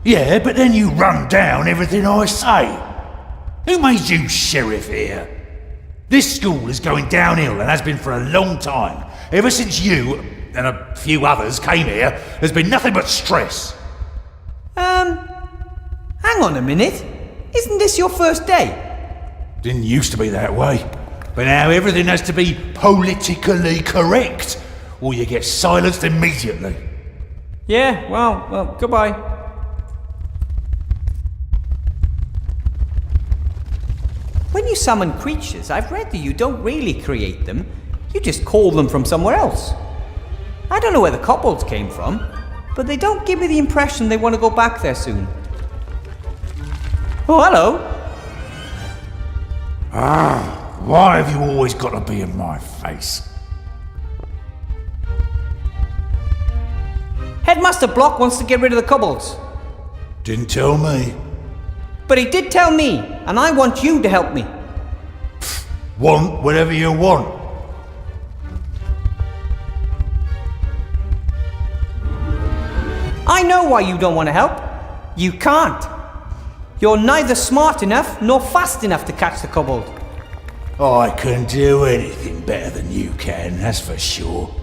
Yeah, but then you run down everything I say. Who made you sheriff here? This school is going downhill and has been for a long time. Ever since you and a few others came here, there's been nothing but stress. Hang on a minute. Isn't this your first day? Didn't used to be that way. But now everything has to be politically correct, or you get silenced immediately. Yeah, well, goodbye. When you summon creatures, I've read that you don't really create them. You just call them from somewhere else. I don't know where the kobolds came from, but they don't give me the impression they want to go back there soon. Oh, hello. Why have you always got to be in my face? Headmaster Block wants to get rid of the kobolds. Didn't tell me. But he did tell me, and I want you to help me. Want whatever you want. I know why you don't want to help. You can't. You're neither smart enough nor fast enough to catch the kobold. I can do anything better than you can, that's for sure.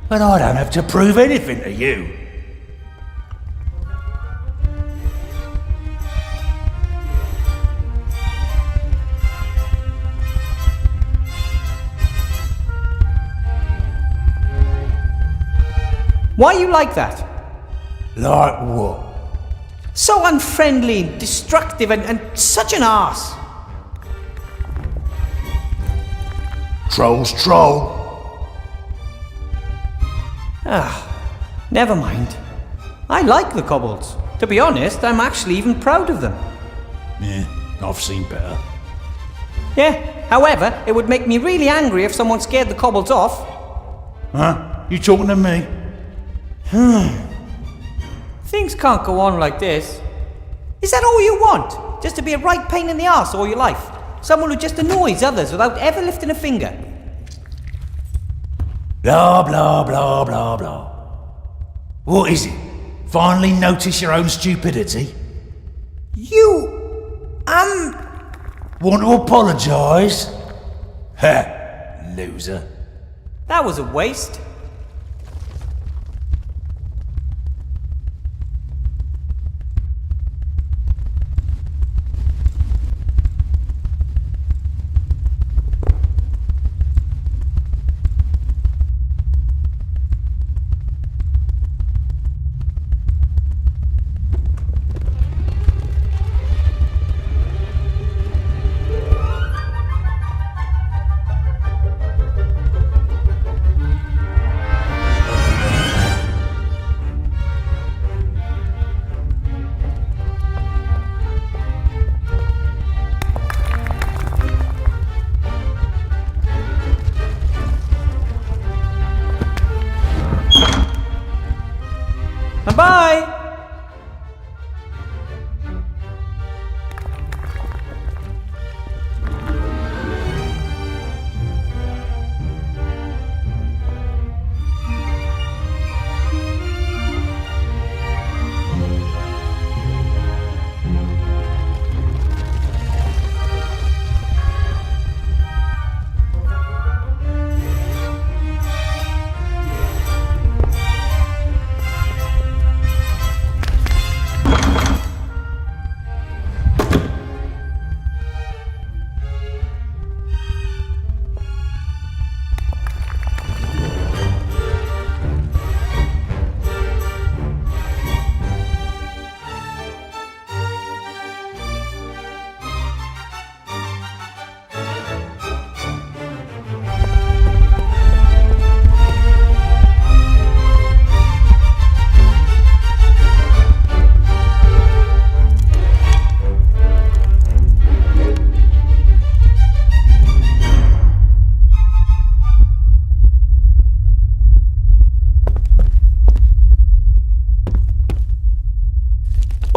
But I don't have to prove anything to you. Why are you like that? Like what? So unfriendly, destructive, and such an arse. Troll's troll. Never mind. I like the kobolds. To be honest, I'm actually even proud of them. Yeah, I've seen better. Yeah, however, it would make me really angry if someone scared the kobolds off. Huh? You talking to me? Things can't go on like this. Is that all you want? Just to be a right pain in the arse all your life? Someone who just annoys others without ever lifting a finger? Blah, blah, blah, blah, blah. What is it? Finally notice your own stupidity? You... Want to apologise? Ha! Loser. That was a waste. Bye!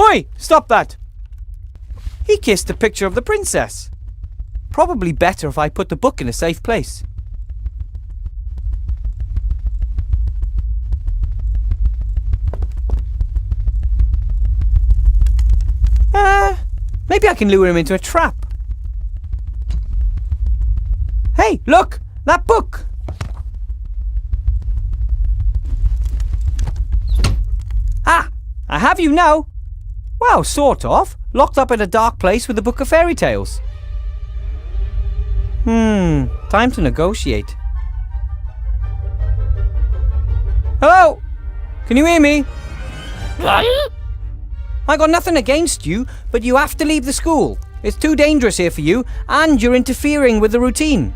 Oi! Stop that! He kissed a picture of the princess. Probably better if I put the book in a safe place. Maybe I can lure him into a trap. Hey, look! That book! Ah! I have you now! Well, sort of. Locked up in a dark place with a book of fairy tales. Time to negotiate. Hello? Can you hear me? I got nothing against you, but you have to leave the school. It's too dangerous here for you, and you're interfering with the routine.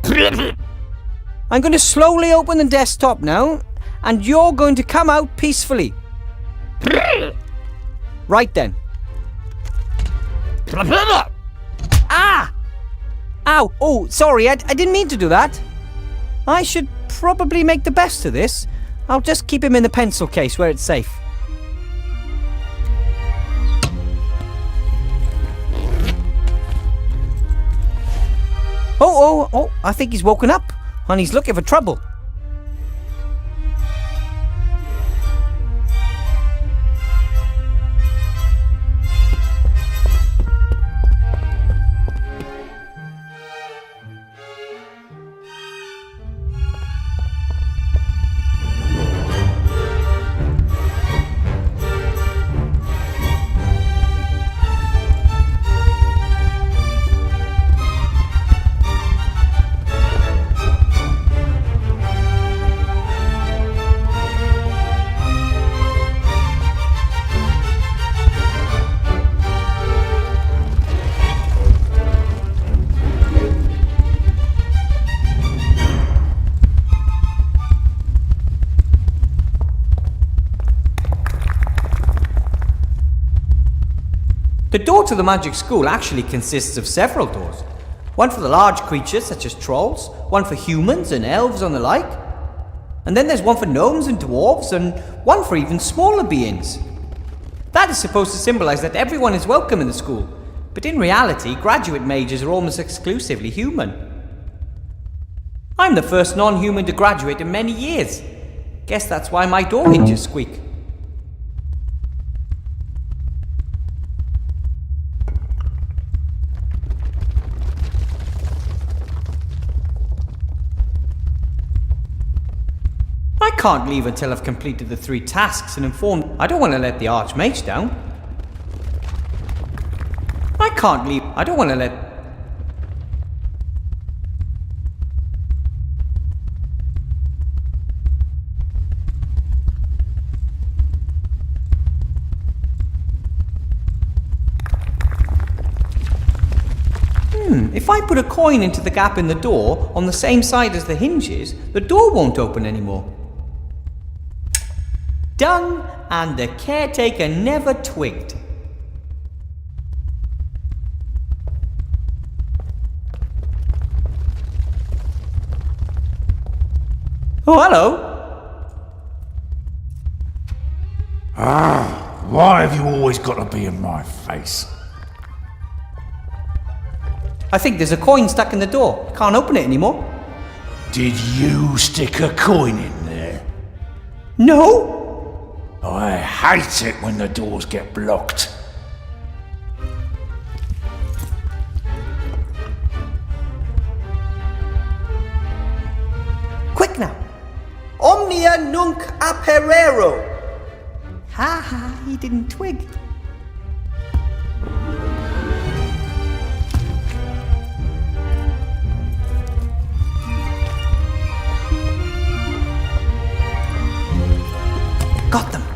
I'm going to slowly open the desktop now, and you're going to come out peacefully. Right then. Ah! Ow! Oh, sorry, I didn't mean to do that. I should probably make the best of this. I'll just keep him in the pencil case where it's safe. Oh, I think he's woken up, and he's looking for trouble. The door to the magic school actually consists of several doors. One for the large creatures such as trolls, one for humans and elves and the like. And then there's one for gnomes and dwarves, and one for even smaller beings. That is supposed to symbolize that everyone is welcome in the school, but in reality, graduate mages are almost exclusively human. I'm the first non-human to graduate in many years. Guess that's why my door hinges squeak. I can't leave until I've completed the 3 tasks and informed. I don't want to let the Archmage down. I can't leave. I don't want to let. If I put a coin into the gap in the door on the same side as the hinges, the door won't open anymore. Done, and the caretaker never twigged. Oh, hello. Why have you always got to be in my face? I think there's a coin stuck in the door. Can't open it anymore. Did you stick a coin in there? No! I hate it when the doors get blocked. Quick now! Omnia nunc aperero! Ha ha, he didn't twig. Got them.